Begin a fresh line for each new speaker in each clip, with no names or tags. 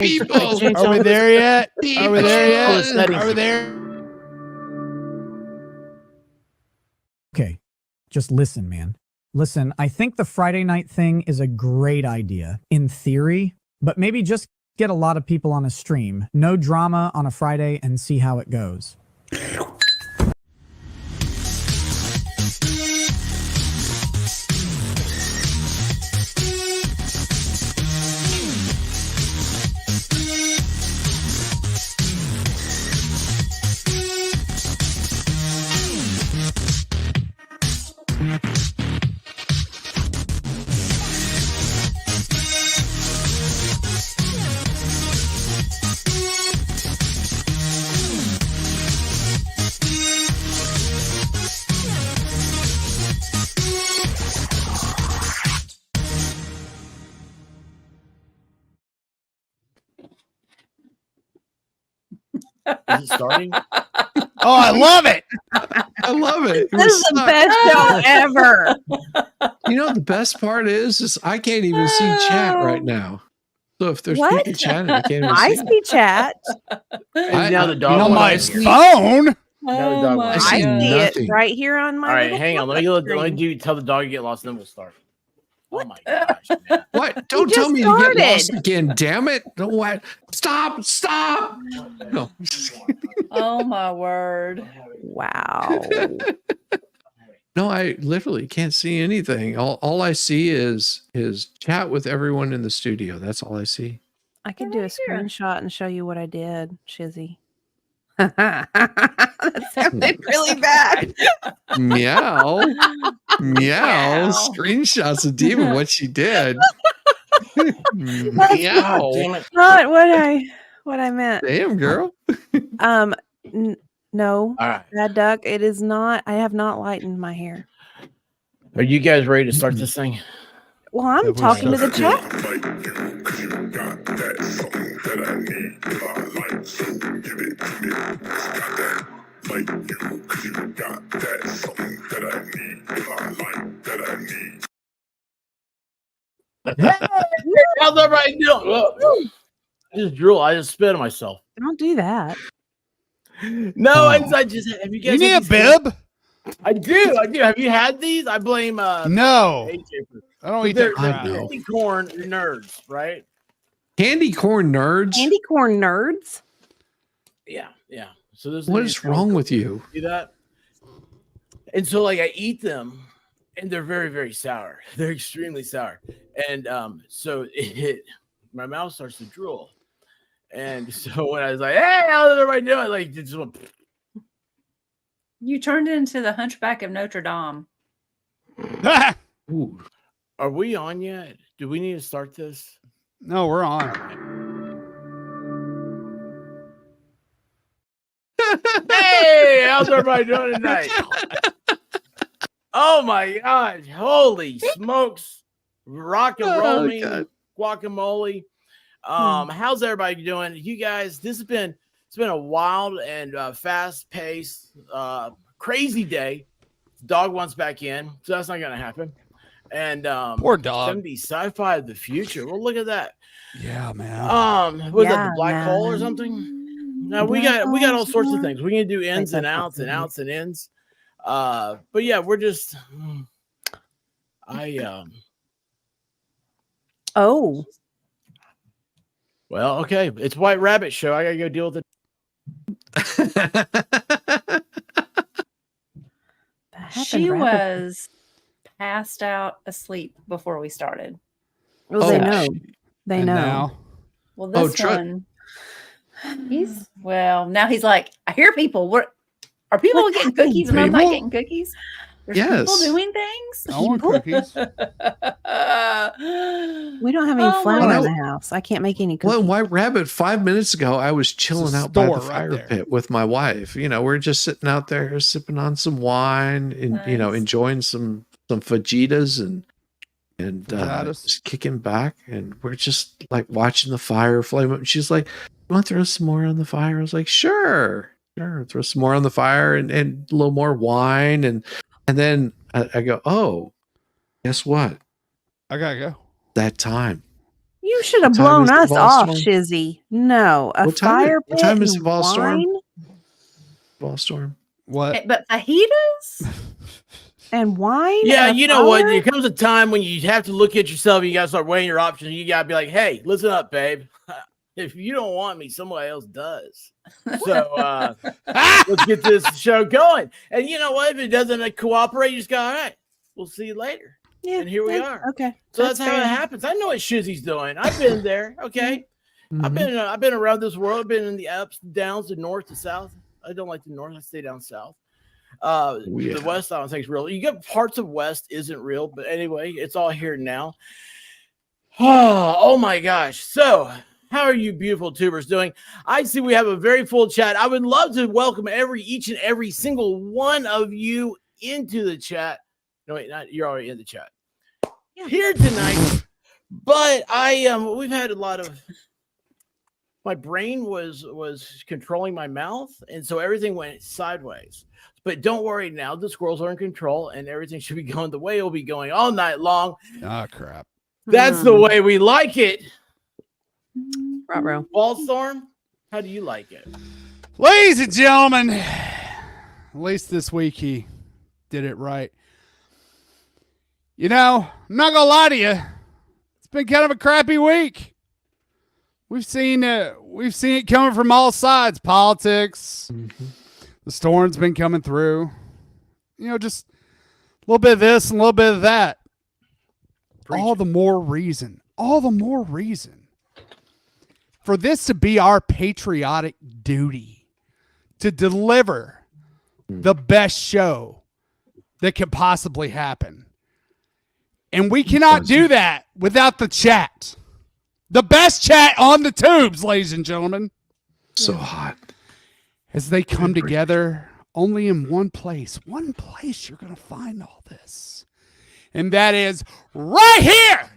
People.
Are we there yet? Are we there yet?
Are we there?
Okay, just listen, man. Listen, I think the Friday night thing is a great idea in theory, but maybe just get a lot of people on a stream. No drama on a Friday and see how it goes.
Is it starting?
Oh, I love it.
I love it.
This is the best show ever.
You know, the best part is I can't even see chat right now. So if there's
What?
people chatting, I can't even
I
see.
see chat.
And now the dog.
On my
wants to-
phone.
Now the dog
I
wants to-
see
I see
nothing.
it right here on my.
All right,
little
hang on. Let me tell the dog to get lost, and then we'll start. Oh my gosh, man.
What? Don't
just
tell me to get lost
started.
again. Damn it. Don't what? Stop. Stop. No.
Oh my word.
Wow.
No, I literally can't see anything. All I see is chat with everyone in the studio. That's all I see.
I could
Get
do a
right here.
screenshot and show you what I did, Shizzy. That sounded really bad.
Meow. Meow.
Meow.
Screenshots of Diva what she did.
God
Meow.
damn it.
Not what I meant.
Damn, girl.
No,
All right.
bad duck. It is not. I have not lightened my hair.
Are you guys ready to start this thing?
Well, I'm
Yeah, we're
talking to the
ready.
chat.
How's everybody doing? I just drool. I just spit on myself.
Don't do that.
No, I just have you guys.
You need a
had these-
bib?
I do. Have you had these? I blame
No.
AJ for.
I don't eat
They're
that crap.
know.
candy corn nerds, right?
Candy corn nerds.
Candy corn nerds.
Yeah. So there's
What is wrong with you?
See that? And so like I eat them and they're very, very sour. They're extremely sour. And so my mouth starts to drool. And so when I was like, hey, how's everybody doing? Like it just went,
You turned into the Hunchback of Notre Dame.
Ooh.
are we on yet? Do we need to start this?
No, we're on.
Hey, how's everybody doing tonight? Oh my gosh. Holy smokes. Rock and rolling
God.
guacamole. How's everybody doing? You guys, it's been a wild and fast paced, crazy day. Dog wants back in, so that's not gonna happen. And
Poor dog.
70 sci-fi of the future. Well, look at that.
Yeah, man.
Was that
Yeah,
the black hole or
man.
something? No, we got all sorts of things. We can do ins and outs and outs and ins. But yeah, we're just
Oh,
well, okay. It's White Rabbit show. I gotta go deal with it.
that happened.
She
rapid-
was passed out asleep before we started.
Well, they
Oh,
know. They
And
know.
now,
Well,
Oh,
this
Trut.
one, now he's like, I hear people. What are people
What
getting
happened,
cookies and I'm not
people?
getting cookies? There's
Yes.
people doing things.
I want cookies.
We don't have any
Oh,
flour
my
in
God.
the house. I can't make any cookies.
Well, White Rabbit, 5 minutes ago, I was chilling out by the
store right
fire
there.
pit with my wife. You know, we're just sitting out there sipping on some wine and, you know,
Nice.
enjoying some fajitas and
Fajitas.
just kicking back. And we're just like watching the fire flame up. And she's like, you want to throw some more on the fire? I was like, sure. Throw some more on the fire and a little more wine. And then I go, oh, guess what?
I gotta go.
That time.
You should have
What time
blown
is the
us
ball
off,
storm?
Shizzy. No, a
What time-
fire
what
pit
time is
and
the ball storm?
wine
Ball storm.
What?
But fajitas?
and wine.
Yeah,
and a
you know what?
fire?
There comes a time when you have to look at yourself. You got to start weighing your options. You got to be like, hey, listen up, babe. If you don't want me, somebody else does. So let's get this show going. And you know what? If it doesn't cooperate, you just go, all right, we'll see you later.
Yeah,
And here we
yeah,
are.
Okay,
So that's how
fair.
it happens. I know what Shizzy's doing. I've been there. Okay. I've been around this world. I've been in the ups and downs, the north, the south. I don't like the north. I stay down south. The west, I don't think is real. You get parts of west isn't real, but anyway, it's all here now. Oh my gosh. So how are you beautiful tubers doing? I see we have a very full chat. I would love to welcome each and every single one of you into the chat. No, wait, you're already in the chat.
Yeah.
Here tonight. But we've had a lot of, my brain was controlling my mouth, and so everything went sideways. But don't worry, now the squirrels are in control, and everything should be going the way it'll be going all night long.
Oh, crap.
That's the way we like it.
Ruh-roh.
Ballstorm, how do you like it?
Ladies and gentlemen, at least this week he did it right. You know, I'm not going to lie to you. It's been kind of a crappy week. We've seen it coming from all sides. Politics. The storm's been coming through. You know, just a little bit of this and a little bit of that. All the more reason for this to be our patriotic duty to deliver the best show that could possibly happen. And we cannot do that without the chat. The best chat on the tubes, ladies and gentlemen.
So hot.
As they come together only in one place you're going to find all this. And that is right here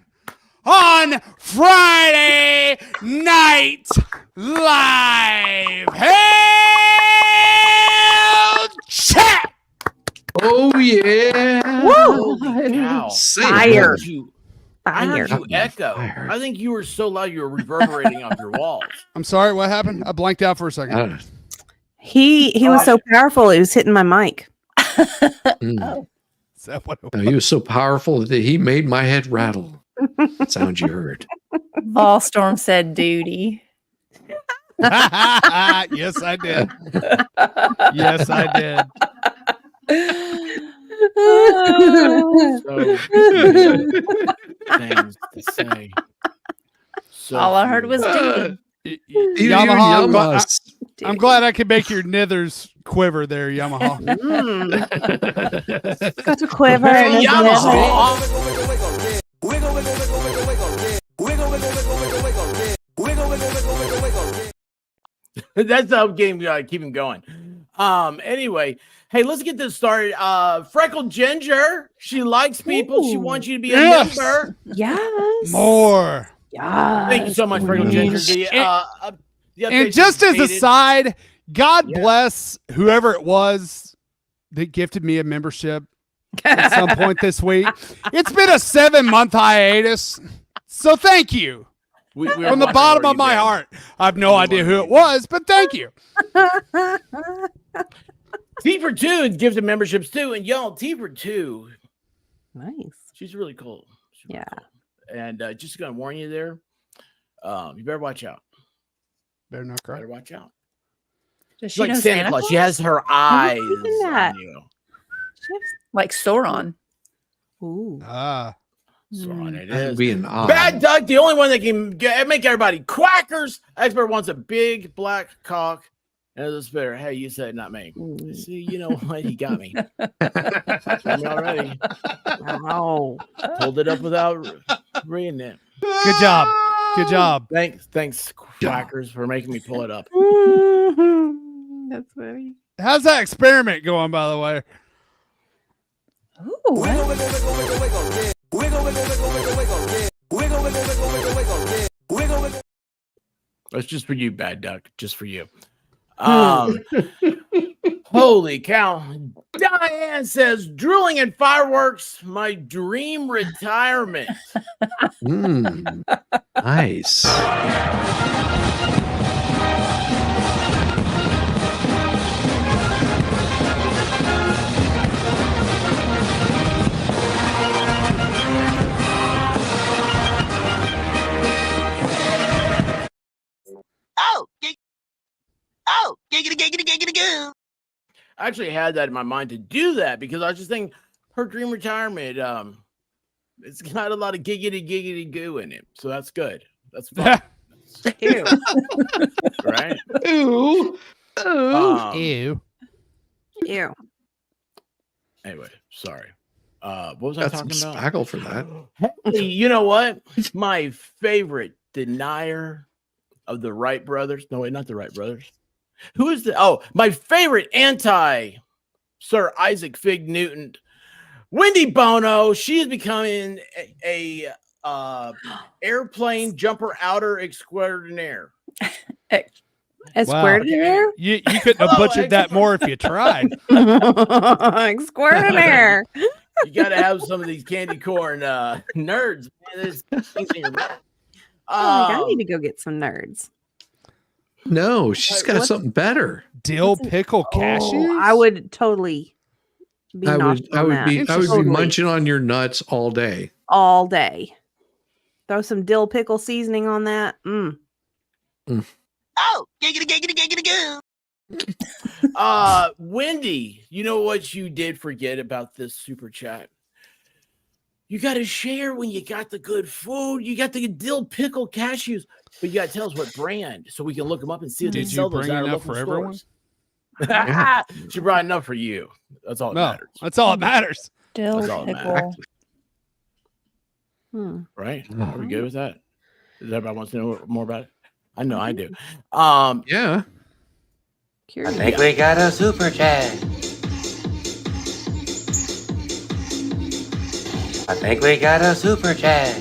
on Friday Night Live. Hell Chat!
Oh, yeah.
Woo!
Cow.
Fire.
I heard
Fire.
you echo. I think you were so loud you were reverberating off your walls.
I'm sorry, what happened? I blanked out for a second.
He was so powerful, it was hitting my mic.
Oh.
Is that what it
No, he was so powerful that he made my head rattle. That sound you heard.
Ballstorm said duty.
Yes, I did. Yes, I did.
So many things to say. So
All I heard was
few.
duty.
Yamaha, I'm glad I could make your nithers quiver there, Yamaha.
Got to quiver.
Hey,
and
Yamaha. That's the game. Keep him going. Anyway, hey, let's get this started. Freckled Ginger. She likes people. She
Ooh.
wants you to be a
Yes.
member.
Yes.
More.
Yes.
Thank you so much, Freckled Ginger. The
And
updates
just as a
stated-
side, God
Yeah.
bless whoever it was that gifted me a membership at some point this week. It's been a 7-month hiatus. So thank you.
we were
From the
wondering
bottom
where
of my
you've been.
heart. I have no idea who it was, but thank you.
T for Two gifted memberships too, and y'all, T for Two,
Nice.
she's really cool. She's really
Yeah.
cool. And just gonna warn you there, you better watch out.
Better not cry.
Better watch out.
Does
She's
she
like
know
Santa Claus. She has her eyes
thinking that.
on you.
Like Sauron.
Ooh.
Ah.
Sauron it
That'd
is.
be an odd.
Bad Duck, the only one that can make everybody quackers. Expert wants a big black cock. And it's better. Hey, you said not me.
Ooh.
See, you know what? He got me. Got me already.
Wow.
Pulled it up without reading it.
Good job. Good job.
Thanks, quackers, for making me pull it up.
That's funny.
How's that experiment going, by the way?
Ooh.
That's just for you, Bad Duck. Just for you. Holy cow. Diane says, drooling and fireworks, my dream retirement.
Nice.
I actually had that in my mind to do that because I was just thinking her dream retirement, it's got a lot of giggity goo in it. So that's good. That's fun.
Ew.
Right?
Ooh.
Ew.
Ew.
Anyway, sorry. What was I
Got some
talking about?
spackle for that.
Hey, you know what? My favorite denier of the Wright brothers. No, wait, not the Wright brothers. Who is my favorite anti Sir Isaac Fig Newton, Wendy Bono. She is becoming a airplane jumper outer extraordinaire.
Extraordinaire?
You couldn't have butchered that more if you tried.
Extraordinaire.
You got to have some of these candy corn nerds. Man, there's things in your mouth.
I need to go get some nerds.
No, she's got something better.
Dill pickle cashews?
I would totally be
I
nauseous on
would
that.
be
Totally.
munching on your nuts all day.
All day. Throw some dill pickle seasoning on that.
Wendy, you know what you did forget about this super chat? You got to share when you got the good food. You got the dill pickle cashews, but you got to tell us what brand so we can look them up and see if they
Did
sell
you
those
bring
at our
enough
local
for everyone?
stores. She brought enough for you. That's all that matters.
That's all that matters.
Dill
That's all that
pickle.
Right? Are we good with that? Does everybody wants to know more about it? I know I do.
Yeah.
Curious.
I think we got a super chat. I think we got a super chat.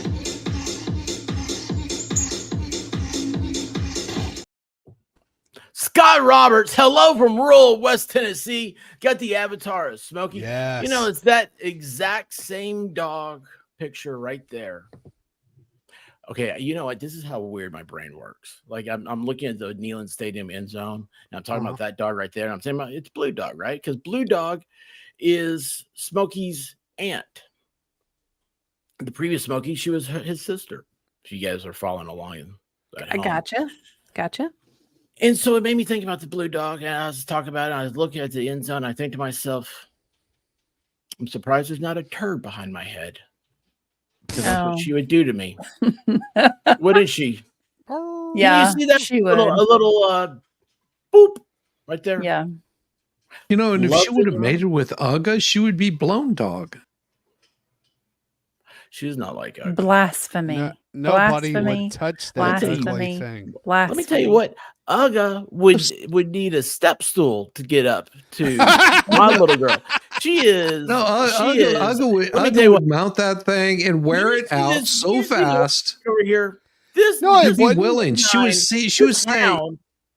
Scott Roberts, hello from rural West Tennessee. Got the avatar of Smokey.
Yes.
You know, it's that exact same dog picture right there. Okay, you know what? This is how weird my brain works. Like I'm looking at the Neyland Stadium end zone, and I'm talking about that dog right there. And I'm saying about it's Blue Dog, right? Because Blue Dog is Smokey's aunt. The previous Smokey, she was his sister. If you guys are following along.
I gotcha.
And so it made me think about the Blue Dog, and I was talking about it. And I was looking at the end zone. I think to myself, I'm surprised there's not a turd behind my head. Because that's what she would do to me. Wouldn't she?
Yeah,
you see that
she
a little boop right there?
Yeah.
You know, and if
Love
she would have
it.
made it with Uga, she would be Blown Dog.
She's not like Ugga.
Blasphemy.
Nobody
Blasphemy.
would touch that
Blasphemy.
ugly thing.
Blasphemy.
Let me tell you what, Ugga would need a step stool to get up to my little girl. She is.
No,
Let me
Uga
tell you
would mount that thing and wear it out so fast.
Over here. This
No,
You'd be
wouldn't.
willing. She would say,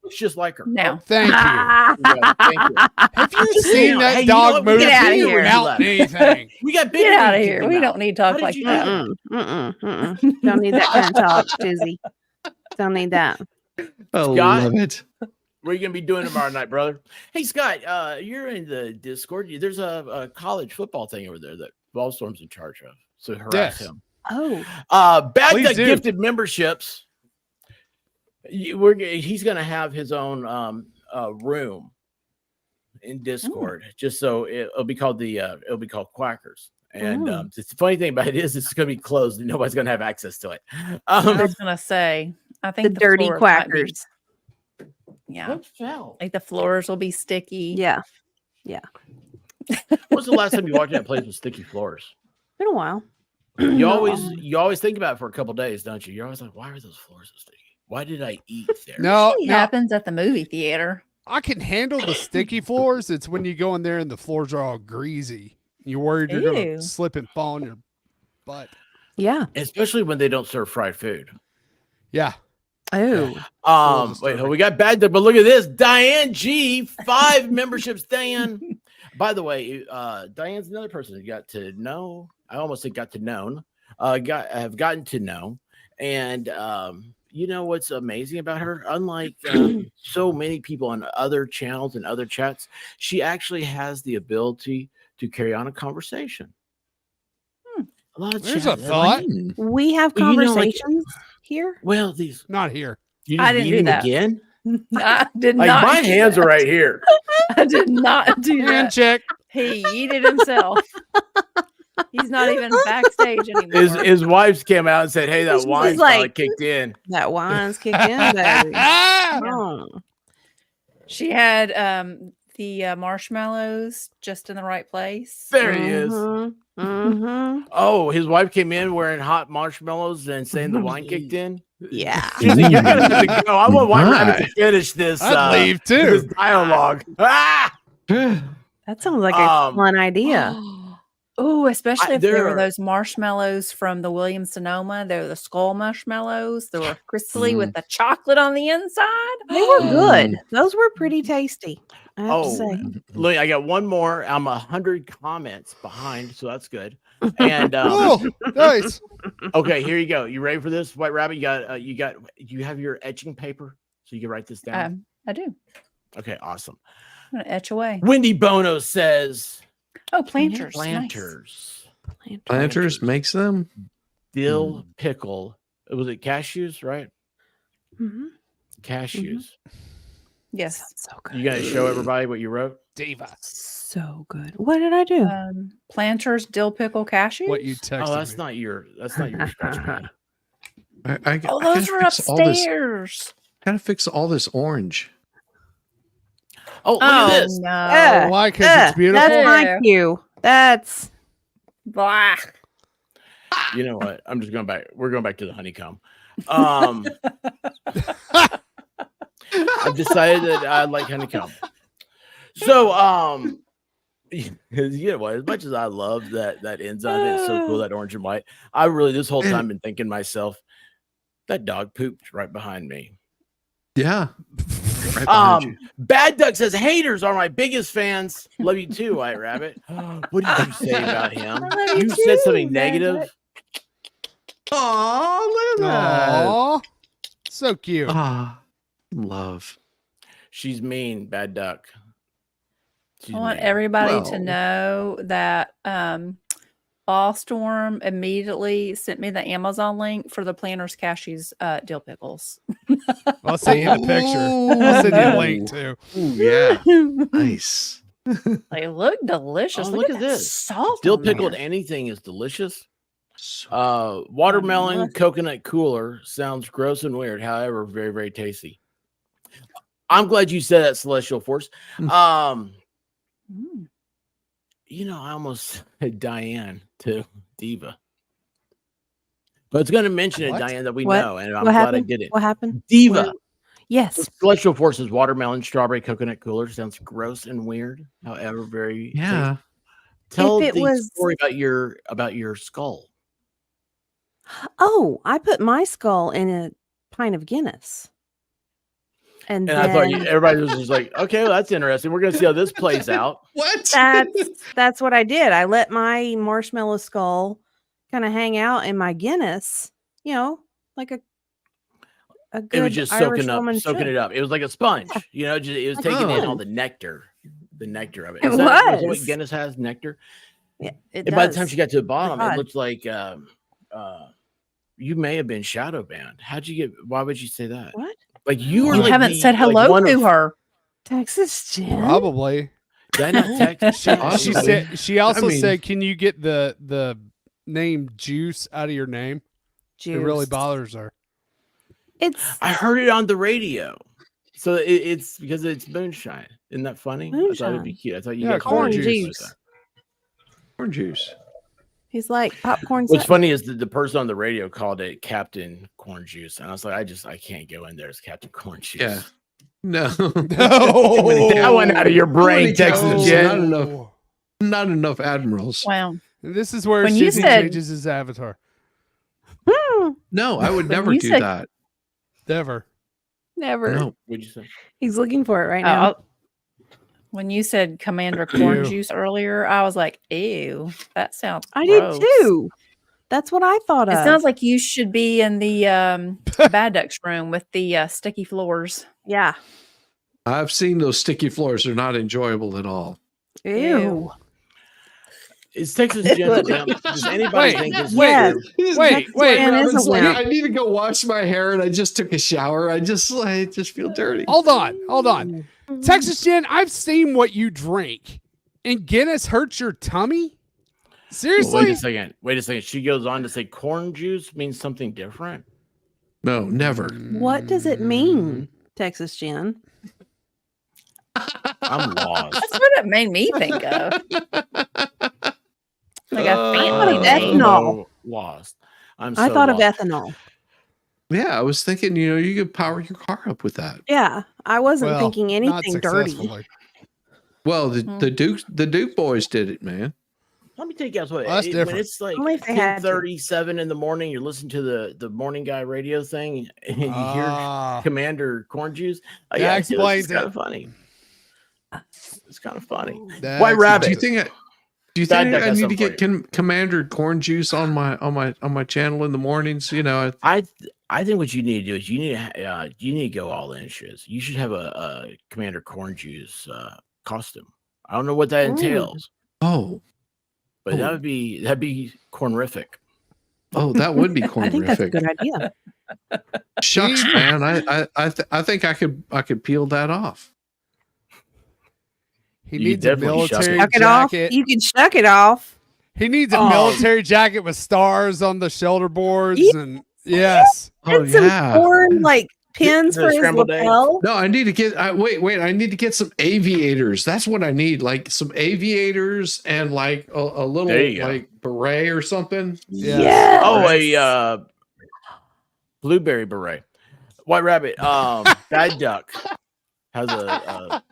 Looks just like her.
No.
Thank you.
Yeah, thank you.
Have you
Just
seen
saying,
that
hey, you know
dog
what? We
move?
Get outta
He
here.
would mount anything.
We got big.
Get out of
things
here.
to
We
mount.
don't need to talk
How
like
did you
that.
do
Don't need that kind of talk, Jizzy. Don't need that.
I
Scott?
love it.
What are you gonna be doing tomorrow night, brother? Hey, Scott, you're in the Discord. There's a college football thing over there that Ballstorm's in charge of. So harass him.
Oh.
Bad
Please
Gut
do.
Gifted memberships. He's gonna have his own room in Discord, just so it'll be called Quackers. And the funny thing about it is it's gonna be closed and nobody's gonna have access to it.
I was gonna say, I think
The dirty
floors might be-
quackers.
Yeah,
What fell?
like the floors will be sticky.
Yeah.
When's the last time you walked in that place with sticky floors?
Been a while.
You always think about it for a couple days, don't you? You're always like, why are those floors so sticky? Why did I eat there?
No,
It happens at the movie theater.
I can handle the sticky floors. It's when you go in there and the floors are all greasy. You're worried you're going
Ew.
to slip and fall on your butt.
Yeah.
Especially when they don't serve fried food.
Yeah.
Oh,
Wait, we got bad, but look at this. Diane G, 5 memberships. Diane. By the way, Diane's another person who got to know. I almost said got to known. Have gotten to know, and you know what's amazing about her? Unlike so many people on other channels and other chats, she actually has the ability to carry on a conversation. A lot of
There's a
chat.
thought.
we have
Well, you know, like-
conversations here.
Well, these
Not here.
you
I
just
didn't
need
do
him
that.
again.
I did
Like
not.
my
do
hands
that.
are right here.
I did not do
Hand
that.
check.
He yeeted himself. He's not even backstage anymore.
His wives came out and said, "Hey, that
She's
wine's
like-
finally kicked in."
That wine's kicked in, baby.
Ah!
Come on.
She had the marshmallows just in the right place.
There he is.
Mm-hmm.
Oh, his wife came in wearing hot marshmallows and saying the wine kicked in.
Yeah.
She's like, "You're gonna have to go. I want White Rabbit to
My.
finish this.
I'd leave
this
too.
dialogue." Ah!
That sounds like a
Um,
fun idea.
Oh, especially if there
there
were
are-
those marshmallows from the Williams Sonoma. They were the skull marshmallows. They were crystally with the chocolate on the inside.
They were good. Those were pretty tasty. I have to
Oh,
say.
look, I got one more. I'm 100 comments behind, so that's good. And
Oh, nice.
okay, here you go. You ready for this, White Rabbit? You have your etching paper, so you can write this down.
I do.
Okay, awesome.
I'm gonna etch away.
Wendy Bono says
Oh, planters.
planters,
Planters makes them.
dill pickle. Was it cashews, right?
Mhm.
Cashews.
Yes.
So good.
You gotta show everybody what you wrote.
Diva.
So good. What did I do?
Planters, dill pickle, cashews.
What you texted
Oh, that's
me.
not your sketch pad.
I
Oh,
gotta
those were
fix all this.
upstairs.
Gotta fix all this orange.
Oh, look at this.
No.
Yeah.
Why? Because it's beautiful.
That's my
Yeah.
cue. That's
Blah.
You know what? I'm just going back. We're going back to the honeycomb. I've decided that I like honeycomb. So, you know what? As much as I love that enzyme, it's so cool, that orange and white. I really, this whole time, been thinking to myself, that dog pooped right behind me.
Yeah. Right behind you.
Bad Duck says, haters are my biggest fans. Love you too, White Rabbit. What did you say about him?
I love you
You said
too,
something
Bad
negative.
Duck.
Oh, look at that.
Aw. So cute.
Ah, love.
She's mean, Bad Duck. She's
I want
mean.
everybody to
Well.
know that Ballstorm immediately sent me the Amazon link for the Planters Cashews dill pickles.
I'll send you the picture. I'll send you a link too.
Ooh, yeah. Nice.
They look delicious.
Oh,
look,
look
at
at
that
this.
salt.
Dill
on
pickled
there.
anything is delicious.
So
Watermelon
must-
coconut cooler sounds gross and weird, however, very, very tasty. I'm glad you said that, Celestial Force.
Mm.
You know, I almost said Diane to Diva. But it's going to mention
What?
it, Diane, that we
What?
know, and I'm
What
glad I
happened?
did it.
What happened?
Diva.
Yes.
Celestial Forces watermelon strawberry coconut cooler sounds gross and weird, however, very
yeah.
tasty. Tell
If it
the
was-
story about your skull.
Oh, I put my skull in a pint of Guinness. And
And I thought
then
everybody was just like, okay, well, that's interesting. We're going to see how this plays out.
What?
that's what I did. I let my marshmallow skull kind of hang out in my Guinness, you know, like a good
It was just
Irish woman
soaking
should.
it up. It was like a sponge, you know, it was
Like
taking in
fun.
all the nectar of it.
It
Is that what
was.
Guinness has? Nectar?
Yeah, it
And by the time
does.
she got to the bottom, it
God.
looked like you may have been shadow banned. Why would you say that?
What?
Like you were
You
like
haven't
the-
said
like
hello
one
to
of-
her.
Texas Jen.
Probably.
Did I not text?
She
Possibly.
said. She also
mean-
said, "Can you get the name Juice out of your name? It really
Juice.
bothers her."
It's
I heard it on the radio. So it's because it's moonshine. Isn't that funny? I thought it'd be
Moonshine.
cute. I thought you
Yeah,
got
corn
juice.
Corn juice.
he's like popcorn.
What's
set.
funny is the person on the radio called it Captain Corn Juice, and I was like, I can't go in there as Captain Corn Juice.
Yeah. No.
No,
That went out of your brain,
many
Texas
cows?
Jen.
Not enough. Not enough admirals.
Wow.
This is where
When you
Disney
said-
changes his avatar.
Hmm.
No, I would
When
never
you
do
said-
that.
Never.
Never.
No.
What'd you say?
He's looking for it right now.
When you said Commander corn
Ew.
juice earlier, I was like, ew, that sounds
I
gross.
did too. That's what I thought
It
of.
sounds like you should be in the Bad Ducks room with the sticky floors.
Yeah.
I've seen those sticky floors. They're not enjoyable at all.
Ew.
Is Texas Jen a wimp? Does anybody
Wait,
think this is
yes.
true?
Wait.
Jen is a
Robin's like,
wimp.
I need to go wash my hair, and I just took a shower. I just feel dirty.
Hold on. Texas Jen, I've seen what you drink. And Guinness hurts your tummy? Seriously?
Well, wait a second. She goes on to say corn juice means something different.
No, never.
What does it mean, Texas Jen?
I'm lost.
That's what it made me think of. Like a family
of
name.
ethanol.
Lost. I
I thought of ethanol.
Yeah, I was thinking, you could power your car up with that.
Yeah. I wasn't
Well,
thinking
not
anything dirty.
successfully.
Well, the Duke boys did it, man.
Let me tell you guys what.
Well, that's
when
different.
it's like
Only if they had to.
10:37 in the morning, you're listening to the morning guy radio thing, and you hear
Ah.
Commander Corn Juice.
That explains
it's kind
it.
of funny. It's kind of funny.
That
White Rabbit.
Do you think
Dad,
I
got
need to
something
get Commander Corn Juice on my channel in the mornings?
I think what you need to do is you need to go all in, Shiz. You should have a Commander Corn Juice costume. I don't know what that entails,
Oh,
but that'd be cornrific.
that would be
I think that's a
cornrific.
good idea.
Shucks, man. I think I could peel that off.
He
You
needs a
definitely shuck
military
Shuck it off.
jacket.
You can shuck it off.
He needs a
Oh.
military jacket with stars on the shoulder boards
Yeah.
and yes.
Oh
And some
yeah.
corn pins
The
for his
scrambled eggs.
lapel.
No, I need to get. Wait. I need to get some aviators. That's what I need. Like some aviators and like a little
There you go.
like beret or something.
Yes.
Yes.
Oh, a blueberry beret. White Rabbit. Bad Duck has a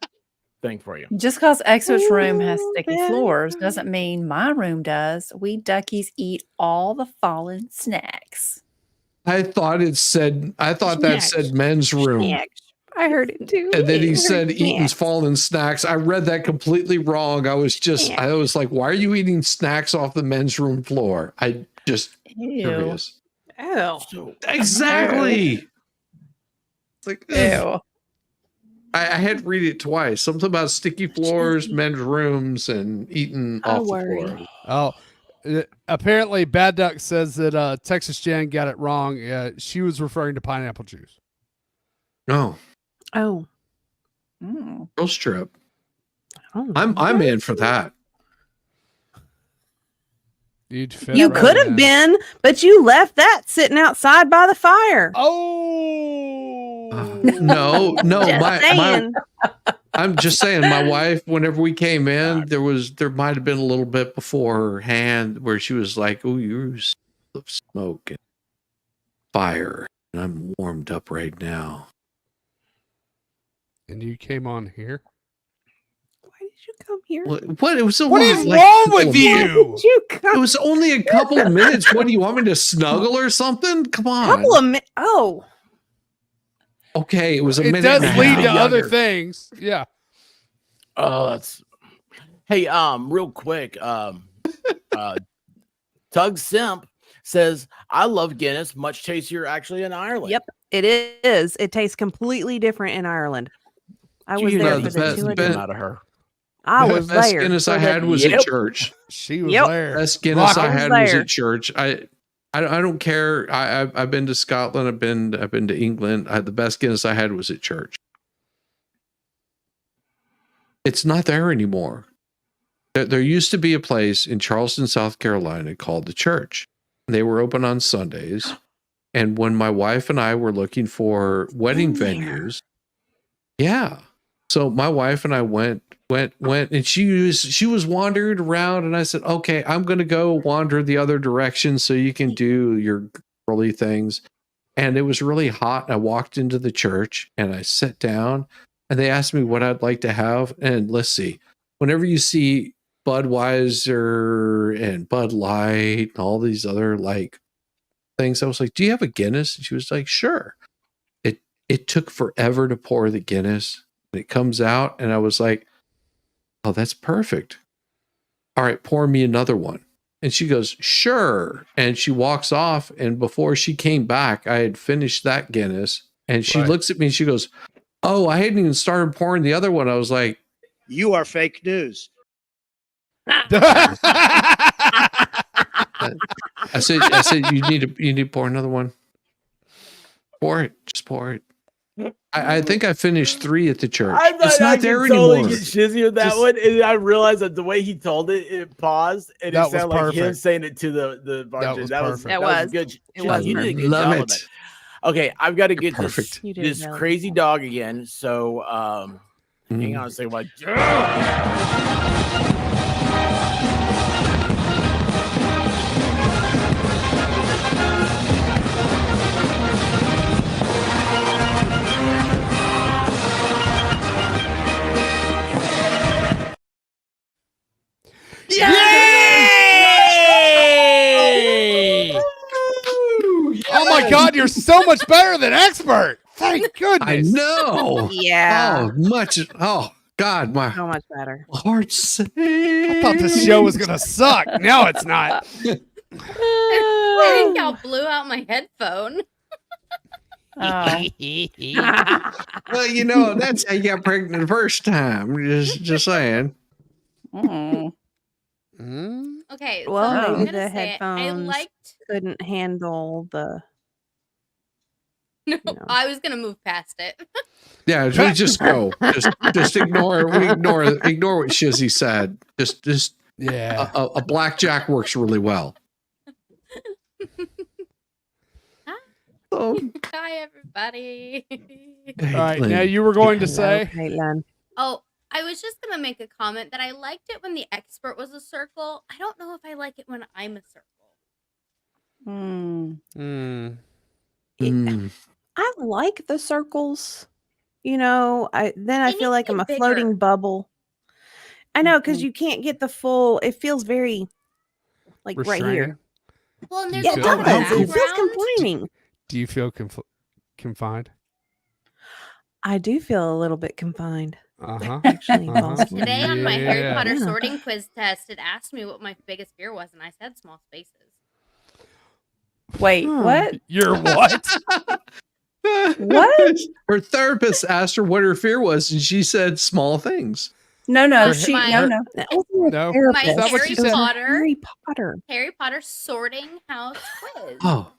thing for you.
Just because Exo's room has sticky
Ooh,
floors
yeah.
doesn't mean my room does. We duckies eat all the fallen snacks.
I thought that
Snacks.
said men's room.
Yeah, I heard it too.
And then
I
he
heard
said eating
snacks.
fallen snacks. I read that completely wrong. I was like, why are you eating snacks off the men's room floor? I just
Ew.
curious.
Oh.
So
Exactly. It's like, ugh.
Ew.
I had to read it twice. Something about sticky floors, men's rooms, and eating
I
off the
worry.
floor.
Apparently Bad Duck says that Texas Jen got it wrong. She was referring to pineapple juice.
No,
Oh.
Mm.
girls trip.
Oh.
I'm in for that.
You'd fit
You
right
could have
in.
been, but you left that sitting outside by the fire.
Oh.
No,
Just saying.
I'm just saying, my wife, whenever we came in, there might have been a little bit before her hand where she was like, "Oh, you're full of smoke and fire, and I'm warmed up right now."
And you came on here?
Why did you come here?
What? It was
What is wrong with you?
Did you come?
It was only a couple of minutes. What do you want me to snuggle or something? Come on.
Couple of minutes. Oh.
Okay, it was a
It
minute.
does
and a
lead
half.
to other
Younger.
things. Yeah.
Oh, that's hey, real quick. Tug Simp says, I love Guinness, much tastier actually in Ireland.
Yep, it is. It tastes completely different in Ireland. I
Did
was
you
there
hear
for
the
the
best
two.
came out of her?
I was
Best
there.
Guinness
for
I
the-
had was
Yep.
at church.
She was
Yep.
there.
Best Guinness I
Rock was
had was
there.
at church. I don't care. I've been to Scotland. I've been to England. The best Guinness I had was at church. It's not there anymore. There used to be a place in Charleston, South Carolina called the Church. They were open on Sundays. And when my wife and I were looking for wedding
Been there.
venues, yeah. So my wife and I went, and she was wandering around, and I said, "Okay, I'm going to go wander the other direction so you can do your girly things." And it was really hot. And I walked into the church and I sat down, and they asked me what I'd like to have. And let's see, whenever you see Budweiser and Bud Light and all these other like things, I was like, "Do you have a Guinness?" And she was like, "Sure." It it took forever to pour the Guinness. It comes out, and I was like, "Oh, that's perfect. All right, pour me another one." And she goes, "Sure." And she walks off. And before she came back, I had finished that Guinness. And she looks at me and she goes, "Oh, I hadn't even started pouring the other one." I was like,
"You are fake news."
I said, you need to pour another one. Pour it. Just pour it. I think I finished 3 at the church.
I thought
It's not there
totally
anymore.
get shizzy with that one, and I realized that the way he told it, it paused, and
That
it
was
sounded like him
perfect.
saying it to the bartender. That was good.
It was
You did a
perfect.
good
Love
job
it.
of that. Okay, I've got to get
perfect.
this crazy dog again. So hang on a second. Like,
Yay! Oh my God, you're so much better than expert. Thank goodness.
I know.
Yeah.
Oh God, my
So much better.
heart's sick.
I thought this show was gonna suck. No, it's not.
I think y'all blew out my headphone.
Oh.
Well, you know, that's how you got pregnant the first time. Just saying.
Mm.
Okay,
Well,
so I'm
maybe
gonna
the
say it. I
headphones
liked.
couldn't handle the.
No,
No.
I was gonna move past it.
Yeah, we just go. Just ignore. We ignore what Shizzy said. Just
Yeah.
a blackjack works really well.
Hi, everybody.
All right, now you were going to say.
Caitlin.
Oh, I was just gonna make a comment that I liked it when the expert was a circle. I don't know if I like it when I'm a circle.
I like the circles. You know, I
They
feel
need
like
to
I'm a
get
floating
bigger.
bubble. I know, because you can't get the full. It feels very like right
Restraining?
here.
Well, and
Do you
there's
Yeah,
a
it
feel
lot of
does. It
background.
feels complaining.
Do you feel confined?
I do feel a little bit confined.
Uh-huh.
Actually, possibly.
Today on my Harry
Yeah.
Potter
Yeah.
sorting quiz test, it asked me what my biggest fear was, and I said small spaces.
Wait,
Hmm.
what?
You're what?
What?
Her therapist asked her what her fear was, and she said small things.
No, no,
Her-
she,
my-
no, no.
That wasn't a
No.
therapist.
Is that what
Harry
she
It was
said?
a
Potter.
Harry Potter.
Harry Potter sorting house quiz.
Oh,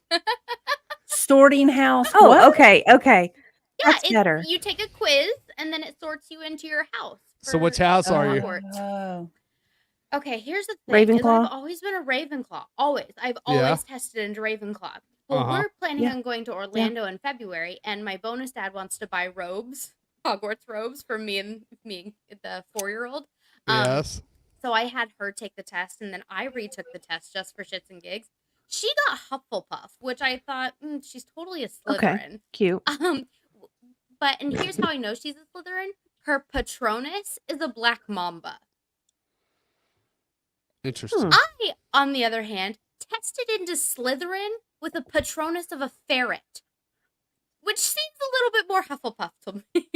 Sorting house.
Oh,
what?
okay.
Yeah,
That's better.
you take a quiz and then it sorts you into your house.
So
for
which house are you?
Hogwarts.
Oh.
Okay, here's the thing. Is
Ravenclaw?
I've always been a Ravenclaw. Always. I've always tested into Ravenclaw. Well,
Uh-huh.
we're planning
Yeah.
on going to Orlando in February, and my bonus dad wants to buy robes, Hogwarts robes, for me and the 4-year-old.
Yes.
So I had her take the test, and then I retook the test just for shits and gigs. She got Hufflepuff, which I thought she's totally a Slytherin.
Cute.
But and here's how I know she's a Slytherin. Her Patronus is a black mamba.
Interesting.
I, on the other hand, tested into Slytherin with a Patronus of a ferret, which seems a little bit more Hufflepuff to me.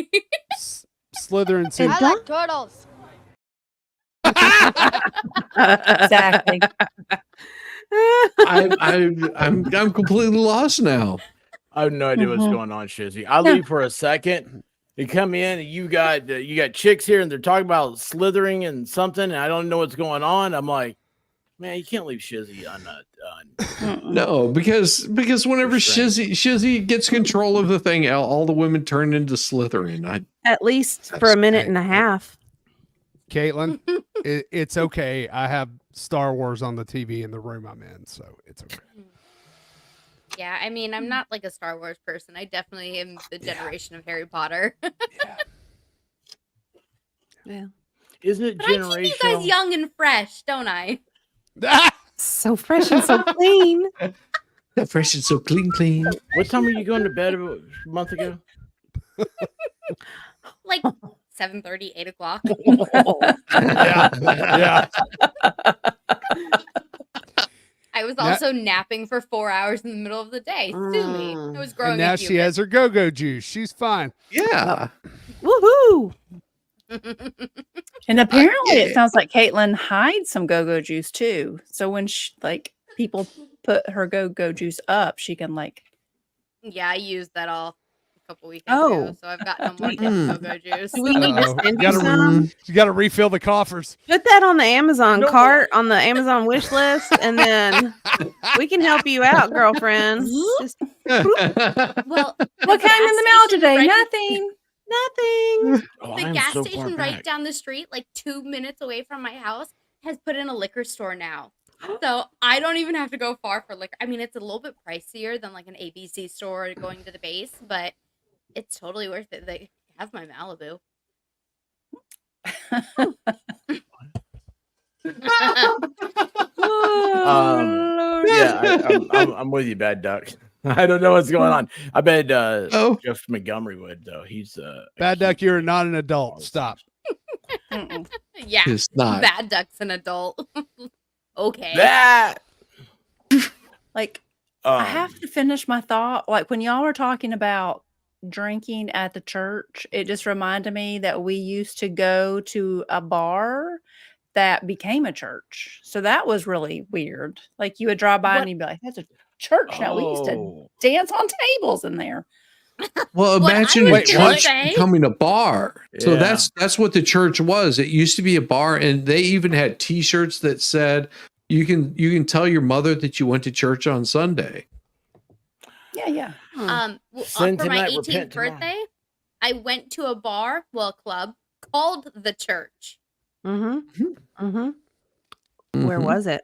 Slytherin seems.
I like
turtles.
Exactly.
I'm completely lost now.
I have no idea what's going on, Shizzy. I leave for a second. You come in and you got chicks here and they're talking about slithering and something, and I don't know what's going on. I'm like, man, you can't leave Shizzy undone.
No, because whenever Shizzy gets control of the thing, all the women turn into Slytherin.
At least for a minute and a half.
Caitlin, it's okay. I have Star Wars on the TV in the room I'm in, so it's okay.
Yeah, I mean, I'm not like a Star Wars person. I definitely am the generation of Harry Potter.
Yeah.
Isn't it
But I keep you guys
generational?
young and fresh, don't I?
So fresh and so clean.
That fresh and so clean.
What time were you going to bed a month ago?
Like 7:30, 8 o'clock.
Yeah.
I was also also napping for 4 hours in the middle of the day. Sue me. I was growing
And now
a
she has her go-go juice. She's fine.
Yeah.
Woohoo!
And apparently,
yeah.
it sounds like Caitlin hides some go-go juice too. So when people put her go-go juice up, she can
Yeah, I used that all a couple weekends
Oh.
ago, so I've got no more
Mm.
go-go juice.
Do we need to
Uh-oh.
send you
Gotta
some?
You got to refill the coffers.
Put that on the Amazon
No.
cart, on the Amazon wish list, and then we can help you out, girlfriend. Just
Well,
what came in the mail today? Nothing.
nothing.
Oh,
The
I am
gas
so far
station right
back.
down the street, like 2 minutes away from my house, has put in a liquor store now. So I don't even have to go far for liquor. I mean, it's a little bit pricier than like an ABC store or going to the base, but it's totally worth it. They have my Malibu.
Yeah, I'm with you, Bad Duck. I don't know what's going on. I bet
Oh.
Jeff Montgomery would though. He's
Bad Duck, you're not an adult. Stop.
Mm-mm.
Yeah,
It's not.
Bad Duck's an adult. Okay.
that.
Like,
Um,
I have to finish my thought. Like when y'all were talking about drinking at the church, it just reminded me that we used to go to a bar that became a church. So that was really weird. Like you would drive by
What-
and you'd be like, "That's a church now." We used to
oh.
dance on tables in there.
Well,
What I
imagine
was
a
Wait,
gonna
church
say-
becoming a bar. So
Yeah.
that's what the church was. It used to be a bar, and they even had T-shirts that said, "You can tell your mother that you went to church on Sunday."
Yeah.
Sin
For my
tonight, repent
18th
tomorrow.
birthday, I went to a bar, well, club called the church.
Mm-hmm. Mm-hmm. Where
Mhm.
was it?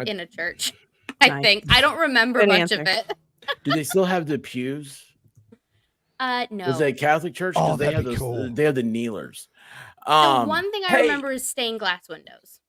In a church. I
Nice.
think. I don't remember
Good
much of
answer.
it.
Do they still have the pews?
No.
Was it a Catholic church?
Oh,
'Cause they
that'd
have
be
those.
cool.
They have the kneelers.
The one thing I
hey.
remember is stained glass windows.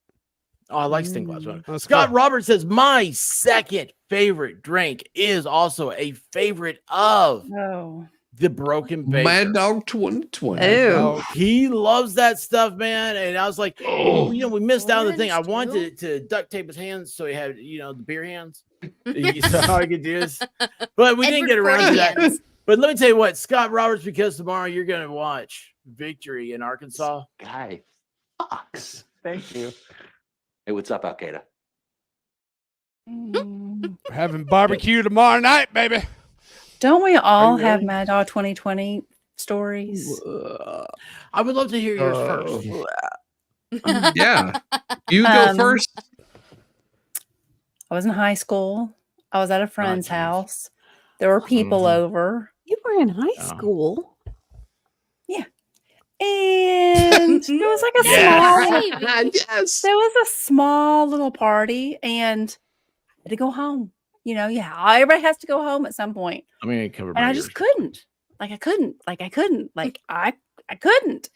Oh, I like stained glass.
That's
Scott
cool.
Roberts says my second favorite drink is also a favorite of
Oh.
the Broken Baker.
Mad Dog 2020.
Ew.
Oh,
He loves that stuff, man. And I was like,
Oh.
we missed out on the thing. I
Orange, too?
wanted to duct tape his hands so he had, the beer hands. So I could do this. But we didn't
Edward
get around to
Forty
that.
hands.
But let me tell you what, Scott Roberts, because tomorrow you're going to watch Victory in Arkansas.
Guy, Fox. Thank you. Hey, what's up, Al Qaeda?
Mm.
we're having barbecue tomorrow night, baby.
Don't we all
you
have
really?
Mad Dog 2020 stories?
I would love to hear yours first.
Yeah. You go first.
I was in high school. I was at a friend's
geez.
house. There were people
Mhm.
over.
You were in high
Oh.
school.
And it was like a
Yes.
small
Baby.
Yes.
there was a small little party and I had to go home. Everybody has to go home at some point.
I'm going to cover
And
my
I
ears.
just couldn't. I couldn't. I couldn't.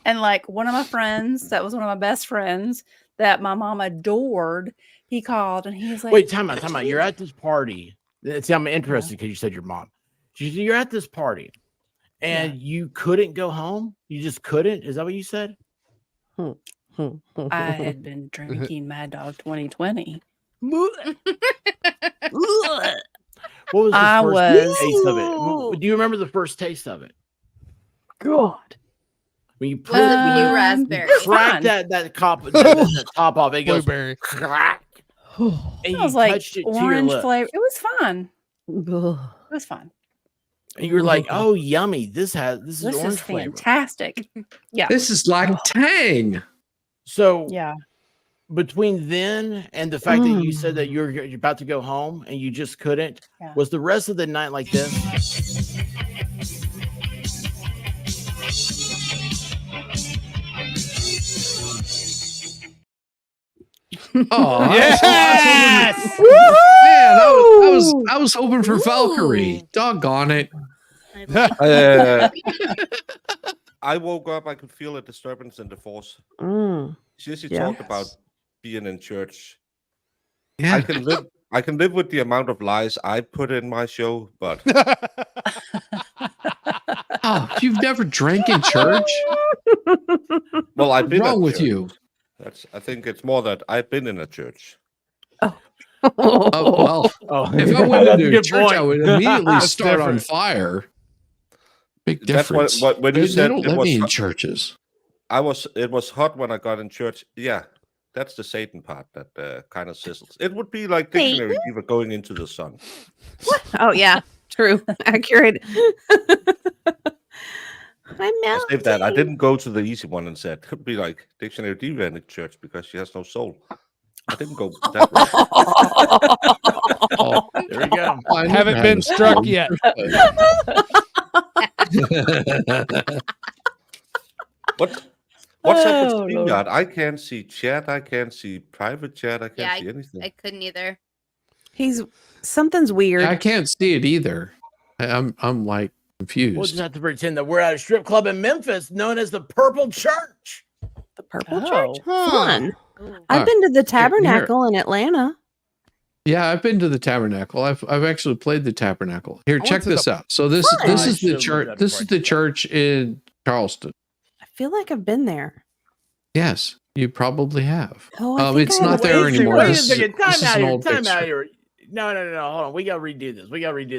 And like one of my friends, that was one of my best friends that my mom adored, he called and he was like,
Wait, time out. You're at this party. See, I'm interested because you said your mom. You're at this party and you couldn't go home? You just couldn't? Is that what you said?
I had been drinking Mad Dog 2020.
What was the
I
first
was-
taste of it? Do you remember the first taste of it?
God.
When you put
Was it
it, when
blue
you
raspberry?
crack
Fun.
that the top off, it goes
Blueberry.
crack. And
It
you
was like
touched it to your
orange
lips.
flavor. It was fun.
Ugh.
It was fun.
And you were like, "Oh, yummy! This is
This
orange
is
flavor."
fantastic. Yeah.
This is like Tang.
So
Yeah.
between then and the fact that you said that you're about to go home and you just couldn't,
Yeah.
was the rest of the night like this?
Oh,
Yes.
man, I was hoping for Valkyrie.
Ooh.
Doggone it.
I woke up, I could feel a disturbance in the force.
Mm.
She
Yes.
talked about being in church.
Yeah.
I can live with the amount of lies I put in my show, but
Oh, you've never drank in church?
well, I've
What's
been
wrong
at
with
church.
you?
I think it's more that I've been in a church.
Well,
Oh,
if I went
that's
into a
good
church, I
point.
would immediately
That's
start on
different.
fire. Big
That's
difference.
when you
They
said
don't
it
let
was
me in
hot-
churches.
it was hot when I got in church. Yeah, that's the Satan part that kind of sizzles. It would be like
Satan?
dictionary diva going into the sun.
Oh yeah, true, accurate. I'm
I
melting.
saved that. I didn't go to the easy one and said it would be like dictionary diva in the church because she has no soul. I didn't go that way.
Oh,
There we go.
I
Haven't
never
been
had a
struck
soul.
yet.
What's happened
Oh,
to
Lord.
StreamYard? I can't see chat. I can't see private chat. I can't
Yeah,
see anything.
I couldn't either.
Something's weird.
I can't see it either. I'm like
We'll
confused.
just have to pretend that we're at a strip club in Memphis known as the Purple Church.
The Purple
Oh.
Church?
Huh.
Fun.
Ooh.
I've been to the
here.
Tabernacle in Atlanta.
Yeah, I've been to the Tabernacle. I've actually played the Tabernacle. Here,
went
check
to
this
the-
out. So this
Fun.
this
I
is the
should've looked
church.
up
This
before
is
I
the
did that.
church in Charleston.
I feel like I've been there.
Yes, you probably have.
Oh, I think
It's
I
not
have.
there
Wait a second,
anymore.
Wait a
This is-
second.
this is
Time out
an
here.
old
Time
picture.
out here. No. Hold on. We got to redo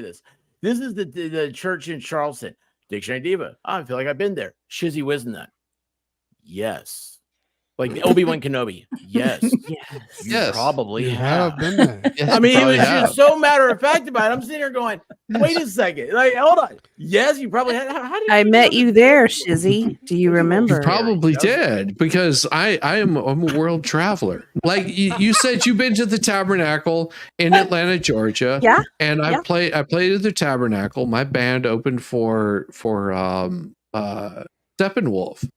this. This is the church in Charleston. Dictionary Diva. Oh, I feel like I've been there. Shizzy Wizenut. Yes. Like Obi-Wan Kenobi. Yes.
Yes.
You
Yes.
probably
You
have.
have been there.
Yes,
I mean, he
probably
was
have.
just so matter of fact about it. I'm sitting here going, wait a second. Like, hold on. Yes, you probably had. How did
I met
know
you
that?
there, Shizzy. Do you remember?
You probably
That was-
did because I'm a world traveler. Like you said, you've been to the Tabernacle in Atlanta, Georgia.
Yeah.
And I
Yeah.
played at the Tabernacle. My band opened for Steppenwolf.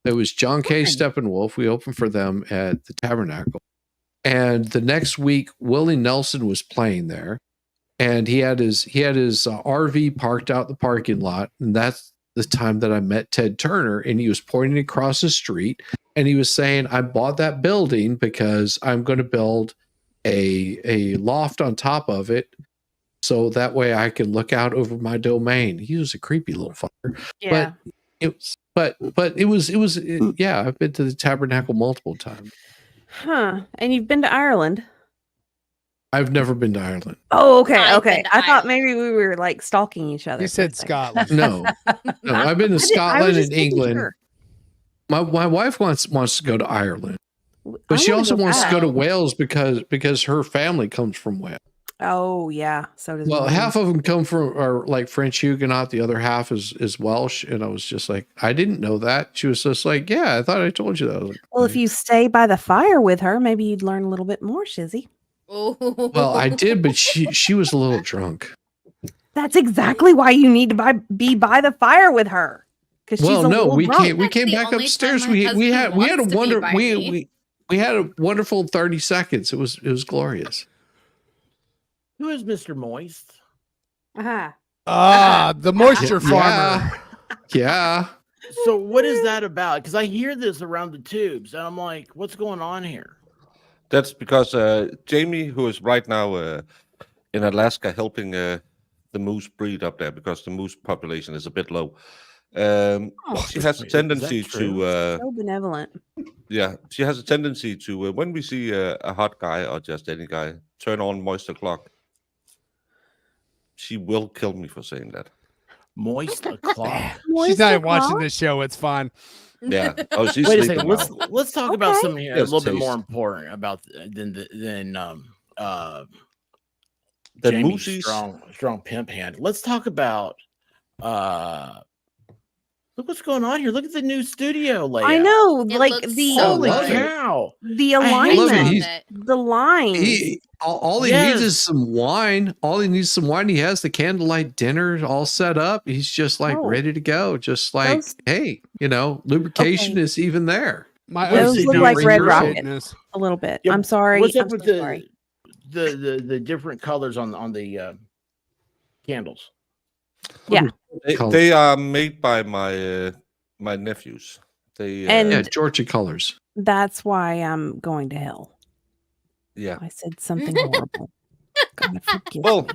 It was John K.
Nice.
Steppenwolf. We opened for them at the Tabernacle. And the next week, Willie Nelson was playing there. And he had his RV parked out the parking lot. And that's the time that I met Ted Turner. And he was pointing across the street. And he was saying, I bought that building because I'm going to build a loft on top of it. So that way I can look out over my domain. He was a creepy little fucker.
Yeah.
But it was yeah, I've been to the Tabernacle multiple times.
Huh. And you've been to Ireland?
I've never been to Ireland.
Oh, okay.
I've
Okay.
been to
I thought
Ireland.
maybe we were like stalking each other.
You
for a
said
second.
Scotland.
No. No, I've been to
I was
Scotland
just
and
making
England.
sure.
My wife wants to go to Ireland.
I
But she
wanna
also
go
wants to
back.
go to Wales because her family comes from Wales.
Oh yeah, so does
Well,
mine.
half of them come from are like French Huguenot, the other half is Welsh. And I was just like, I didn't know that. She was just like, yeah, I thought I told you that. I was like,
Well, if you stay by the fire with her, maybe you'd learn a little bit more, Shizzy.
well, I did, but she was a little drunk.
That's exactly why you need to be by the fire with her. Because she's
Well,
a
no,
little
we
drunk.
came
That's the
back
only
upstairs.
time my
We had
husband wants to be by me.
we had a wonderful 30 seconds. It was glorious.
Who is Mr. Moist?
Uh-huh.
The moisture farmer.
Yeah.
So what is that about? Because I hear this around the tubes, and I'm like, what's going on here?
That's because Jamie, who is right now in Alaska helping the moose breed up there because the moose population is a bit low. She has a
Is that
tendency
true?
to
So benevolent.
she has a tendency to when we see a hot guy or just any guy turn on moist o'clock, she will kill me for saying that.
Moist o'clock.
She's not even watching this show. It's fine.
Yeah. Oh, she's
Wait a
sleeping
second.
now.
Let's talk about
Okay.
something here a
Yes,
little bit more
taste.
important about than
The
Jamie's
moosies.
strong pimp hand. Let's talk about look what's going on here. Look at the new studio layout.
I know,
It
like
looks
the
so
Holy
love
good.
it.
cow.
the
I hate
love it.
alignment,
He's-
the lines.
All he
Yes.
needs is some wine. All he needs is some wine. He has the candlelight dinner all set up. He's just like
Oh.
ready to go. Just like,
Those-
hey, lubrication
Okay.
is even there.
My
Those
OCD
look like
is
Red
appreciating
Rocket.
this.
A little bit.
Yeah,
I'm sorry.
What's up
I'm
with
so sorry.
the different colors on the candles?
Yeah.
They are made by my my nephews. They
And-
Yeah, Georgia colors.
That's why I'm going to hell.
yeah.
I said something horrible. God forgive
Well,
me.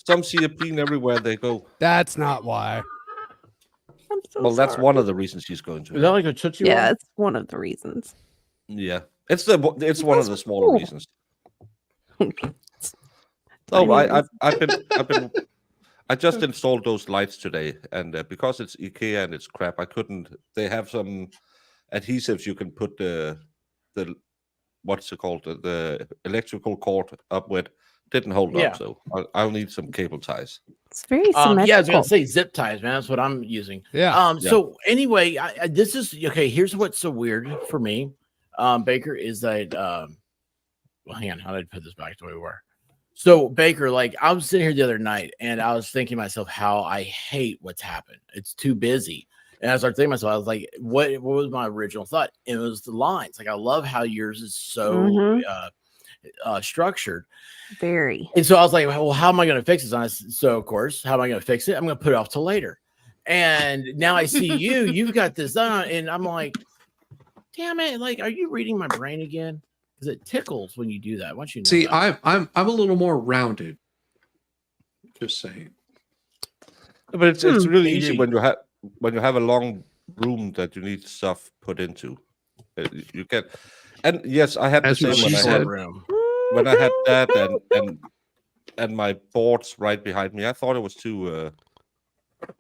some see a peen everywhere they go.
That's not why.
I'm so
Well, that's
sorry.
one of the reasons she's going to.
Is that like a Tootsie
Yeah,
Roll?
it's one of the reasons.
Yeah, it's one of the smaller
cool.
reasons. Oh,
Tiny
I just installed those lights today, and because it's IKEA and it's crap, I couldn't. They have some adhesives you can put the what's it called, the electrical cord up with. Didn't hold
Yeah.
up, so I'll need some cable ties.
It's very symmetrical.
Yeah, I was gonna say zip ties, man. That's what I'm using.
Yeah.
So anyway, this is okay. Here's what's so weird for me, Baker, is that well, hang on, how did I put this back the way we were? So Baker, like I was sitting here the other night and I was thinking to myself how I hate what's happened. It's too busy. And I started thinking to myself, I was like, what was my original thought? And it was the lines. Like I love how yours is so structured.
Very.
And so I was like, well, how am I going to fix this? So of course, how am I going to fix it? I'm going to put it off till later. And now I see you've got this done, and I'm like, damn it! Like, are you reading my brain again? Because it tickles when you do that. Once you know
See,
that.
I'm a little more rounded. Just saying.
But it's really easy
AJ.
when you have a long room that you need stuff put into. You can, and yes, I had the
That's what
same
she
when I
said.
had
room.
when I had that and my boards right behind me. I thought it was too.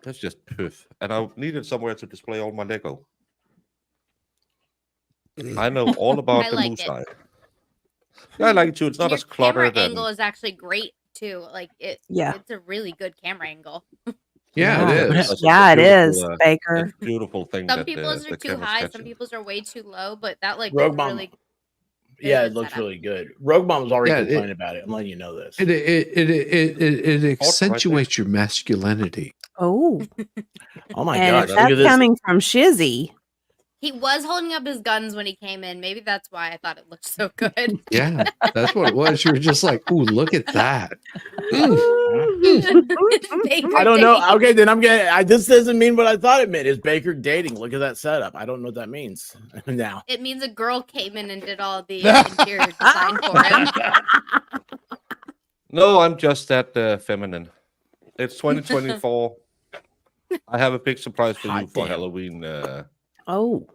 That's just poof, and I needed somewhere to display all my Lego. I know all about
I
the
like
moose
it.
eye. Yeah, I like it too. It's not
Your
as
camera
cluttered.
angle is actually great too. Like
Yeah.
it's a really good camera angle.
Yeah, it
Yeah.
is.
It's a
Yeah, it is,
beautiful,
Baker.
it's a beautiful thing.
Some
that
people's
the
are too
camera's
high, some
catching.
people's are way too low, but that like
Rogue
looks
Mom.
really
Yeah,
good
it looks
setup.
really good. Rogue Mom was already
Yeah,
complaining about it. I'm letting you know this.
It accentuates your masculinity.
Oh.
Oh my
And
gosh,
if
look at
that's
this.
coming from Shizzy.
He was holding up his guns when he came in. Maybe that's why I thought it looked so good.
Yeah, that's what it was. You were just like, "Ooh, look at that."
Baker
I don't know.
dating.
Okay, then I'm getting. This doesn't mean what I thought it meant. Is Baker dating? Look at that setup. I don't know what that means now.
It means a girl came in and did all the interior design for him.
No, I'm just that feminine. It's 2024. I have a big surprise for you
Hot
for
damn.
Halloween.
Oh.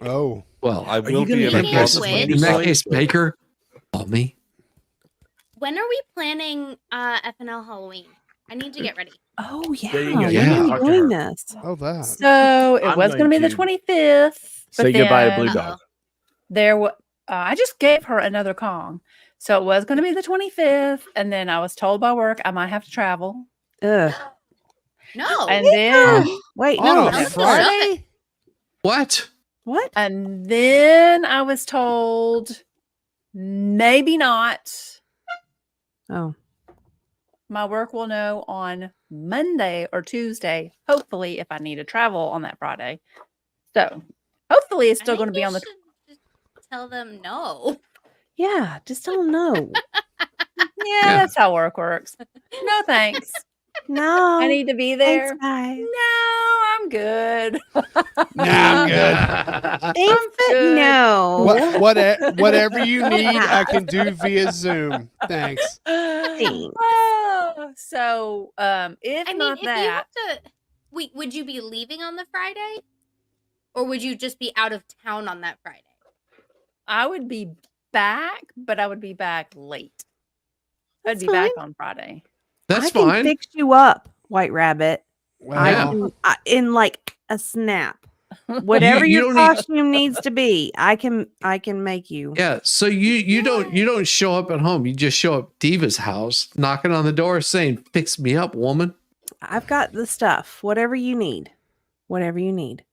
Oh.
Well,
I
you
will
gonna
be in
be
a
Speaking of
closet
which-
when you
in that
sign.
case, Baker, call me.
When are we planning FNL Halloween? I need to get ready.
Oh yeah.
There you go.
When
Yeah.
are you
Talk to
doing
her.
this?
Oh, that.
So it
I'm
was going to be the
going to
25th. But
Say goodbye to Blue
then
Dog.
There was. I just gave her another Kong, so it was going to be the 25th, and then I was told by work I might have to travel,
Ugh.
No.
and then
Wait,
On
no.
a
Sounds
Friday?
What?
What?
and then I was told maybe not.
Oh.
My work will know on Monday or Tuesday, hopefully, if I need to travel on that Friday. So hopefully it's
I
still
think
going to be
you
on the.
should just tell them no.
Yeah, just tell them no.
Yeah, that's how work works. No thanks.
No.
I need to be there.
Thanks, guys.
No, I'm good.
Nah, I'm good.
Thanks, but
good.
no.
Whatever you need, I can do via Zoom. Thanks.
So, if
I mean,
not
if
that,
you have to, would you be leaving on the Friday, or would you just be out of town on that Friday?
I would be back, but I would be back late.
That's
I'd be back
fine.
on Friday.
That's
I can
fine.
fix you up, White Rabbit.
Well,
In like a snap. Whatever
you
your
don't need-
costume needs to be, I can make you.
Yeah, so you don't show up at home. You just show up at Diva's house, knocking on the door, saying, "Fix me up, woman."
I've got the stuff. Whatever you need. Whatever you need.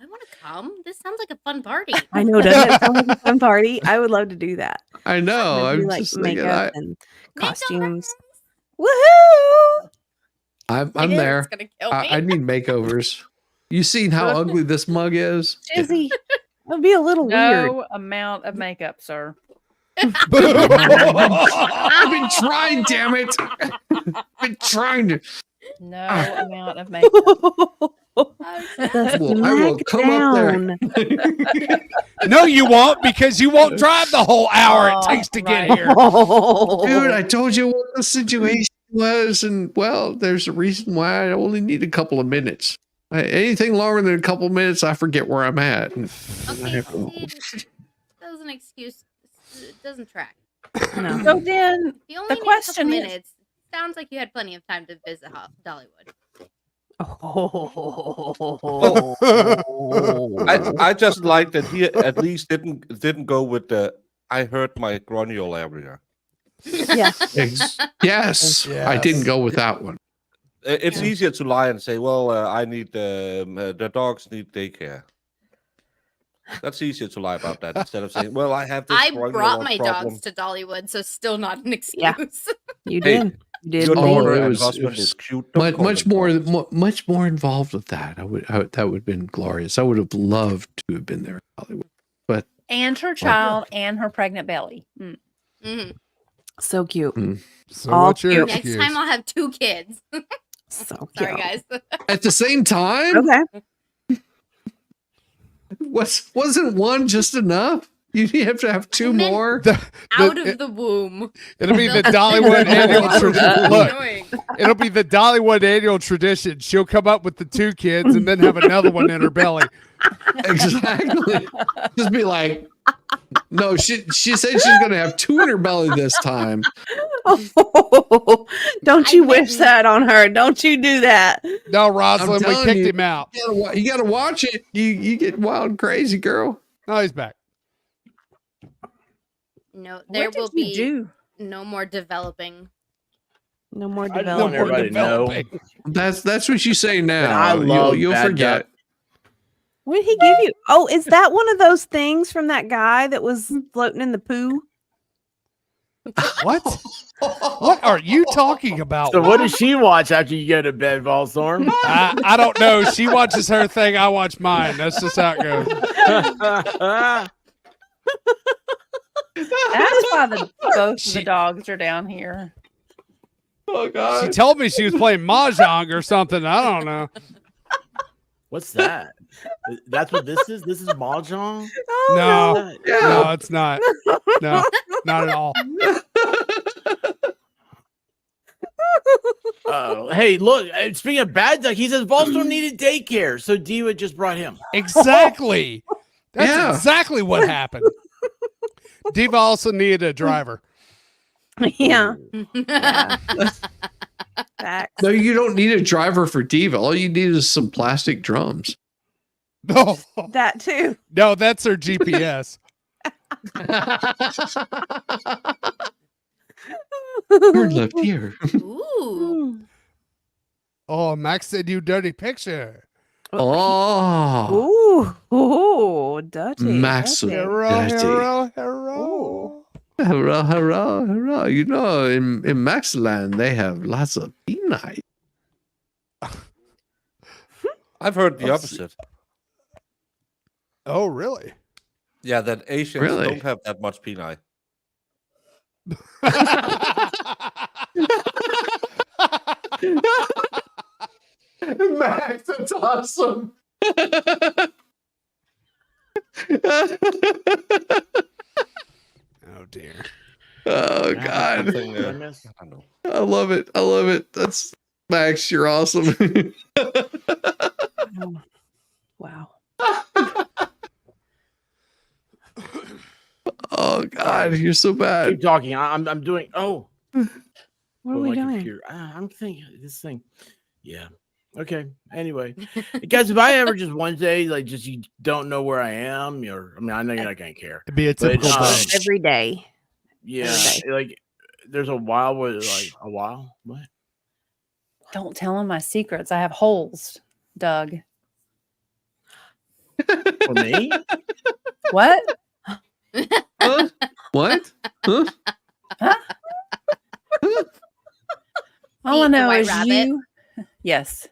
I want to come. This sounds like a fun party.
I know, doesn't it sound like a fun party? I would love to do that.
I know.
And do,
I'm
like
just thinking.
makeup and costumes.
Makeovers.
Woohoo!
I'm
It's
there.
gonna kill me.
I need makeovers. You seen how ugly this mug is?
Jizzy. That'd be a little weird.
No amount of makeup, sir.
I've been trying, damn it. I've been trying to.
No amount of makeup.
The
I will come up there.
smackdown.
no, you won't, because you won't drive the whole hour it
Oh,
takes to get
right.
here.
Dude, I told you what the situation was, and well, there's a reason why I only need a couple of minutes. Anything longer than a couple of minutes, I forget where I'm at. And I
Okay,
have to-
see, that was an excuse. It doesn't track.
No.
So then,
You only
The
need a
question
couple
is-
minutes. Sounds like you had plenty of time to visit Dollywood.
I just like that he at least didn't go with the I hurt my cranial area.
Yeah.
Yes, I didn't
Yes.
go with that one.
It's
Yeah.
easier to lie and say, well, I need the dogs need daycare. That's easier to lie about that instead of saying, well, I have this
I
cranial
brought my
problem.
dogs to Dollywood, so still not an excuse.
Yeah. You
Hey,
did. You did.
Your
Oh,
daughter
it
and
was- it
husband
was
is cute. Don't
Much,
call
much
them
more,
dogs.
much more involved with that. That would have been glorious. I would have loved to have been there in Hollywood.
and her child and her pregnant belly.
Mhm.
So cute.
So
All
what's your
cute.
Next
excuse?
time I'll have 2 kids.
So cute.
Sorry, guys.
At the same time,
Okay.
wasn't one just enough? You have to have two
And then-
more.
Out of the womb.
It'll be the
They'll-
Dollywood annual tradition. Look,
Annoying.
it'll be the Dollywood annual tradition. She'll come up with the 2 kids and then have another one in her belly.
Exactly. Just be like, no, she said she's gonna have 2 in her belly this time.
Don't
I
you wish
didn't.
that on her? Don't you do that?
No, Rosalind, we
telling
kicked
you.
him out.
You gotta watch it. You get wild and crazy, girl.
Oh, he's back.
No, there
What
will
did you
be
do?
no more developing.
No more
I just
No
want
development.
more
everybody to know.
developing.
That's what you say now.
And I love
you'll
bad
forget.
What did he give you? Oh, is that one of those things from that guy that was floating in the poo?
What? What are you talking about?
So what does she watch after you go to bed, Volstorm?
I don't know. She watches her thing. I watch mine. That's just how it goes.
That's why both of the dogs are down here.
Oh
She
God.
told me she was playing mahjong or something. I don't know.
What's that? That's what this is? This is Mahjong?
Oh,
No,
Yeah.
no, it's not. No, not at all.
Oh, hey, look. Speaking of bad duck, he says Volstorm needed daycare, so Diva just brought him.
Exactly. That's
Yeah.
exactly what happened. Diva also needed a driver.
Yeah. Facts.
No, you don't need a driver for Diva. All you need is some plastic drums.
No,
That too.
no, that's her GPS.
Turn left here.
Ooh.
Oh, Max said you dirty picture.
Oh,
Ooh. Ooh. Dirty.
Max.
dirty.
Hero,
Dirty.
hero, hero.
Hurrah, hurrah, hurrah. You know, in Maxland, they have lots of peanut.
I've heard the
Let's
opposite.
Oh, really?
Yeah, that Asians
Really?
don't have that much penile.
Max, that's awesome.
Oh dear.
Oh God.
Something,
What I miss?
I don't know.
I love it. I love it. That's Max, you're awesome.
Wow.
Oh God, you're so bad.
Keep talking. I'm doing. Oh,
What are
oh,
we
my
doing?
computer. I'm thinking this thing. Yeah. Okay. Anyway, guys, if I ever just one day like just you don't know where I am, or I mean, I know you're not gonna care.
It'd be a
But,
typical day.
Every day.
Yeah,
Okay.
like there's a while where like a while. What?
Don't tell him my secrets. I have holes, Doug.
For me?
What?
Huh? What? Huh?
All I
The
know
White
is
Rabbit?
you. Yes.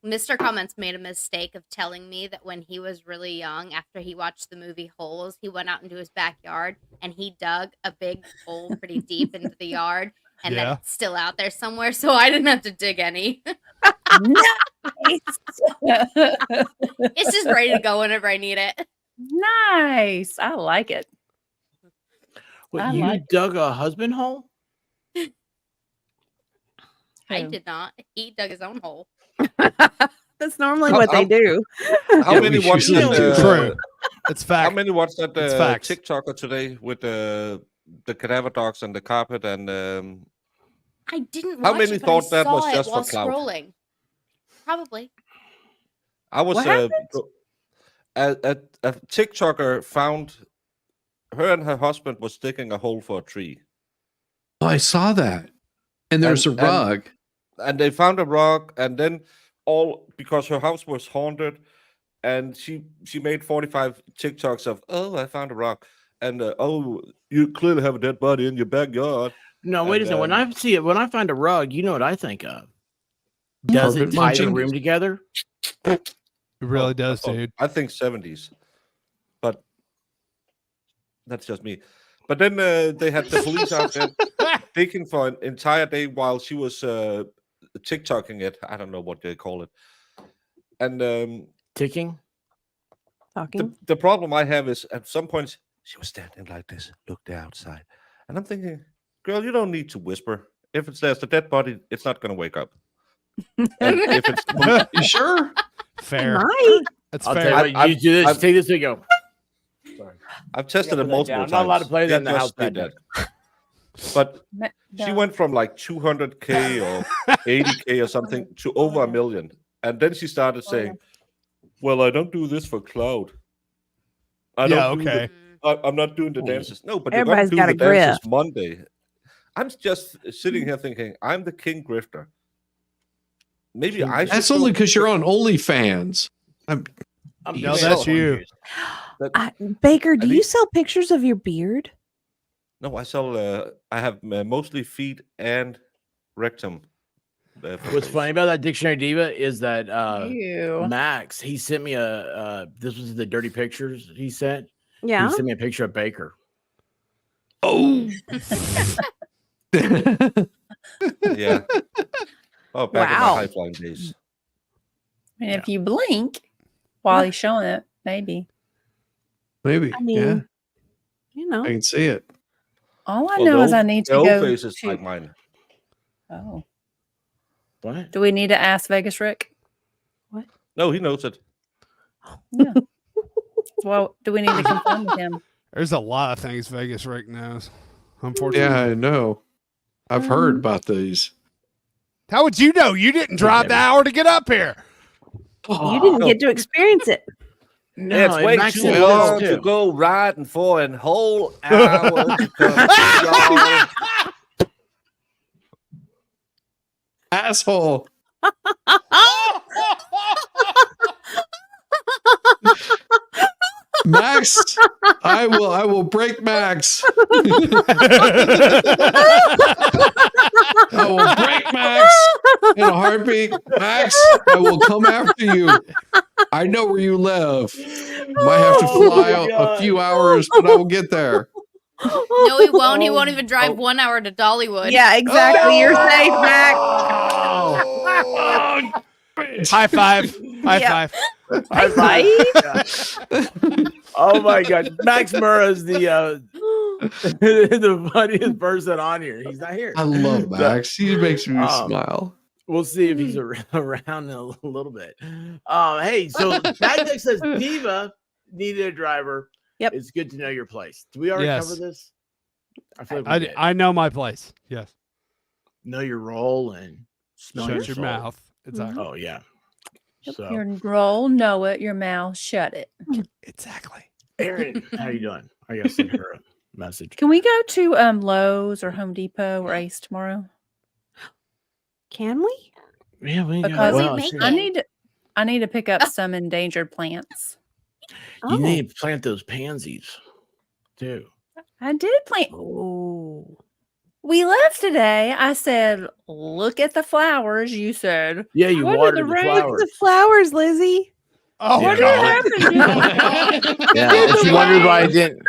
Mr. Comments made a mistake of telling me that when he was really young, after he watched the movie Holes, he went out into his backyard and he dug a big hole pretty deep into the yard, and
Yeah.
then it's still out there somewhere, so I didn't have to dig any. It's just ready to go whenever I need it.
Nice. I like it.
What,
I
you
like-
dug a husband hole?
I
Who?
did not. He dug his own hole.
That's normally
How-
what they
how-
do.
How
Yeah,
many
we
watched
usually
that?
do.
True. It's
How
fact.
many watched that
It's facts.
TikToker today with the cadaver dogs on the carpet, and
I didn't
How
watch
many
it, but
thought
I
that
saw
was
it
just for
while
clout?
scrolling. Probably.
I was
What happened?
a TikToker found her and her husband was digging a hole for a tree,
Oh, I saw that. And there's a
And-
rug.
and they found a rock, and then because her house was haunted, and she made 45 TikToks of, oh, I found a rock, and oh, you clearly have a dead body in your backyard.
No, wait a
And,
second. When I see it, when I find a rug, you know what I think of?
Carpet
Does it tie the
munching.
room together?
It really
Oh,
does, dude.
I think 70s, but that's just me. But then they had the police out there digging for an entire day while she was TikToking it. I don't know what they call it. And
Ticking?
Talking.
the problem I have is at some points she was standing like this, looked outside, and I'm thinking, girl, you don't need to whisper. If there's a dead body, it's not going to wake up. And if it's
You sure?
Fair.
Might.
That's
I'll
fair.
tell you what, you do this.
I've-
Take this and go. Sorry.
I've tested
Yeah,
it
put that
multiple
down.
times.
Not allowed to play that
They
in the
just
house
did
right
that. But she went from like 200K or 80K or something to over $1 million. And then she started saying, well, I don't do this for cloud. I'm not doing the dances. No, but you're going
Everybody's
to do
got
the
a grip.
dances Monday. I'm just sitting here thinking, I'm the king grifter. Maybe I should.
That's only because you're on OnlyFans.
I'm
No,
so
that's you.
confused.
Baker, do
I
you
think-
sell pictures of your beard?
No, I sell. I have mostly feet and rectum.
What's
photos.
funny about that Dictionary Diva is that
Ew.
Max, he sent me this was the dirty pictures he sent.
Yeah.
He sent me a picture of Baker.
Oh.
Yeah. Oh, back in
Wow.
my high flying days.
I mean, if you blink while he's showing it, maybe.
Maybe.
I mean,
yeah.
You know.
I can see it.
All I
Well,
know is
the
I
old-
need
the
to
old
go.
face is
to-
like mine.
Oh,
What?
do we need to ask Vegas Rick?
No, he knows it.
Yeah. Well, do we need to confirm with him?
There's a lot of things Vegas Rick knows.
Yeah,
Unfortunately.
I know. I've heard about these.
How would you know? You didn't drive the hour to get up here.
You didn't get to experience it.
No,
it's
and
way
Max
too
said this
long
too.
to go riding for a whole hour to come to y'all.
Asshole. Max, I will break Max. I will break Max in a heartbeat. Max, I will come after you. I know where you live. Might have to fly out a few hours, but I will get there.
No, he won't. He won't even drive 1 hour to Dollywood.
Yeah, exactly. You're safe, Max.
High five. High
Yeah.
five.
High five. Oh my god. Max Murrah is the funniest person on here. He's not here.
I love Max. He makes me smile.
We'll see if he's around in a little bit. Hey, so Bagdeck says Diva needed a driver.
Yep.
It's good to know your place. Do we already
Yes.
cover this? I feel like we did.
I know my place. Yes.
Know your role and smell
Shut
your
your
soul.
mouth. Exactly.
Oh yeah. So
Your roll, know it. Your mouth, shut it.
Exactly.
Aaron, how you doing? I gotta send her a message.
Can we go to Lowe's or Home Depot or Ace tomorrow?
Can we?
Yeah, we
Because
got
we
well,
make
see,
it?
I need to pick up some endangered plants.
you need to plant those pansies too.
I did plant.
Oh.
We left today. I said, "Look at the flowers." You said,
Yeah, you
What did
watered
the
the
rain-
flowers.
The flowers, Lizzie.
Oh,
"What
Yeah.
did happen?
Yeah, she wondered why I didn't.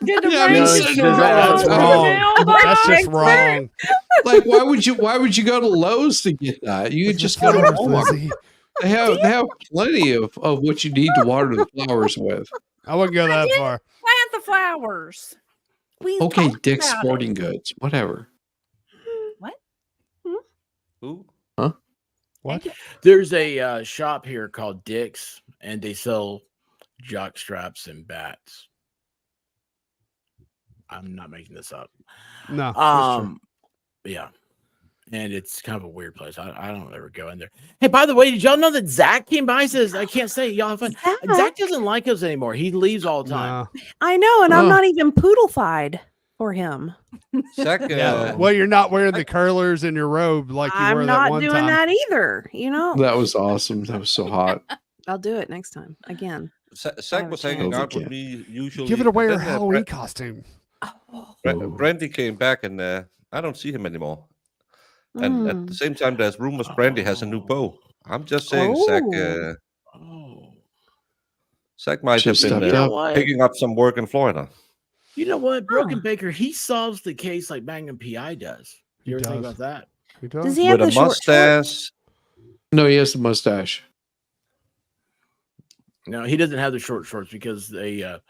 Did the
Yeah,
rain
no,
just
it's-
go
that's
on
wrong.
the mailbox?"
That's just wrong.
Like, why would you go to Lowe's to get that? You could just go to Walmart.
Lizzie.
They have plenty of what you need to water the flowers with.
I wouldn't go that far.
Plant the flowers. We
Okay,
talked
Dick's
about
Sporting Goods, whatever.
Who?
What?
There's a shop here called Dick's, and they sell jock straps and bats. I'm not making this up.
No. that's true.
Yeah. And it's kind of a weird place. I don't ever go in there. Hey, by the way, did y'all know that Zach came by? He says, I can't say it. Y'all have fun. Zach doesn't like us anymore. He leaves all the time.
No.
I know, and I'm
Oh.
not even poodle-fied for him.
Zach,
Well, you're not wearing the curlers in your robe like you were
I'm
that
not
one
doing
time.
that either. You know,
That was awesome. That was so hot.
I'll do it next time again.
Zach was hanging
chance.
out with me usually.
Give it away
and
your
then,
Halloween costume.
Brandy came back, and I don't see him anymore. And at the same time, there's rumors Brandy has a new beau. I'm just saying, Zach. Zach might have
Should've
been
stepped up.
picking up some work in Florida.
You know what? Broken Baker, he solves the case like Magnum PI does.
He
You ever think
does.
about that?
He does.
Does he have
With
the
a
short shorts?
mustache.
No, he has the mustache.
No, he doesn't have the short shorts because they. Have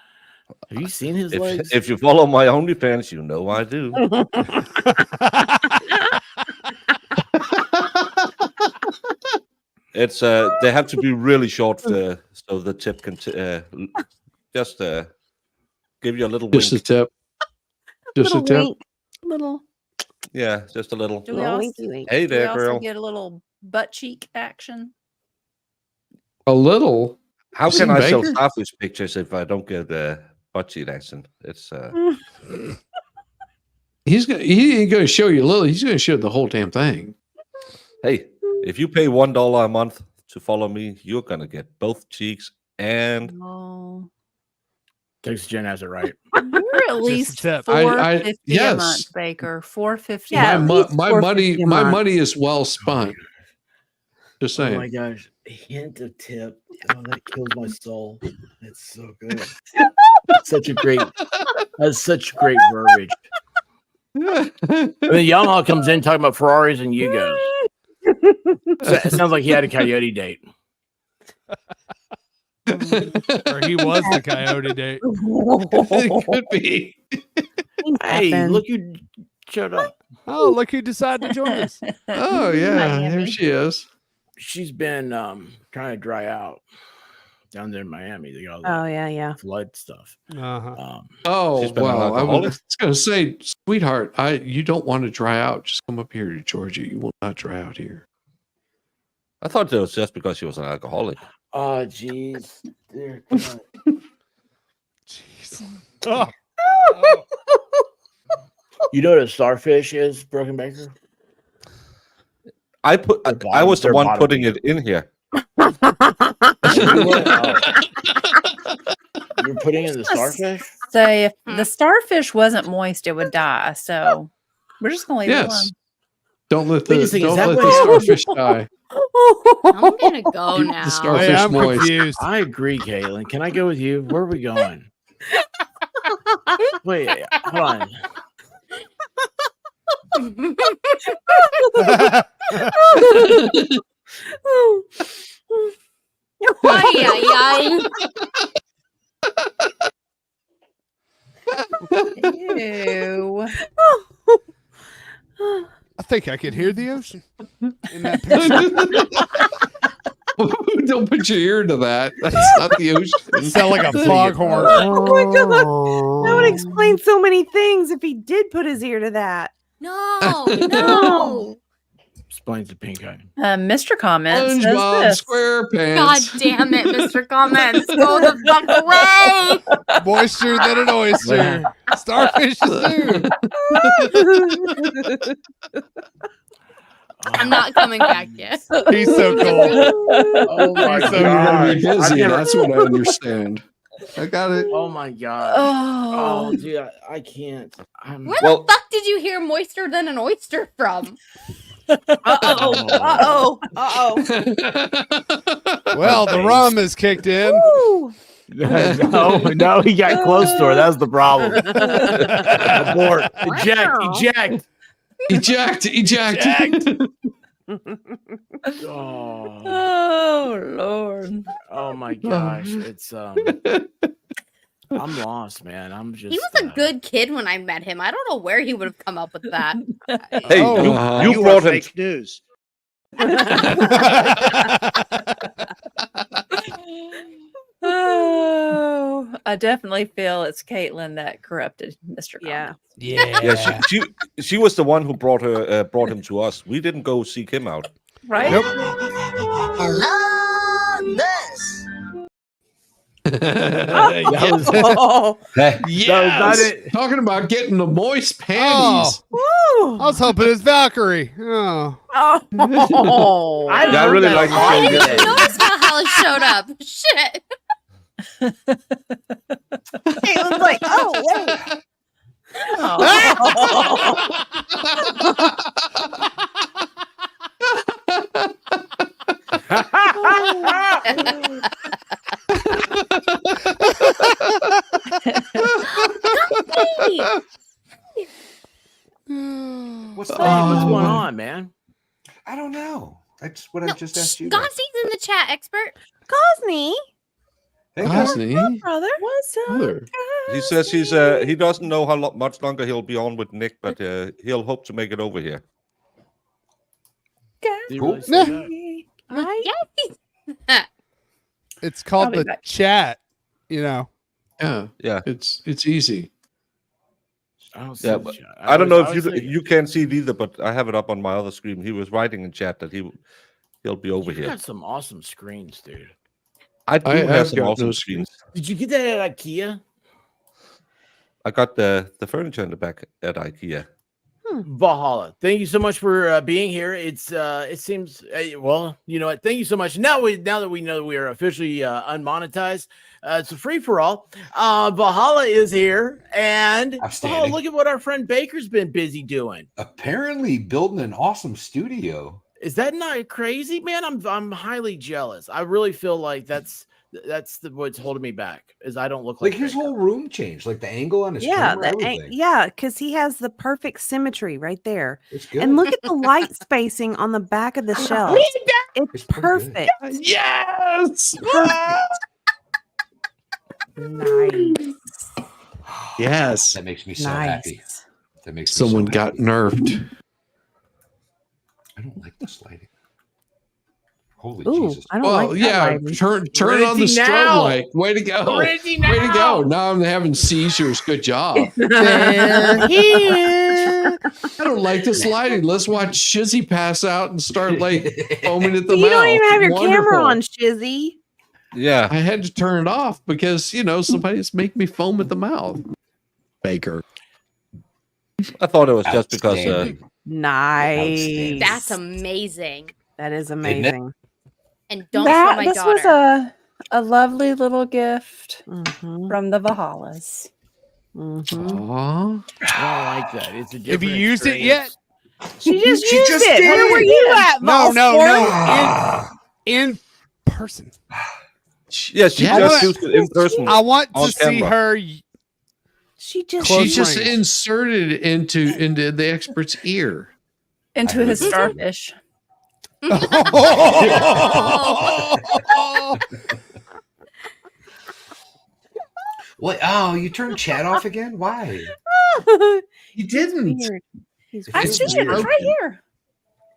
you seen his legs?
If you follow my OnlyFans, you know I do. It's they have to be really short so the tip can just give you a little
Just a
wink.
tip. Just a
Little
tip.
wink. Little.
Yeah, just a little.
Do we
Little
also,
winky wink.
Hey
do we
there,
also
girl.
get a little butt cheek action?
A little.
How
You
can
seen
I sell
Baker?
starfish pictures if I don't get butt cheek action? It's
He ain't gonna show you a little, he's gonna show the whole damn thing.
hey, if you pay $1 a month to follow me, you're gonna get both cheeks and
Oh,
Texas Jen has it right.
you're at
a
least
tip.
$4.50 a
yes.
month, Baker. $4.50.
Yeah,
a
at
my
least
my
$4.50
money
a
my
month.
money is well spent. Just
Oh
saying.
my gosh. A hint of tip. Oh, that kills my soul. It's so good. That's such great verbiage. And then Yamaha comes in talking about Ferraris and Yugos. So it sounds like he had a coyote date.
Or he was the coyote date.
It could be.
Hey,
Happened.
look who showed up.
Oh, look who decided to join us.
Oh yeah, there
Miami.
she is.
She's been trying to dry out down there in Miami. They got all
Oh
that
yeah.
flood stuff.
Uh-huh.
Oh
She's been an
well, I
alcoholic?
was gonna say, sweetheart, you don't want to dry out. Just come up here to Georgia. You will not dry out here.
I thought it was just because she was an alcoholic.
Oh, jeez. Dear God.
Jeez. Oh.
You know what a starfish is, Broken Baker?
I was the
They're
one
bottom
putting
feeder.
it in here.
You're putting in the starfish?
So if the starfish wasn't moist, it would die. So we're just gonna leave it alone.
Yes. Don't let
Wait a
the
second, is
don't
that
let
what
the
happened?
starfish die.
I'm gonna go
Keep the
now.
starfish
Hey, I'm
moist.
confused.
I agree, Caitlin. Can I go with you? Where are we going? Wait, hold on.
Ay, ay, ay.
Ew.
I think I could hear the ocean in that picture.
Don't put your ear to that. That's not the ocean.
Sound like a foghorn.
Oh my god. That would explain so many things if he did put his ear to that.
No, no.
Explains the pink eye.
Mr. Comment says
SpongeBob
this.
God
SquarePants.
damn it, Mr. Comments. Go the fuck away.
Moisture than an oyster. Starfish is new.
I'm not coming back yet.
He's so cool.
Oh my
He's so
You're gonna be
god.
busy. That's what I understand. I got it.
Oh my god.
Oh,
Oh, dude, I can't.
Where
Well-
the fuck did you hear moister than an oyster from?
Uh-oh.
Well, the rum has kicked in.
Woo.
no, he got close to her. That's the problem. Abort. Eject.
Eject.
Oh,
oh Lord.
oh my gosh. It's I'm lost, man. I'm just
He was a good kid when I met him. I don't know where he would have come up with that.
Hey,
Oh.
you
You are
brought him.
fake news.
Oh, I definitely feel it's Caitlin that corrupted Mr.
Yeah.
Common.
Yeah, she was the one who brought him to us. We didn't go seek him out.
Right?
Nope.
That was,
Oh,
Hey,
Yes.
not it.
Talking about getting the moist panties.
I was hoping it's Valkyrie. Oh.
oh.
I've
Yeah, I
heard
really
that
like
a
the
lot
show.
I didn't
today.
even notice Valhalla showed up. Shit.
It was like, oh, wait.
what's
Hey,
that?
what's going on, man?
I don't know. That's what I just asked you.
Gossie's in the chat, expert.
Cosney,
Hey, guys.
Gosney.
brother. What's up?
Brother.
He says he doesn't know how much longer he'll be on with Nick, but he'll hope to make it over here.
Did you
Cool.
really say that?
Yes.
It's called
I'll be
the
back.
chat, you know.
Yeah.
Yeah.
It's easy.
I don't see
Yeah,
the
but
chat.
I don't know if
was
you
thinking,
you can't see it either, but I have it up on my other screen. He was writing in chat that he'll be over
you
here.
got some awesome screens, dude.
I do
I've
have some
got
awesome
no
screens.
Did you get that at IKEA?
I got the furniture in the back at IKEA.
Valhalla, thank you so much for being here. It's it seems well, you know what? Thank you so much. Now that we know we are officially unmonetized, it's a free for all. Valhalla is here, and Valhalla,
Outstanding.
look at what our friend Baker's been busy doing.
Apparently building an awesome studio.
Is that not crazy, man? I'm highly jealous. I really feel like that's what's holding me back is I don't look like
Like his
Baker.
whole room changed, like the angle on his
Yeah,
camera, everything.
yeah, because he has the perfect symmetry right there.
It's good.
And look at the light spacing on the back of the shelf. It's
It's pretty good.
perfect.
Yes.
Nice.
Yes.
That makes me so happy.
Nice.
That makes me
Someone
so
got
happy.
nerfed.
I don't like this lighting. Holy
Ooh,
Jesus.
I don't
Well,
like that
yeah,
lighting.
turn on the
Rizzy
strobe
now.
light. Way to go.
Rizzy
Way to go.
now.
Now I'm having seizures. Good job.
They're here.
I don't like this lighting. Let's watch Shizzy pass out and start like foaming at the
You
mouth.
don't even have your camera
Wonderful.
on, Shizzy.
Yeah.
I had to turn it off because, somebody's making me foam at the mouth. Baker.
I thought it was just because
Outstanding.
Nice.
Outstanding.
That's amazing.
That is
it?
amazing.
And don't show my
This
daughter.
was a lovely little gift
Mhm,
from the Valhallas.
mhm.
Aww.
I don't like that. It's a
Have you
different
used it yet?
experience.
She just
She
used
just
it. Where
did.
were you at?
No,
Valsport?
in person.
yeah, she
Yes.
just used it in person.
I want
On
to see
camera.
her.
She just
Close
She just
range.
inserted it into the expert's ear.
Into
heard
his
that.
starfish.
What? Oh, you turned chat off again? Why? You didn't.
weird. He's
I
It's
see it. It's
weird.
right here.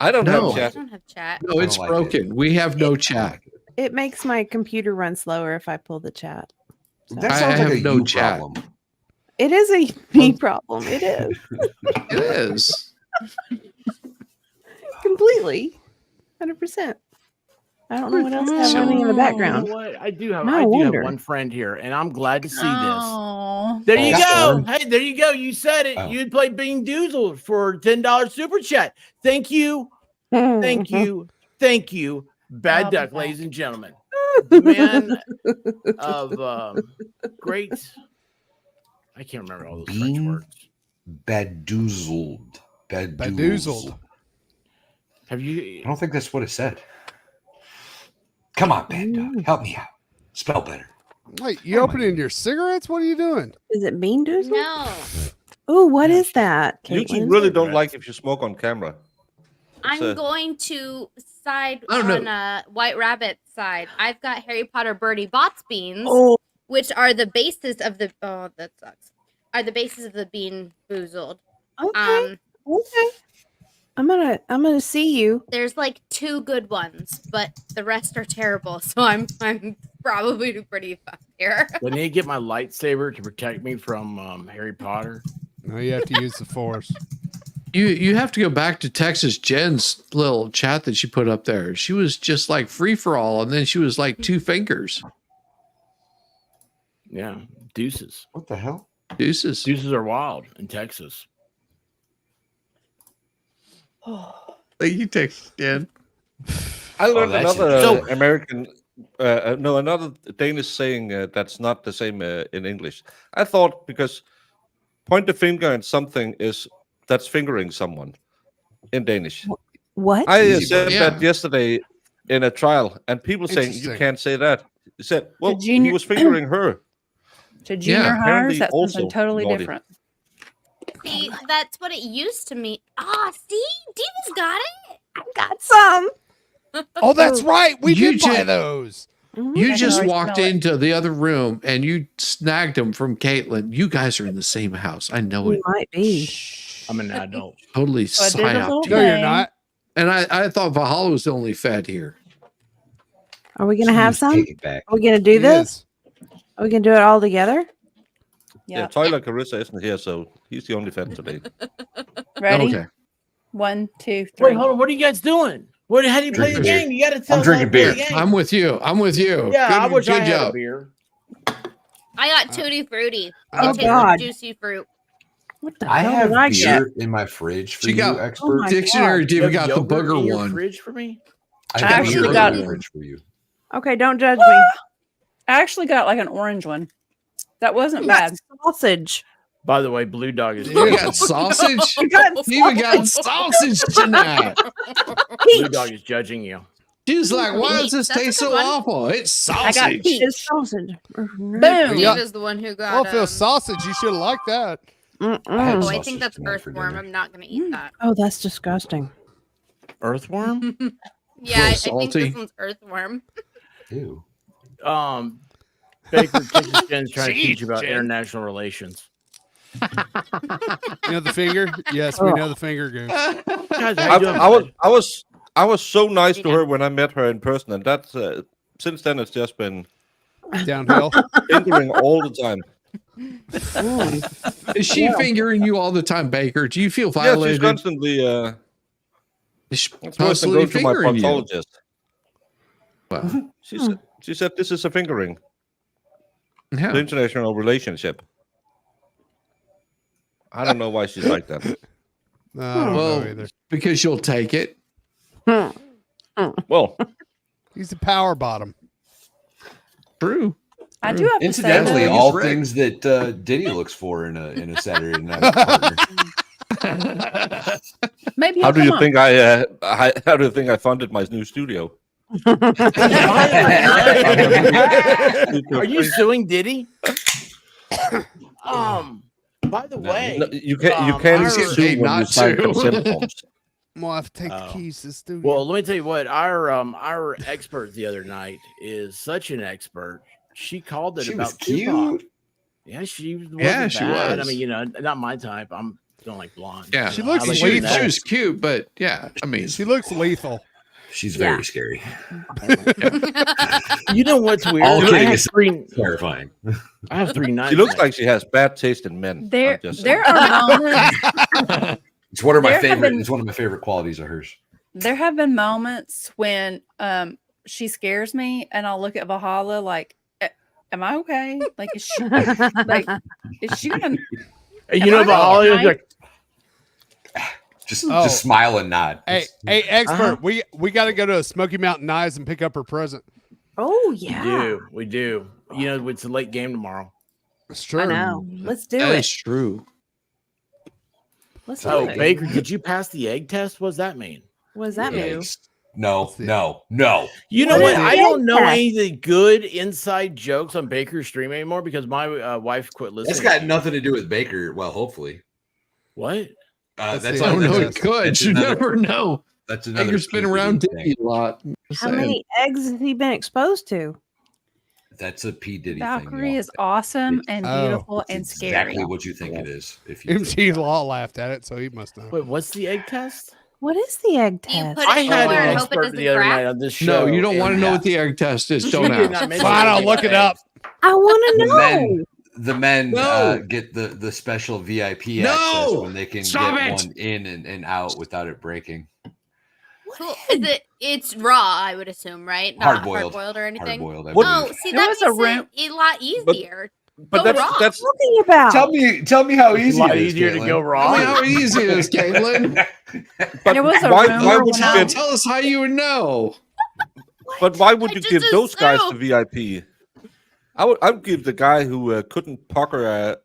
I don't
No.
have
I
chat.
don't have chat.
No,
I
it's
don't like it.
broken. We have no
I
chat.
like it.
It makes my computer run slower if I pull the chat.
That
I
sounds like
have
a
no
you
chat.
problem.
It is a me problem. It is
It is.
completely, 100%. I don't know what else I have running in the
You
background.
know what? I do have
No
I do have
wonder.
one friend here, and I'm glad to see this.
Oh.
There you
Oh,
go. Hey, there you go. You said it.
Oh.
You'd play Bean Doozled for $10 super chat. Thank you. Thank you. Thank you. Bad
I'll be
Duck,
back.
ladies and gentlemen. The man of great. I can't remember all those French
Bean
words.
Bedoozled.
Bedoozled.
Have
I
you?
don't think that's what it said. Come on, Bad Duck. Help me out. Spell better.
Wait, you
Oh my
opening your cigarettes? What are you doing?
Is it Bean Doozle?
No.
Oh, what is that?
YouTube
Caitlin?
really don't like if you smoke on camera.
I'm
a-
going to side
I don't
on
know.
White Rabbit's side. I've got Harry Potter Birdie Bots beans,
Oh,
which are the basis of the that sucks. Are the basis of the Bean Boozled.
okay. Okay. I'm gonna see you.
There's like 2 good ones, but the rest are terrible. So I'm probably do pretty fast here.
I need to get my lightsaber to protect me from Harry Potter.
No, you have to use the force.
You have to go back to Texas Jen's little chat that she put up there. She was just like free for all, and then she was like 2 fingers.
Yeah, deuces.
What the hell?
Deuces.
Deuces are wild in Texas.
Thank you, Texas Jen.
I learned
that's
another
interesting.
American, another Danish saying that's not the same in English. I thought because point the finger at something that's fingering someone in Danish.
What?
I
Easy,
said
yeah.
that yesterday in a trial, and people saying you
Interesting.
can't say that. He said, well, he
junior-
was fingering her.
To junior hires,
apparently
that's
also
something totally
naughty.
different.
See, that's what it used to mean. Ah, see, Diva's got it.
I got some.
Oh, that's right. We
You
did buy
ju-
those.
You
I can
just
already
walked
smell it.
into the other room and you snagged them from Caitlin. You guys are in the same house. I know
We
it.
might be.
I'm an adult.
Totally
So I did a little
psyoped.
No, you're
thing.
not.
And I thought Valhalla was the only fed here.
Are we gonna have some?
Take it back.
Are we gonna do
He
this?
is.
Are we gonna do it all together?
Yeah,
Yeah.
Tyler Carissa isn't here, so he's the only fan today.
Ready?
Okay.
1, 2, 3.
Wait, hold on. What are you guys doing? How do you play the
Drinking beer.
game? You got to tell
I'm
us how to
drinking
play
beer.
the game.
I'm with you. I'm with you.
Yeah, I wish I
good
had a
job.
beer.
I got Tutti Frutti.
Oh,
It tastes
God.
like juicy fruit.
What the
I
hell
have
did I get?
beer in my fridge for
She
you,
got-
expert.
my
Dictionary
You
Diva
have
got the
yogurt in
booger
your
one.
fridge for me?
I
I
have
actually
beer
got-
in the fridge for you.
Okay, don't judge me.
I actually got like an orange one. That wasn't
I got
bad.
sausage.
By the way, Blue Dog is
You got sausage?
I got
Diva got sausage tonight.
Blue Dog is judging you.
She's like, why does this
That's a
taste
good
so
one.
awful? It's
I got
sausage.
peach.
It's sausage.
Boom.
Yeah.
Diva's the one who got.
Well, if it was sausage, you should have liked that.
I had
Oh, I
sausage
think that's
tonight for
earthworm.
dinner.
I'm not gonna eat that.
Oh, that's disgusting.
Earthworm?
Yeah, I think
salty.
this one's earthworm.
Ew.
Baker Texas Jen's trying to
Jeez,
teach you about
Jen.
international relations.
You know the finger? Yes, we know the finger goose.
Guys, how you doing, bud?
I was so nice to her when I met her in person, and that's since then it's just been
Downhill.
fingering all the time.
Is she fingering you all the time, Baker? Do you feel
Yeah, she's
violated?
constantly.
Is she
That's why I can
constantly
go to my
fingering you?
proctologist.
Well,
She said this is a fingering,
yeah.
the international relationship. I don't know why she's like that.
No, I don't
Well,
know either.
because you'll take it.
Well,
He's a power bottom.
True.
I do have to say,
Incidentally,
though,
all
Rick.
things that Diddy looks for in a Saturday night partner.
maybe
how
he'll
do you
come
think how do you think I funded my new studio?
Are you suing Diddy? By the way,
No, you can't
our-
sue
paid
when you
not
sign
to.
consent forms.
We'll have to take
Oh.
the keys to the studio.
well, let me tell you what our expert the other night is such an expert. She called it
She
about
was
Tupac.
cute.
Yeah, she wasn't
Yeah, she
bad.
was.
I mean, not my type. I'm don't like blonde.
Yeah.
She
You know,
looks
I like
She,
sweet.
brunettes.
she was cute, but yeah, I mean,
she looks lethal.
She's
Yeah.
very scary.
You know what's weird?
All
I
kidding
have
aside.
three.
Terrifying.
I have three knives.
She looks
next-
like she has bad taste in men.
There,
I'm just
there
saying.
are moments.
It's one of my
There have
favorite.
been-
It's one of my favorite qualities of hers.
There have been moments when she scares me, and I'll look at Valhalla like, "Am I okay? Like, is she is she gonna?"
You
Am
know,
I
but
right?
Holly was like,
Just smile and nod.
Hey,
Just-
hey, expert,
Uh-huh.
we got to go to Smoky Mountain Knives and pick up her present.
Oh yeah.
we do. You know, it's a late game tomorrow.
It's true.
I know. Let's do
that
it.
is true.
Let's do
Oh,
it.
Baker, did you pass the egg test? What does that mean?
What does that mean?
Eggs. No,
Let's see.
no, no.
You know
What
what?
is
I
the
don't
egg
know
test?
any of the good inside jokes on Baker's stream anymore because my wife quit listening.
That's got nothing to do with Baker. Well, hopefully.
What?
Let's
That's
see.
I don't know.
that's
It could.
that's
You
another-
never know.
That's another.
Baker's been
PDD
around
thing.
Diddy a lot. Just
How
saying.
many eggs has he been exposed to?
That's a P Diddy
Valkyrie
thing.
is awesome and
Oh.
beautiful
It's
and
exactly
scary.
what you think it is. If you
MT Law laughed at it, so he must know.
Wait, what's the egg test?
What is the egg
Do you
test?
put
I
it
had
somewhere
an
and hope it
expert
doesn't
the other
crack?
night on this show.
No, you don't want to
and
know what the egg test is.
she
Don't
did
ask.
not mention
Fine, I'll
anything
look
about
it up.
eggs.
I want to
The
know.
men, the men
No.
get the special VIP
No.
access when they can
Stop
get
it.
one in and out without it breaking.
Cool. It's raw, I would assume, right? Not
Hard-boiled.
hard-boiled or anything.
Hard-boiled, I
What-
Oh,
believe.
see,
There
that
was a
makes
room-
it a lot easier.
But
Go
that's
raw.
that's
Talking about.
Tell me how
It's a
easy
lot
it is.
easier to
Caitlin.
go
Tell
raw.
me how easy it is, Caitlin.
but
There was a
why
rumor
would
when
you
I-
give,
Tell us how you would know.
but why would
I
you
just
give those guys the
assumed.
VIP? I would give the guy who couldn't pucker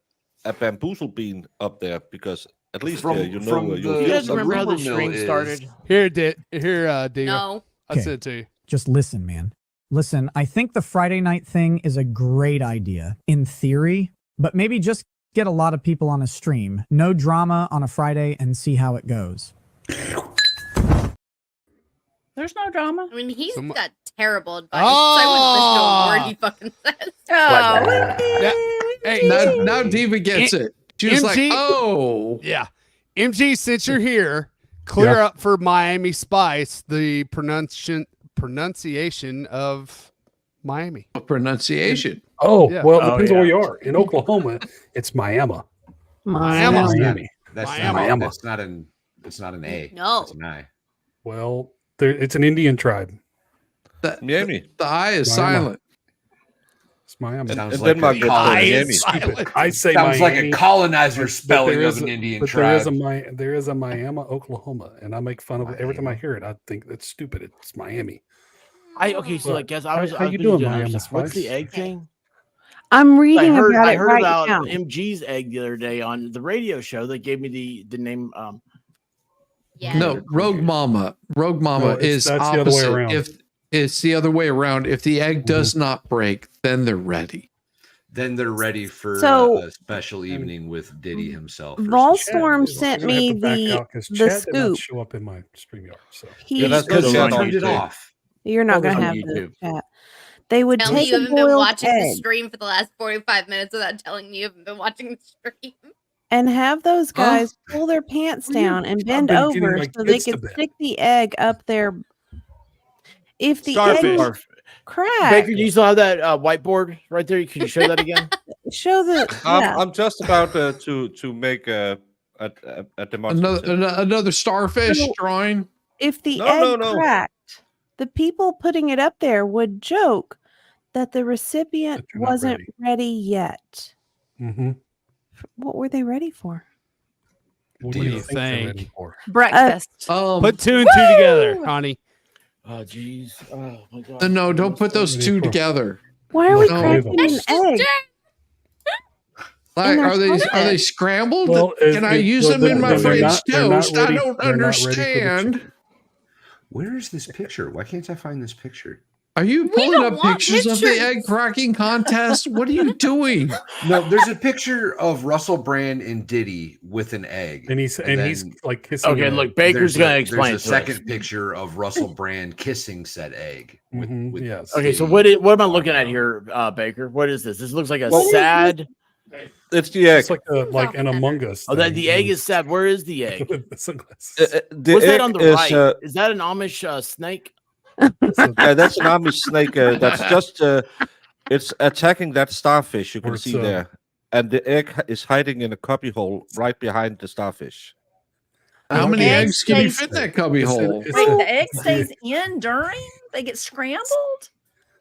a bamboozle bean up there because at least
From-
you know
from
you'll
the-
Do you
feel
guys
something.
remember how the
rumor mill
stream
is-
started?
Here, Diva.
No.
I
Okay.
sent it to you.
Just listen, man. Listen, I think the Friday night thing is a great idea in theory, but maybe just get a lot of people on a stream. No drama on a Friday and see how it goes.
There's no drama.
I mean, he's
Some-
got terrible advice. So I wouldn't listen to a word he fucking says.
Oh,
Hey,
Now Diva gets it. She was like,
MG
oh.
yeah. MG, since you're here, clear up for Miami Spice the pronunciation of Miami.
Pronunciation.
Oh,
Yeah.
well, it
Oh,
depends
yeah.
where you are. In Oklahoma, it's Miami.
Miami.
Miami.
That's
Miami.
not. It's not an A.
No.
It's an I.
Well, it's an Indian tribe.
Miami.
The I is
Miami.
silent.
It's Miami.
Sounds
And
like
Denmark
a
gets
colonizer.
Miami.
silent.
I say
Sounds like
Miami,
a colonizer
but
spelling
there
of
is
an
a-
Indian
but
tribe.
there is a Miami, Oklahoma, and I make fun of it every time I hear it. I think that's stupid. It's Miami.
Okay, so
What?
like, guys, I was.
How
I was
you
busy
doing,
other
Miami
stuff. What's the
Spice?
egg thing?
I'm reading
I heard
about it right
about
now.
MG's egg the other day on the radio show. That gave me the name.
Yeah.
No, Rogue Mama. Rogue Mama
No,
is
that's the other way
opposite.
around.
If it's the other way around, if the egg does not break, then they're ready.
Then they're ready for
So-
a special evening with Diddy himself. or
Volstorm
something.
sent
I'm gonna have
me
to back
the
out 'cause
the
Chad did not
scoop.
show up in my StreamYard. So
He,
Yeah, that's
Because
good.
he
Chat on
turned it
YouTube.
off.
you're not going to
on
have the
YouTube.
chat. They would
Tell me
take
you
a
haven't been
boiled
watching the
egg
stream for the last 45 minutes without telling me you haven't been watching the stream.
and have those
Huh?
guys pull their pants
What do you-
down and
I've
bend
been getting
over
my
so they
kids to
can
bed.
stick the egg up their. If the
Starfish.
egg crack,
Baker, do you still have that whiteboard right there? Can you show that again?
show the. Yeah.
I'm just about to make a demonstration.
Another starfish
So-
drawing.
If the
No,
egg
no.
cracked, the people putting it up there would joke that the recipient
That you're not
wasn't
ready.
ready yet.
mm-hmm.
What were they ready for?
What
do you
they're ready
think?
for?
breakfast.
Put two and two together, honey.
Oh, jeez. Oh my god.
No, don't put those two together.
Why are we
No.
cracking an
That's just
egg?
dirt.
Like,
they're
are they
toasted.
scrambled?
Well,
Can I use them in my
they're
French
they're
toast? I
ready-
don't
they're not ready for the
understand.
chicken.
Where is this picture? Why can't I find this picture?
Are you
We
pulling
don't
up
want
pictures of the
pictures.
egg cracking contest? What are you doing?
No, there's a picture of Russell Brand and Diddy with an egg.
And he's
then
like kissing.
Okay,
an
look,
egg.
Baker's gonna explain.
There's a
to us.
second picture of Russell Brand kissing said egg. With
Yes.
Okay, so
Diddy.
what am I looking at here, Baker? What is this? This looks like a
Well-
sad.
It's the egg.
It's like an Among Us.
Oh, that
thing.
the egg is sad. Where is the egg?
With the sunglasses.
The
What's
egg
that on the
is,
right? Is that an Amish snake?
yeah, that's an Amish snake. That's just it's attacking that starfish you can
Or
see
it's,
there, and the egg is hiding in a cubby hole right behind the starfish.
How many
Egg
eggs can you
stays-
fit in that cubby hole?
it's
Wait,
a-
the egg stays in during they get scrambled.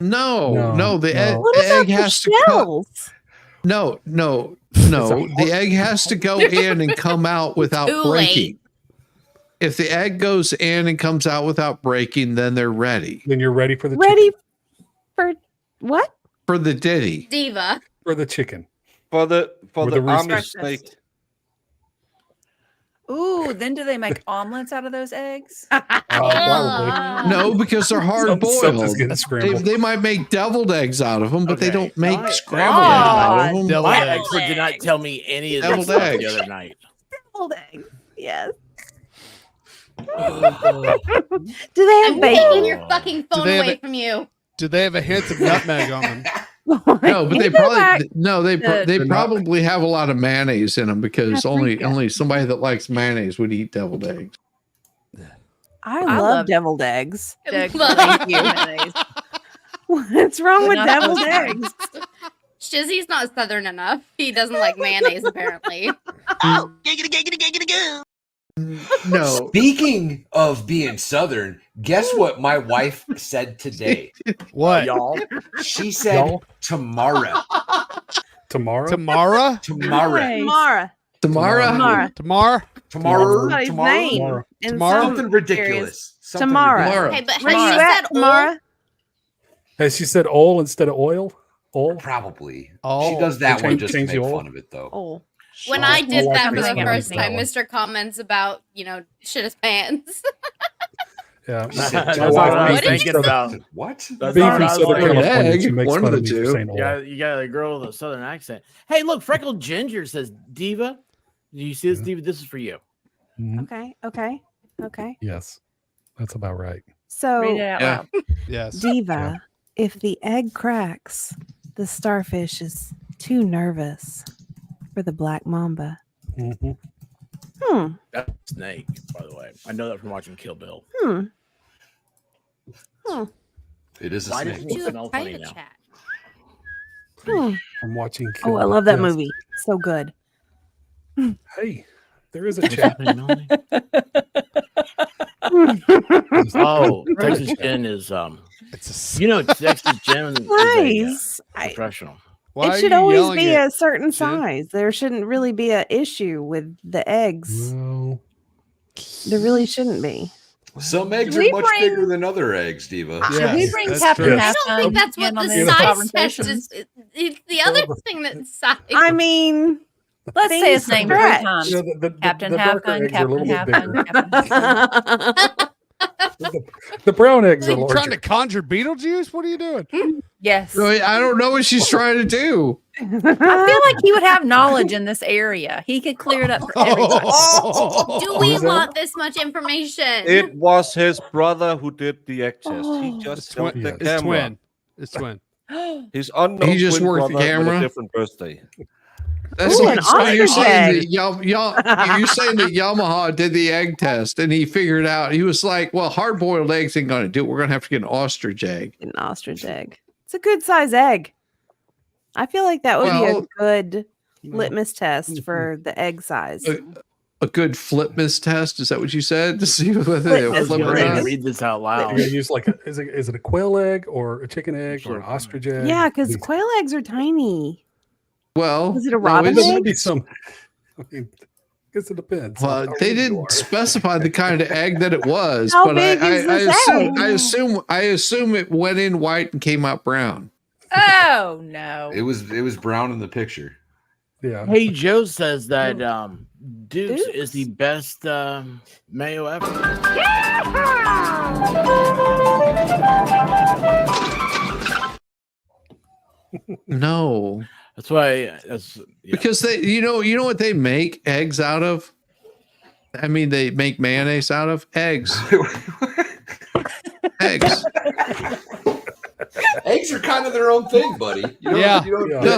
No, the
no.
What
egg
about
has
the
to cut.
shells?
No.
It's
The egg has to go in and come out without
Too
breaking.
late.
If the egg goes in and comes out without breaking, then they're ready
Then you're ready for the
Ready
chicken.
for what?
for the ditty.
Diva.
For the chicken.
For the
Or the
Amish
Breakfast.
snake.
Ooh, then do they make omelets out of those eggs?
Probably.
No, because they're hard
Something's
boiled.
getting scrambled.
They might make deviled eggs out of them, but they
Okay.
don't make
Why-
scrambled eggs out of them.
Deviled
My
egg.
expert did not tell me any of this
Deviled
stuff
egg.
the other night.
Deviled eggs. Yes.
Oh,
Do they
I'm
have
taking
bacon?
your fucking phone
they have
away
it-
from you.
Do they have a hint of nutmeg on them?
No, but
Can
they
you go back?
probably no. They
They're not-
probably have a lot of mayonnaise in them because only
Paprika.
somebody that likes mayonnaise would eat deviled eggs.
I
I
love
love
deviled eggs.
Thank
Love-
you. Mayonnaise.
What's wrong with
Not
deviled
supposed to be.
eggs?
Shizzy's not southern enough. He doesn't like mayonnaise, apparently.
No.
Speaking of being Southern, guess what my wife said today?
What?
Y'all.
She said
Y'all?
tomorrow.
Tomorrow?
Tamara?
Tomorrow.
Tamara.
Tomorrow?
Tamara.
Tamar?
Tomorrow.
Somebody's
Tomorrow.
name.
Tomorrow.
in
Tomorrow?
some
Something
areas.
ridiculous. Something
Tamara.
Tomorrow.
Okay, but
Where
has
you
she
at,
said
Tamara?
Has she said oil instead of oil? Oil?
Probably.
Oh.
She does that
Change-
one just to
change
make
the oil?
fun of it, though.
Oh.
when
Oh,
I did
I
that
like
for
that
the
one.
first
That
time,
one.
Mr. Comments about, shit his pants.
Yeah.
That's
my
That's
wife
what I was
being
thinking
from-
about.
What?
That's
Being
what
from
I was
Southern
like.
California, she
Egg,
makes
one of
fun
the
of me for
two.
saying
You
oil.
got a girl with a southern accent. Hey, look, Freckled Ginger says, Diva. Do you see this,
Yeah.
Diva? This is for you.
Mhm.
Okay.
Yes. That's about right.
Read it
So,
out
Yeah.
loud.
Yes.
Diva, if the egg cracks, the starfish is too nervous for the black mamba.
Mhm.
That's a snake, by the way. I know that from watching Kill Bill.
It is a
Why
snake.
does it
Do a
smell funny
private
now?
chat.
I'm watching.
Oh,
Kill
I
Bill.
love that
Yes.
movie. So good.
Hey, there is a
What's
chat.
happening, Melanie?
There's a
Oh,
private
Texas
chat.
Jen is
It's
Texas Jen is a
Nice.
professional.
Why
It
are
should
you
always
yelling
be
at
a certain
Jen?
size. There shouldn't really be an issue with the eggs.
Well,
There really shouldn't be.
Some eggs
Should
are
we
much
bring-
bigger than other eggs, Diva.
Should we
Yes,
bring
that's
Captain
true.
I
Half
don't think that's what the size test is. It's the other thing that size.
I mean,
Let's say his
Things
name 3
stretch.
times.
you know, the
Captain
darker
Half-Gun,
eggs are a little
Captain
bit
Half-Gun,
bigger.
Captain
The brown eggs
Are
are
you trying to
larger.
conjure Beetlejuice? What are you doing?
Yes.
I don't know what she's trying to do.
I feel like he would have knowledge in this area. He could clear it up for everybody.
Do we
Who's that?
want this much information?
It was his brother who did the egg test. He just held
Twin.
the
Yes.
It's
camera.
twin. It's twin.
His unknown
He just
twin
worked the
brother with
camera?
a different birthday.
That's
Ooh,
like
an
so you're
ostrich
saying
egg.
that you're saying that Yamaha did the egg test and he figured out he was like, well, hard boiled eggs ain't gonna do it. We're gonna have to get an ostrich egg.
An ostrich egg. It's a good size egg. I feel like that would be
Well,
a good litmus test for the egg size.
A good flipmas test. Is that what you said? To see whether they
Flipmas,
flip or
Go ahead
not?
and read this out
You're
loud.
gonna use like is it a quail egg or a chicken egg or an ostrich egg?
Yeah, because
These-
quail eggs are tiny.
Well,
Was it a
no,
robin
it's-
there
egg?
might be some. I mean, I guess it depends.
Well,
how
they
ready you
didn't
are.
specify the kind of egg that it was,
How
but
big is this egg?
I assume it went in white and came out brown.
Oh, no.
It was brown in the picture.
Yeah.
Hey, Joe says that Duke's
Duke's?
is the best mayo ever.
No,
That's why. That's
because they, you know what they make eggs out of? I mean, they make mayonnaise out of eggs. Eggs.
Eggs are kind of their own thing, buddy. You don't,
Yeah.
you don't
Yeah.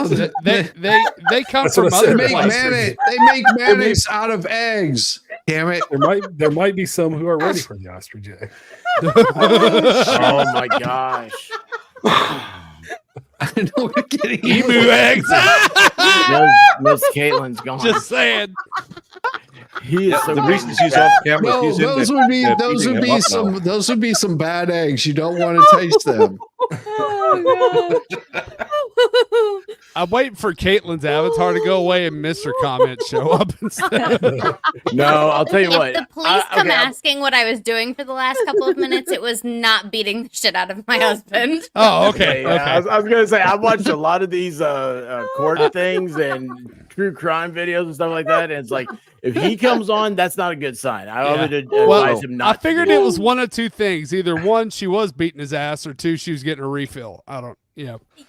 No,
They come
That's
from
what I
other
said.
They make
places.
mayonnaise. They make mayonnaise out of eggs. Damn it!
There might be some who are ready for the ostrich egg.
oh my gosh.
I know we're getting
Emu eggs.
Miss Caitlin's gone.
Just saying.
He is so
The reason
big.
she's off camera,
No,
he's in
those
there,
would be
beating him up now.
those would be some bad eggs. You don't want to taste them.
Oh,
I'm waiting for Caitlin's avatar to go away and Mr. Comment show up instead.
No, I'll tell you
If
what.
the police come
okay,
asking what I was doing for the last couple of minutes, it was not beating the shit out of my husband.
Oh, okay.
yeah,
Okay.
I was gonna say I watched a lot of these court things and true crime videos and stuff like that, and it's like if he comes on, that's not a good sign. I would advise him not.
I figured it was one of two things. Either one, she was beating his ass, or two, she was getting a refill. I don't,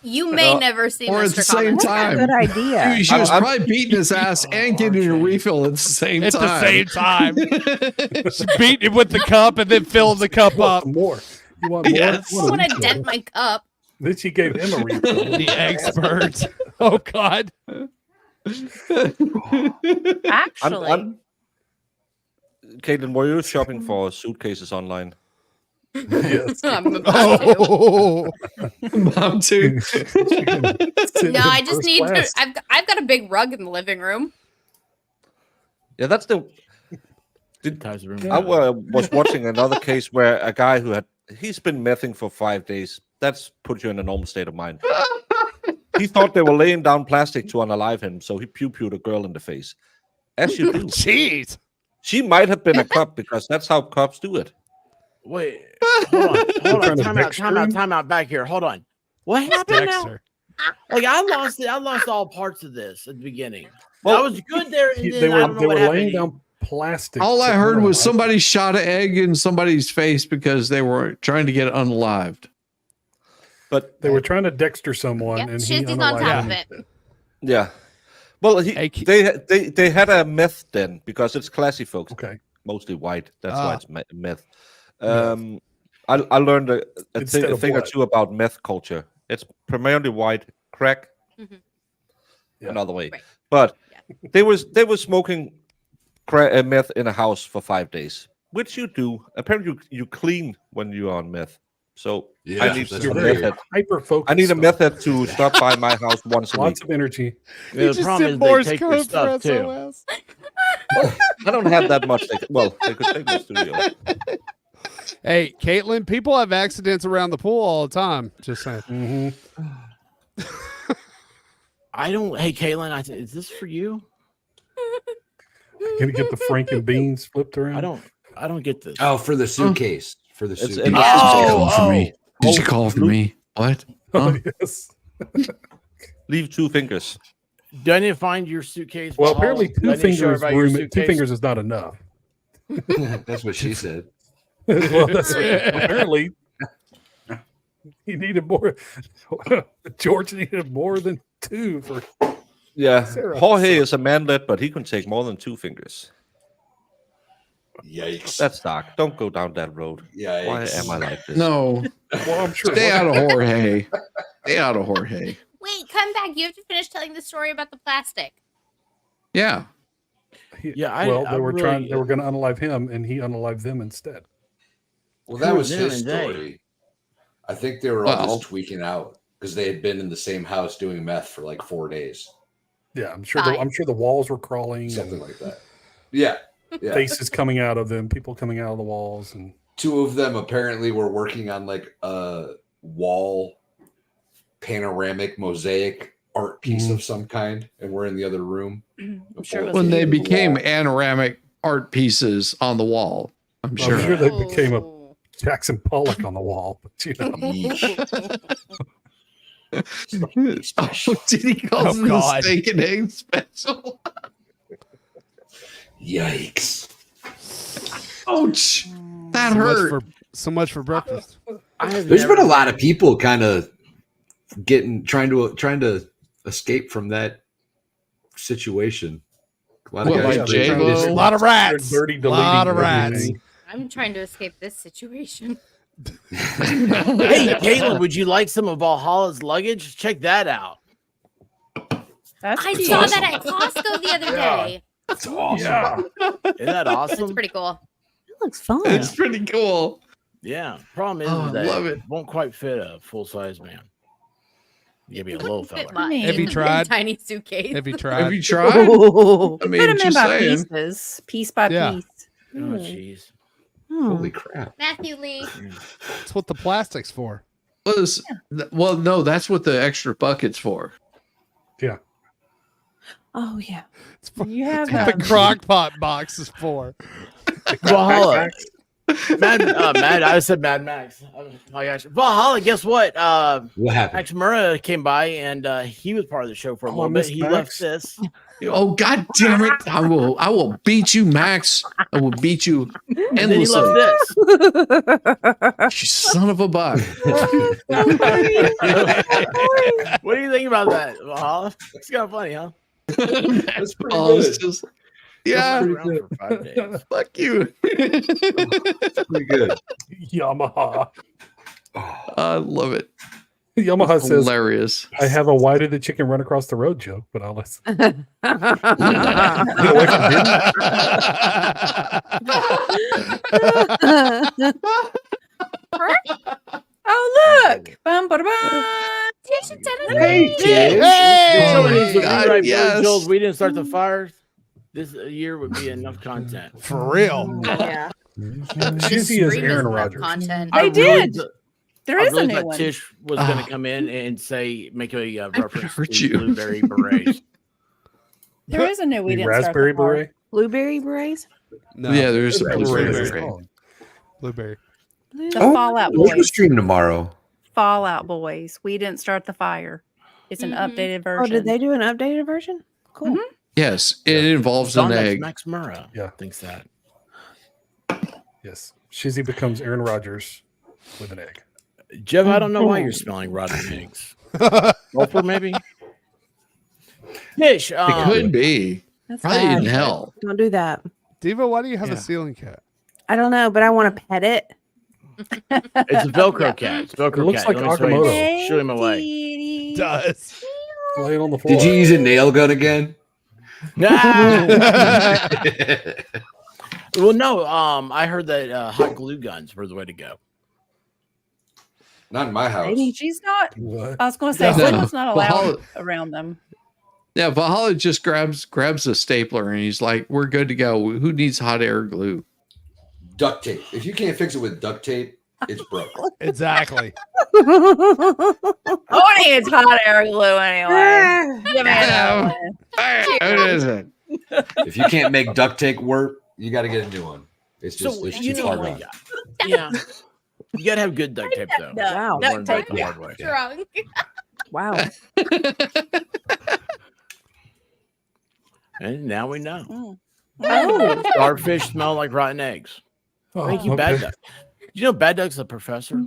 You may
Well,
never see
or at
Mr.
the same
Comments
time.
again.
good idea.
She was
I'm-
probably beating his ass and getting a refill at the same
At
time.
the same time. She beat him with the cup and then filled the cup
You want
up.
some more? You want more?
Yes.
You
I
want a
want to
refill?
dent my cup.
Then she gave him a refill.
The expert. Oh, God.
Actually,
Caitlin, were you shopping for suitcases online?
Yes.
I'm about to.
Oh,
Mom too.
No, I just need to. I've got a big rug in the living room.
Yeah, that's the.
Ties the room.
I was watching another case where a guy he's been mething for 5 days. That's put you in a normal state of mind. He thought they were laying down plastic to unalive him, so he pew-pewed a girl in the face. As you do.
jeez.
She might have been a cop because that's how cops do it.
Wait, hold on.
Trying to
Time out back here. Hold on. What happened now?
Dexter.
Like I lost all parts of this at the beginning.
Well,
I was good there, and then
They
I don't know
were
what
laying
happened.
down plastic.
All I
to
heard was
unalive.
somebody shot an egg in somebody's face because they were trying to get it unalived.
But
They were trying to Dexter someone,
Yep,
and he
Shizzy's on top
unalived
of
him.
it.
yeah. Well,
Hey,
they had a meth den because it's classy folks,
Okay.
mostly white. That's why it's meth.
Meth.
I learned a
Instead of
thing or
what?
two about meth culture. It's primarily white, crack
Mhm.
Yeah.
another way.
Right.
But they were smoking meth in a house for 5 days, which you do. Apparently, you clean when you are on meth. So
Yeah,
I need
that's
a
weird.
method.
Hyper focused.
I need a method to stop by my house once a week.
Lots of energy.
Yeah,
You
the
just
problem
did
is
Morse
they take your
code
stuff
for
too.
SOS.
I don't have that much. They could take my studio.
Hey, Caitlin, people have accidents around the pool all the time. Just saying.
Mm-hmm.
I don't. Hey, Caitlin, is this for you?
Gonna get the Franken beans flipped around.
I don't get this.
Oh, for the suitcase. For the
It's
suitcase.
in the
Did you
suitcase.
call for me? Did you
Oh,
call for
Luke.
me? What?
Oh,
Huh?
yes.
Leave 2 fingers.
Do I need to find your suitcase?
Well,
Valhalla?
apparently
Do I need to show everybody your
two
suitcase?
fingers is not enough.
That's what she said.
Well, that's apparently he needed more. George needed more than 2 for.
Yeah,
Sarah.
Jorge is a manlet, but he can take more than 2 fingers.
Yikes.
That's dark. Don't go down that road.
Yikes.
Why am I like this?
No.
Well, I'm sure.
Stay out of Jorge. Stay out of Jorge.
Wait, come back. You have to finish telling the story about the plastic.
Yeah.
Yeah,
Well,
I
they were
really-
trying. They were going to unalive him, and he unalived them instead.
Well, that
Who
was
was
his
them and they?
story. I think they were all
Well-
just tweaking out because they had been in the same house doing meth for like 4 days,
Yeah, I'm sure.
Fine.
I'm sure the walls were crawling.
something
And
like that. Yeah, yeah.
faces coming out of them, people coming out of the walls, and
2 of them apparently were working on like a wall panoramic mosaic art piece of some kind, and we're in the other room.
I'm sure it was
When they
The
became
wall.
panoramic art pieces on the wall, I'm sure.
sure they became a
Oh.
Jackson Pollock on the wall. But, you know,
Yeesh.
Oh, did he call
Oh,
it the
God.
steak and egg special?
Yikes.
Ouch. That hurt.
So much for breakfast.
There's been a lot of people kind of trying to escape from that situation. A lot of
What,
guys
like
are really trying to
J-Lo?
do-
A lot of rats.
Dirty
Lot of
deleting
rats.
everything.
I'm trying to escape this situation.
Hey, Caitlin, would you like some of Valhalla's luggage? Check that out.
That's
I
pretty
saw
awesome.
that at Costco the other
Yeah.
day.
That's awesome.
Yeah.
Isn't that
That's
awesome?
pretty cool.
That looks fun.
It's pretty cool.
Yeah. Problem is
Oh, I
that
love it.
won't quite fit a full size man. You gotta be a little
Fit
fella.
mine
Have you
in a
tried?
Tiny suitcase.
Have you
Have
tried?
you tried?
Oh,
I mean,
Put them in
just
by
saying.
pieces, piece by
Yeah.
piece.
Oh, jeez.
Holy crap.
Matthew Lee.
That's what the plastic's for.
Well, no, that's what the extra bucket's for.
Oh yeah.
It's for
You have
the crock pot box is for.
Valhalla. I said Mad Max. Oh my gosh. Valhalla, guess what?
What happened?
Max Murrah came by and he was part of the show for a
Oh,
little
Miss
bit. He
Max.
left this.
Oh, God damn it. I will beat you, Max. I will beat you
And then he
endlessly.
left this.
You son of a buck.
What do you think about that, Valhalla? It's kind of funny, huh?
That's pretty
Oh, it's
good.
just, yeah,
Been around for 5 days.
fuck you.
That's pretty good.
Yamaha.
Oh,
I love it.
Yamaha says,
Hilarious.
I have a why did the chicken run across the road joke, but I'll listen.
Oh, look. Bum, ba, ba.
Hey,
Hey!
If someone needs to
God,
rewrite
yes.
Billy Joel's "We Didn't Start the Fires," this year would be enough content.
For real.
Yeah.
Shizzy is
Stream
Aaron
enough
Rodgers.
content.
They did.
th-
There
I
is a
really
new
thought
one.
Tish was going to come in and make a reference
hurt
to
you.
blueberry berets.
There is a new We
The
Didn't Start
raspberry
the Fire.
beret.
Blueberry berets?
No.
Yeah, there's a
Blueberry
blueberry.
beret.
Blueberry.
The
Oh,
Fallout
we'll
Boys.
stream tomorrow.
Fallout Boys. We Didn't Start the Fire. It's an updated version.
Oh, did they do an updated version? Cool.
Yes, it involves an
Don, that's
egg.
Max Murrah.
Yeah.
Thinks that.
Yes. Shizzy becomes Aaron Rodgers with an egg.
Jeff, I don't know why you're smelling rotten eggs. Sulfur, maybe? Tish,
It could be.
That's
Probably
bad.
in hell.
Don't do that.
Diva, why do you have
Yeah.
a ceiling cat?
I don't know, but I want to pet it.
it's a Velcro cat. It's a Velcro
It looks
cat.
like
Let me show you.
Akamoto.
Show him away.
It does.
Laying on the floor.
Did you use a nail gun again?
Ah! Well, no. I heard that hot glue guns were the way to go.
Not in my house.
Maybe.
She's not.
What?
I was going to say,
No.
someone's not allowed
Valhalla-
around them.
Yeah, Valhalla just grabs a stapler and he's like, "We're good to go. Who needs hot air glue?"
Duct tape. If you can't fix it with duct tape, it's broke.
Exactly.
Oh, it's hot air glue anyway. Give me another one.
What is it?
If you can't make duct tape work, you got to get a new one. It's just
So
it's
you
too
know,
far
like,
gone.
yeah, you gotta have good duct tape though.
Wow.
I learned that the
Yeah.
hard way.
Drunk.
Wow.
And now we know.
Oh.
Starfish smell like rotten eggs.
Oh,
Thank you, Bad Duck. You know, Bad Duck's a professor.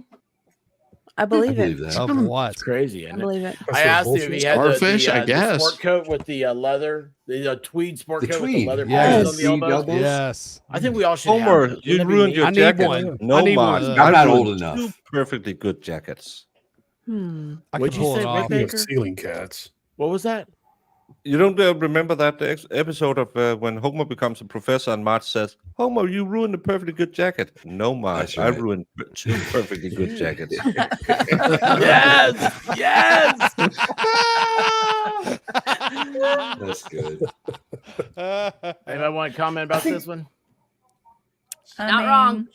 I
I
believe
believe
it.
that.
Of what?
It's crazy,
I
isn't it?
believe it.
I asked him if he had
Starfish, I
the
guess.
sport coat with the leather, the tweed sport
The
coat with the
tweed.
leather
Yes.
patches on the
Tweed
elbows.
elbows.
Yes.
I think we all should
Homer,
have those.
you
Wouldn't that be
ruined
neat?
your
I need
jacket.
one.
No,
I need
Mark.
one.
I
I'm not
ruined
old enough.
Two perfectly good jackets.
I
What'd
could
you
pull
say,
it off.
Rick?
You have ceiling cats.
What was that?
You don't remember that episode of when Homer becomes a professor and Marge says, "Homer, you ruined a perfectly good jacket." No, Marge,
That's right.
I ruined two perfectly good jackets.
Yes, yes.
That's good.
Anybody want to comment about this one?
Not wrong.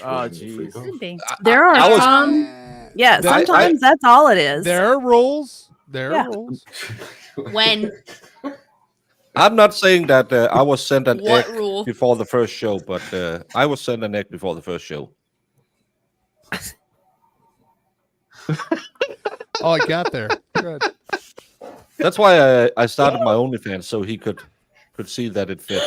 Oh, geez.
Could be.
There are
I was-
some. Yeah,
I-
sometimes that's all it is.
There are rules. There
Yeah.
are rules.
When?
I'm not saying that I was sent an
What
egg
rule?
before the first show, but I was sent an egg before the first show.
Oh, I got there. Good.
That's why I started my OnlyFans so he could see that it fit.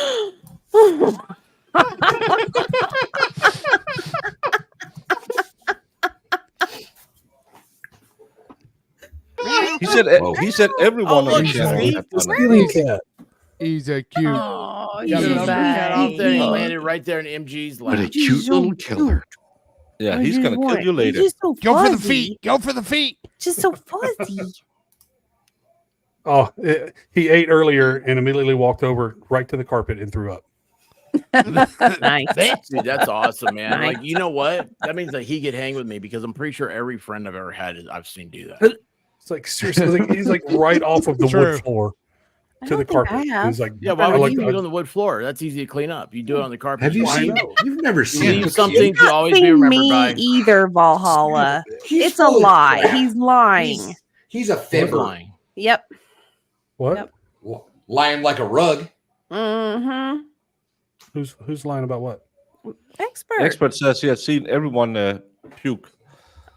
He said everyone on the
look,
channel
sweet.
had done it.
Ceiling cat.
He's a cute.
Oh,
Got
you
the number cat off there. He
baby.
landed right there in MG's
What a
lap.
cute little killer.
Yeah, he's gonna kill you later.
He's just so
Go for the
fuzzy.
feet. Go for the feet.
Just so fuzzy.
Oh, he ate earlier and immediately walked over right to the carpet and threw up.
Nice.
Dude, that's awesome, man.
Nice.
Like, you know what? That means that he could hang with me because I'm pretty sure every friend I've ever had, I've seen do that.
It's like seriously, he's like right off of the
True.
wood floor
I
to
don't
the
think I
carpet.
have.
He's like,
Yeah, why
I
would
like
you
the-
do it on the wood floor? That's easy to clean up. You do it on the carpet.
Have you
Why
seen?
not?
You've never
You
seen
leave
him.
something to always be
Seen
remembered
me
by.
either, Valhalla.
He's
It's a
full of
lie.
crap.
He's lying.
He's a
Quit
fibber.
lying.
Yep.
What?
Yep.
Lying like a rug.
Mm-hmm.
Who's lying about what?
Expert.
Expert says he has seen everyone puke.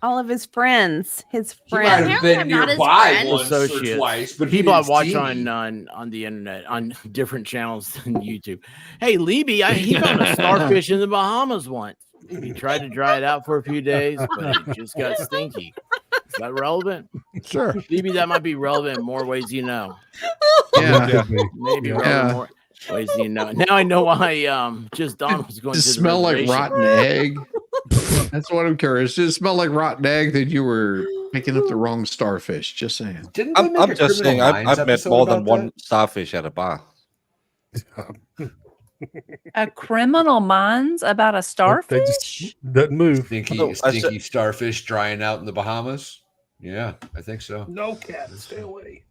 All of his friends. His
He might
friends.
have
Apparently
been
I'm not his
nearby
friend.
once or
Associates.
twice, but he
People I
didn't
watch
see me.
on the internet on different channels than YouTube. Hey, Libby, he found a starfish in the Bahamas once. He tried to dry it out for a few days, but it just got stinky. Is that relevant?
Sure.
Libby, that might be relevant in more ways you know.
Yeah.
Could be.
Maybe
Yeah.
relevant in more ways you know. Now I know why just Don was going
Does
to
it
the
smell like
reservation.
rotten egg? That's what I'm curious. Does it smell like rotten egg that you were picking up the wrong starfish. Just saying.
Didn't they make
I'm
a
just saying,
Criminal
I've
Minds
met
episode
more than
about
one
that?
starfish at a bar.
A Criminal Minds about a
They
starfish?
just doesn't move.
Stinky starfish drying out in the Bahamas. Yeah, I think so.
No, cat, stay away.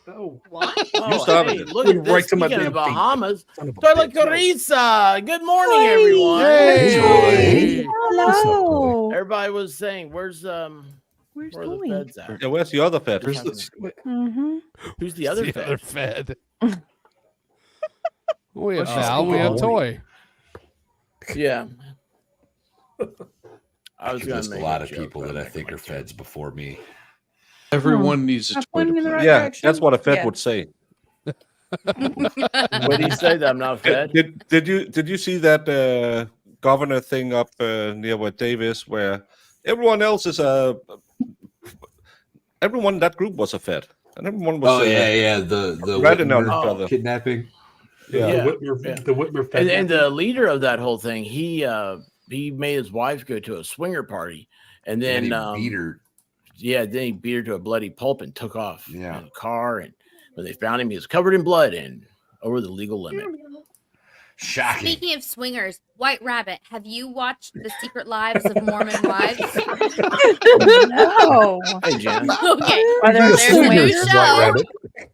No.
What?
Oh,
started
hey,
it.
look
Went
at this.
right to my
Speaking of
damn feet.
Bahamas,
Son of a
Darla
bitch, no.
Carissa. Good morning,
Hey.
everyone.
Hey.
Hello.
Everybody was saying, where's
Where's
where are the
going?
feds at?
Yeah, where's the other fed?
Where's the-
Mm-hmm.
Who's the other
The
fed?
other fed. We have
What's she
Val. We have
speaking of?
Toy.
Yeah. I was
There's
gonna
just a
make
lot
a
of
joke,
people
but
that I
I'm
think are
making my
feds before me.
Everyone needs a
I'm
toy to
pointing in the
play.
right
Yeah,
direction.
that's what a fed
Yeah.
would say.
What do you say that I'm not fed?
Did you see that governor thing up near where Dave is, where everyone else is everyone in that group was a fed, and everyone was
the
ratting on
Whitmer
each other.
kidnapping.
Yeah,
Yeah,
the Whitmer,
yeah.
the Whitmer
And
fed.
the leader of that whole thing, he made his wife go to a swinger party, and then
And he beat her.
yeah, then he beat her to a bloody pulp and took off
Yeah.
in a car. And when they found him, he was covered in blood and over the legal limit.
Shocking.
Speaking of swingers, White Rabbit, have you watched The Secret Lives of Mormon Wives?
No.
Hey, Jen.
Okay.
Are there
There's a new
swingers?
show.
White Rabbit.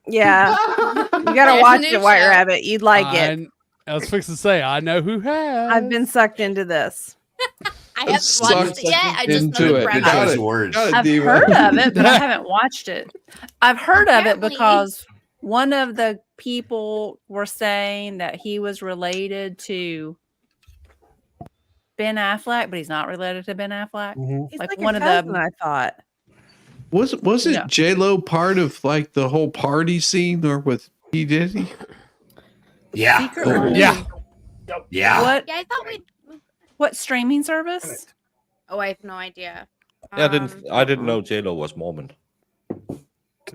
Yeah. You gotta
There's a
watch
new
it, White
show.
Rabbit. You'd like it.
I was fixing to say, I know who has.
I've been sucked into this.
I haven't
Sucked
watched it yet. I just know
into
the
it.
premise.
Got
Those
it.
words.
Got it,
I've
Diva.
heard of it, but I haven't watched it. I've heard of it
Apparently-
because one of the people were saying that he was related to Ben Affleck, but he's not related to Ben Affleck.
Mhm.
He's
Like
like
one
a
of
cousin,
the-
I thought.
Wasn't
Yeah.
J-Lo part of like the whole party scene or with P. Diddy?
Yeah.
Secret Life?
Yeah.
Yeah.
What
Yeah, I thought we.
what streaming service?
Oh, I have no idea.
Yeah, I didn't know J-Lo was Mormon.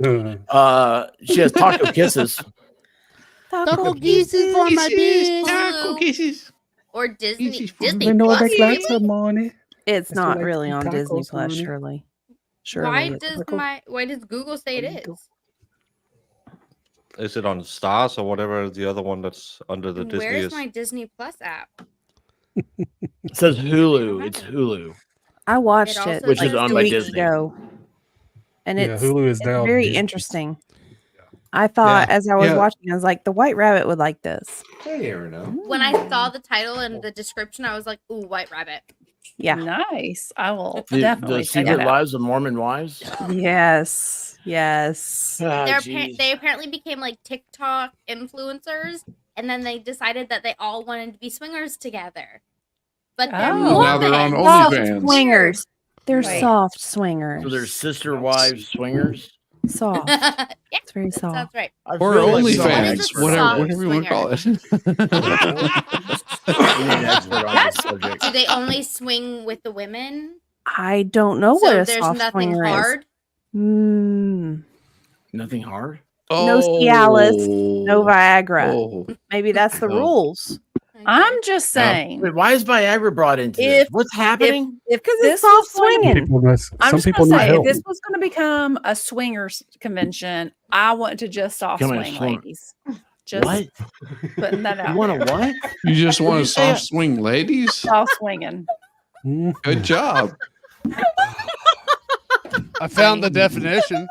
She has taco kisses.
Taco kisses for my bitch.
Taco kisses.
Or Disney.
Easy for
Disney
We know
Plus,
they like
maybe?
some money.
It's
That's
not
what I
really
eat
on Disney
tacos,
Plus,
honey.
surely.
Why
Surely.
why does Google say it
There you
is?
Is it on Stars or whatever the other one that's under the
And
Disney
where's
is?
my Disney Plus app?
It says Hulu. It's Hulu.
I watched
It also
it
Which is
like
on
2
by
weeks
Disney.
ago. And
Yeah,
it's,
Hulu is
it's
now
very
Disney.
interesting. I thought as I was watching, I was like, the White Rabbit would like this.
Hey, you never know.
When I saw the title and the description, I was like, "Ooh, White Rabbit."
Yeah.
Nice. I will
The
definitely check
Secret
it out.
Lives of Mormon Wives.
Yes. Yes.
Ah,
They apparently became like TikTok influencers, and then they decided that they all wanted to be swingers together. But they're
Oh.
Now they're on
Mormons.
Soft
OnlyFans.
swingers. They're
Wait.
soft swingers.
So they're sister wives swingers.
soft.
Yeah,
It's very
that
soft.
sounds right.
I
Or
feel like
What is
OnlyFans.
a
Whatever you want to call it.
we need an expert on this subject.
Do they only swing with the women?
I don't know
So
what a
there's
soft
nothing
swinger
hard.
is. Mm,
Nothing hard.
No Cialis, no Viagra.
Oh.
Maybe that's the
Oh.
rules.
I'm just saying.
Wait, why is Viagra brought into this?
If-
What's happening?
If
Because
this
it's soft
was going to-
swinging.
I'm
Some
just
people
gonna
need
say, if
help.
this was going to become a swingers convention, I want to just soft
Becoming a
swing
swinger.
ladies. Just
What?
putting that out
You want
there.
a what?
You just want
you
to
say?
soft swing ladies?
Soft swinging.
Good job.
I found the definition.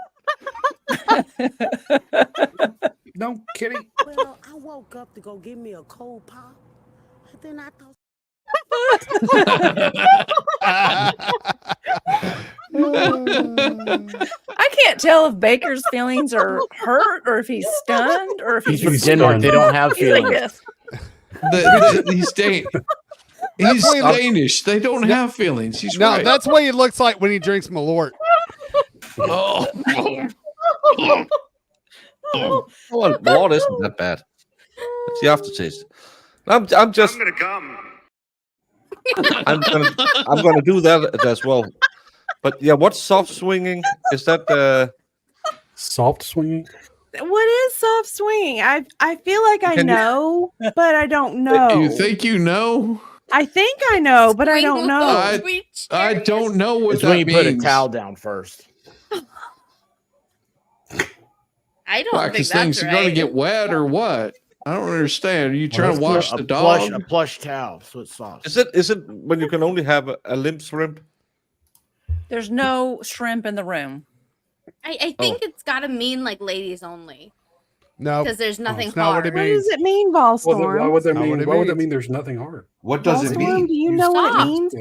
No, Kitty.
Well, I woke up to go get me a cold pop. And then I thought,
I can't tell if Baker's feelings are hurt or if he's stunned or if
He's
he's
from Denmark. They don't have
He's like
feelings.
this.
He's He's
what he looks-
Danish. They don't have feelings. He's
No,
right.
that's what he looks like when he drinks Malort.
Oh.
Well, Lord isn't that bad. It's the aftertaste. I'm just.
gonna come.
I'm gonna do that as well. But yeah, what's soft swinging? Is that
Soft swinging.
What is soft swinging? I feel like I
Can you-
know, but I don't know.
You think you know?
I think I know, but I don't know.
I don't know what
It's
that
when you
means.
put a towel down first.
I don't
Why?
think
Because
that's
things
right.
are going to get wet or what? I don't understand. Are you trying to wash the dog?
A plush towel, so it's soft.
Is it when you can only have a limp shrimp?
There's no shrimp in the room.
I think it's got to mean like ladies only.
No,
Because there's nothing
that's not what
hard.
it
What
means.
does it mean, Ballstorm?
Why would that
Not
mean?
what it
Why would that
means.
mean? There's nothing hard.
What does it
Ballstorm,
mean?
do you know what it
Stop.
means?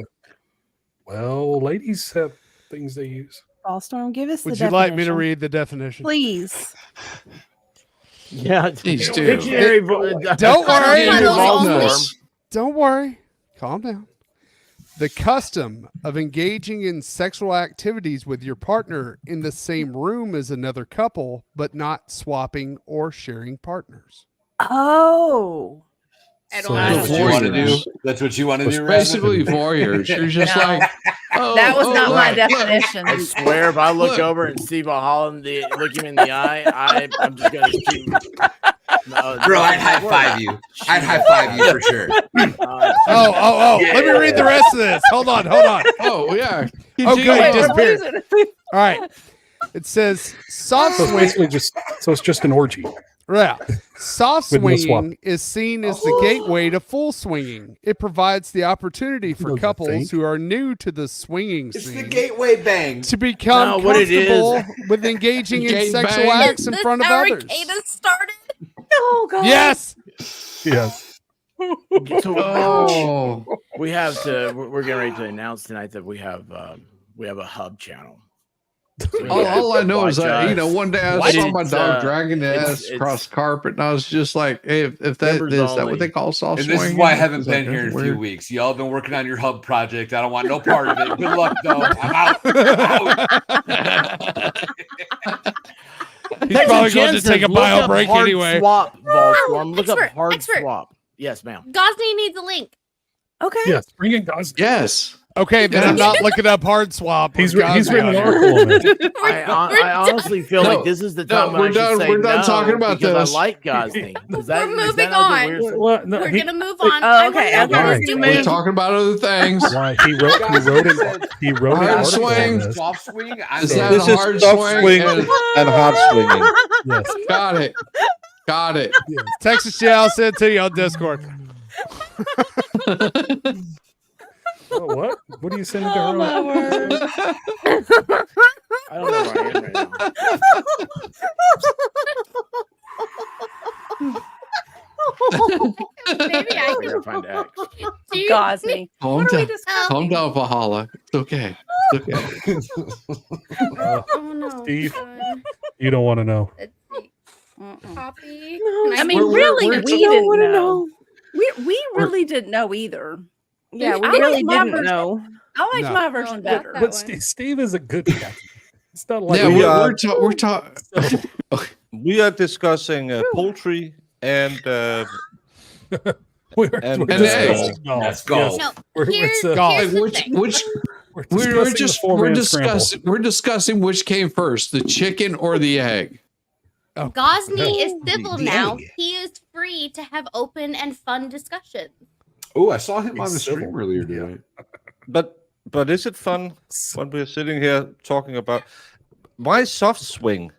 Well, ladies have things they use.
Ballstorm, give us
Would
the
you like me to
definition.
read the definition?
Please.
Yeah,
Please do.
Dictionary.
Don't worry.
Puddles
Don't worry. Calm down. The custom of engaging in sexual activities with your partner in the same room as another couple, but not swapping or sharing partners.
Oh.
I
So
don't
That's
know.
what you want to do.
That's what you want to do.
Basically, voyeurs. You're just
No.
like, oh,
That was
oh,
not my
look, look.
definition.
I swear, if I look
Look.
over and see Valhalla look him in the eye, I'm just gonna keep. No,
Bro, I'd high five you. I'd high five you for sure.
Oh. Let me read the rest of this. Hold on.
Oh, yeah.
Oh, good.
Continue.
He disappeared. All right. It says soft
So it's
swing.
basically it's just an orgy.
Yeah. Soft
With no swap.
swinging is seen as the gateway to full swinging. It provides the opportunity for
Those are
couples
fake.
who are new to the swinging
It's the
scene
gateway bang.
to become
No, what it is-
comfortable with engaging in
Gang
sexual
bang.
acts in front of others.
Started.
Oh, God.
Yes.
Yes.
Oh,
We have to. We're getting ready to announce tonight that we have a hub channel. So
all I know is
watch
that
us.
one day I
Watch
saw my
it,
dog dragging the
it's-
ass across the carpet, and I was just like, hey, if that
Members
is that
only.
what they call soft
And this is
swinging?
why I haven't
It's like,
been here in a
that's
few
weird.
weeks. Y'all been working on your hub project. I don't want no part of it. Good luck, though. I'm out.
He's probably going to take a bio break
hard
anyway.
Swap, Ballstorm. Look up
Expert,
hard
expert.
swap. Yes, ma'am.
Gosney needs a link.
Okay.
Yes. Bring in Gosney.
Yes.
Okay, then I'm not looking up hard swap.
He's
or
written
Gosney
an
on here.
article on it.
I honestly feel
No,
like this is the
no,
time when
we're
I should
done-
say
we're done
no
talking about
because
this.
I like Gosney. Is that,
We're
is
moving
that not the
on.
weird thing?
Well, no,
We're
he,
gonna move on.
Oh,
I
okay,
wanna know
okay.
what he's
We're
doing.
talking about other things.
why he wrote an
Hard
article
swing.
on this.
Soft swing.
Is
I'm
that
This
a
is
hard
soft
swing?
swing
And-
and hard swinging.
Yes.
Got it. Got it.
Texas Shell sent to you on Discord.
Oh, what? What are you sending to her?
Oh,
on-
my word.
I don't know where I am right now.
Maybe
I
I
gotta find X.
do you-
Gosney.
Calm down.
Oh,
Calm down, Valhalla. It's okay. It's okay.
Oh no.
Steve.
God.
You don't want to know.
Let's see. Copy.
No,
Can
I mean,
We're-
really,
we're-
we
we don't
didn't
want to
know.
know.
We really didn't know either.
Yeah, we
I
really
like my
didn't
version.
know.
I like
No.
my version
No,
better.
that
But
one.
Steve is a good guy. It's not like
Yeah,
we are-
we're talking.
We are discussing poultry and
we're
And
discussing golf.
Let's go.
Yes.
No,
We're-
here's,
it's,
golf.
here's the
Which
thing.
which
We're
we're
discussing
just
the four-man scramble.
we're discussing which came first, the chicken or the egg.
Gosney is civil
The
now.
egg.
He is free to have open and fun discussions.
Oh, I saw him on
He's
the stream
civil.
earlier
Yeah.
today.
but is it fun when we're sitting here talking about why soft swing?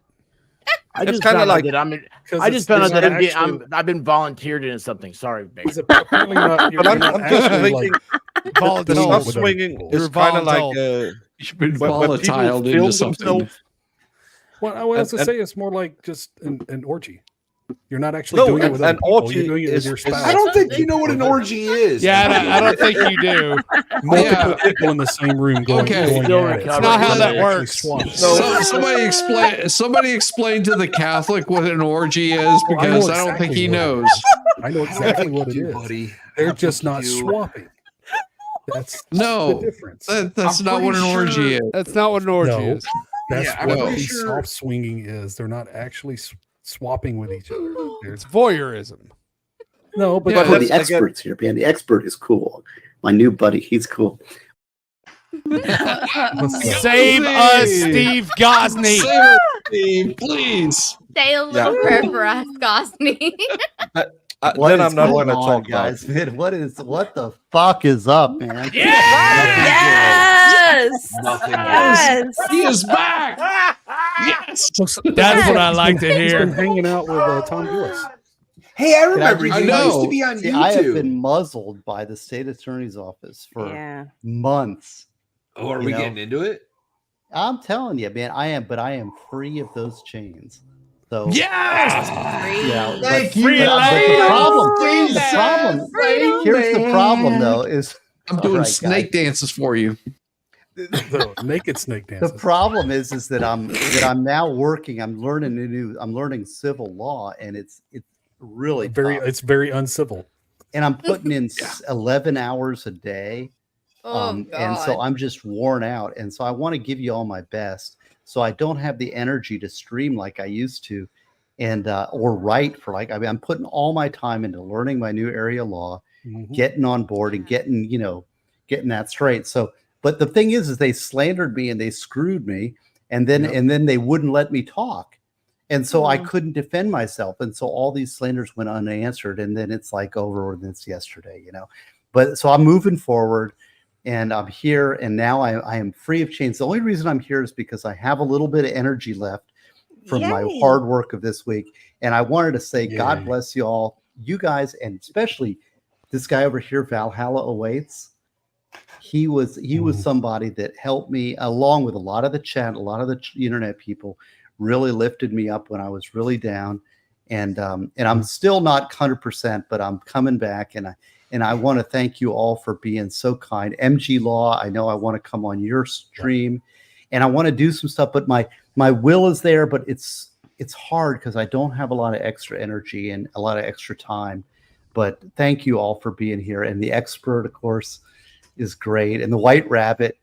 I
It's
just
kinda
found out
like-
that I'm.
'Cause
I
it's-
just found out
it's
that
not
I'm, getting,
actually-
I've been volunteered into something. Sorry, baby.
It's apparently not. You're
But I'm
not
just
actually,
thinking
like,
the
Volatile.
soft
with other
swinging
people.
is
You're
kind of like
volatile.
You've been
when people
volatile
film
into something.
themselves.
what I was to
and-
say, it's more like just an orgy. You're not actually
No,
doing it with other
an
people.
orgy
You're doing it with
is-
your
is-
spouse.
I don't think you know what an orgy is.
Yeah, I don't think you do.
Multiple
Yeah.
people in the same room going.
Okay.
going
Still
at it.
recover.
It's not how that
Actually
works.
swap.
Somebody explain to the Catholic what an orgy is,
Well, I know
because I don't think
exactly
he
what it
knows.
I know exactly what it
You,
is.
buddy.
They're
How
just
could
not
you?
swapping. That's
No,
the difference.
that's
I'm
not what an
pretty
orgy
sure-
is.
That's not what an orgy
No.
is.
That's
Yeah, I'm
what
pretty
the
sure-
soft swinging is. They're not actually swapping with each other.
It's voyeurism.
No, but
Yeah,
For the
that's- again-
experts here, man. The expert is cool. My new buddy, he's cool.
Save us, Steve Gosney.
Save us, Steve, please.
Say a little prayer for us, Gosney.
What
then
is
I'm not
going
going to
on,
talk
guys?
about.
Man, what the fuck is up, man?
Yes.
Nothing
Yes.
He is back. Yes.
That's what I like to
He's been
hear.
hanging out with Tom Gillis.
Hey, I
Can I
remember
just
you.
say-
You used to be on
See, I have been
YouTube.
muzzled by the state attorney's office for
Yeah.
months.
Oh, are
you
we
know.
getting into it?
I'm telling you, man, I am free of those chains. So
Yes.
yeah,
Thank
but,
you.
but the problem,
Freedom.
here's the problem though, is
I'm
all
doing
right,
snake dances for you.
The naked snake
the
dances.
problem is that I'm now working. I'm learning civil law, and it's really tough.
It's very uncivil.
And I'm putting in 11 hours a day.
Oh
And so
God.
I'm just worn out. And so I want to give you all my best. So I don't have the energy to stream like I used to and or write for I'm putting all my time into learning my new area law, getting on board and getting that straight. So, but the thing is they slandered me and they screwed me. And then they wouldn't let me talk. And so I couldn't defend myself. And so all these slanders went unanswered. And then it's like over and it's yesterday, But so I'm moving forward. And I'm here, and now I am free of chains. The only reason I'm here is because I have a little bit of energy left from my hard work of this week. And I wanted to say, God bless you all, you guys, and especially this guy over here, Valhalla Awaits. He was somebody that helped me, along with a lot of the chat, a lot of the internet people, really lifted me up when I was really down. And I'm still not 100%, but I'm coming back, and I want to thank you all for being so kind. MG Law, I know I want to come on your stream, and I want to do some stuff, but my will is there, but it's hard because I don't have a lot of extra energy and a lot of extra time. But thank you all for being here, and the expert, of course, is great, and the White Rabbit.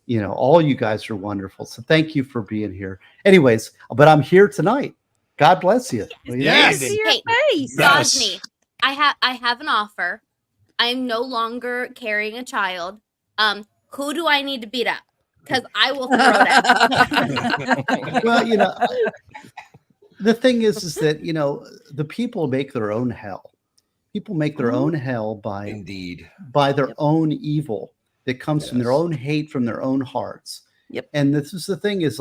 All you guys are wonderful. So thank you for being here. Anyways, but I'm here tonight. God bless you.
Yes.
To your
Hey,
face.
Gosney, I have an offer. I'm no longer carrying a child. Who do I need to beat up? Because I will throw down.
Well, the thing is that the people make their own hell. People make their own hell by their own evil that comes from their own hate, from their own hearts.
Yep.
And this is the thing is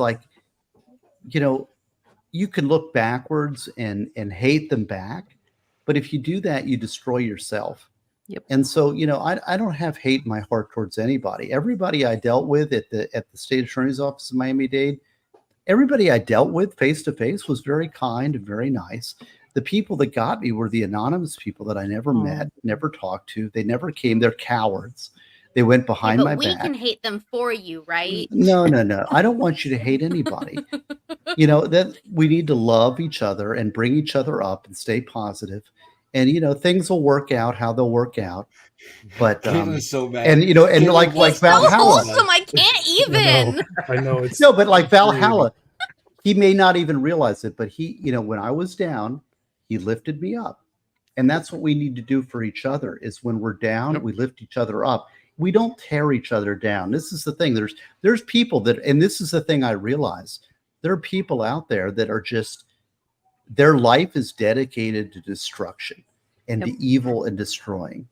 you can look backwards and hate them back, but if you do that, you destroy yourself.
Yep.
And so, I don't have hate in my heart towards anybody. Everybody I dealt with at the state attorney's office in Miami-Dade, everybody I dealt with face to face was very kind and very nice. The people that got me were the anonymous people that I never met, never talked to. They never came. They're cowards. They went behind
But
my
we
back.
can hate them for you, right?
No. I don't want you to hate anybody. That we need to love each other and bring each other up and stay positive. And things will work out how they'll work out. But
Caitlin's so mad.
and like
He's so
Valhalla.
wholesome, I can't even.
I know it's
No, but like Valhalla, he may not even realize it, but he, when I was down, he lifted me up. And that's what we need to do for each other is when we're down, we lift each other up. We don't tear each other down. This is the thing. There's people that, and this is the thing I realize, there are people out there that are just, their life is dedicated to destruction and to evil and destroying.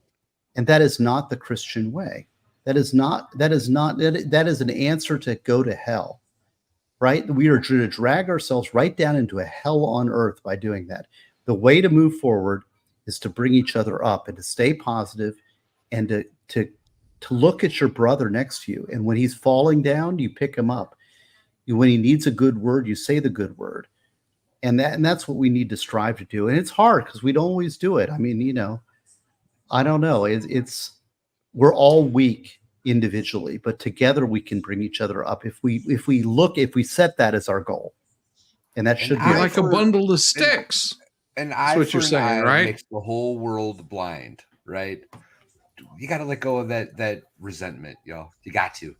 And that is not the Christian way. That is an answer to go to hell, right? We are going to drag ourselves right down into a hell on earth by doing that. The way to move forward is to bring each other up and to stay positive and to look at your brother next to you. And when he's falling down, you pick him up. When he needs a good word, you say the good word. And that's what we need to strive to do. And it's hard because we don't always do it. I mean, I don't know. We're all weak individually, but together we can bring each other up if we set that as our goal. And that should be
like a bundle of sticks.
And
That's what you're saying, right?
Makes the whole world blind, right? You got to let go of that resentment, y'all. You got to.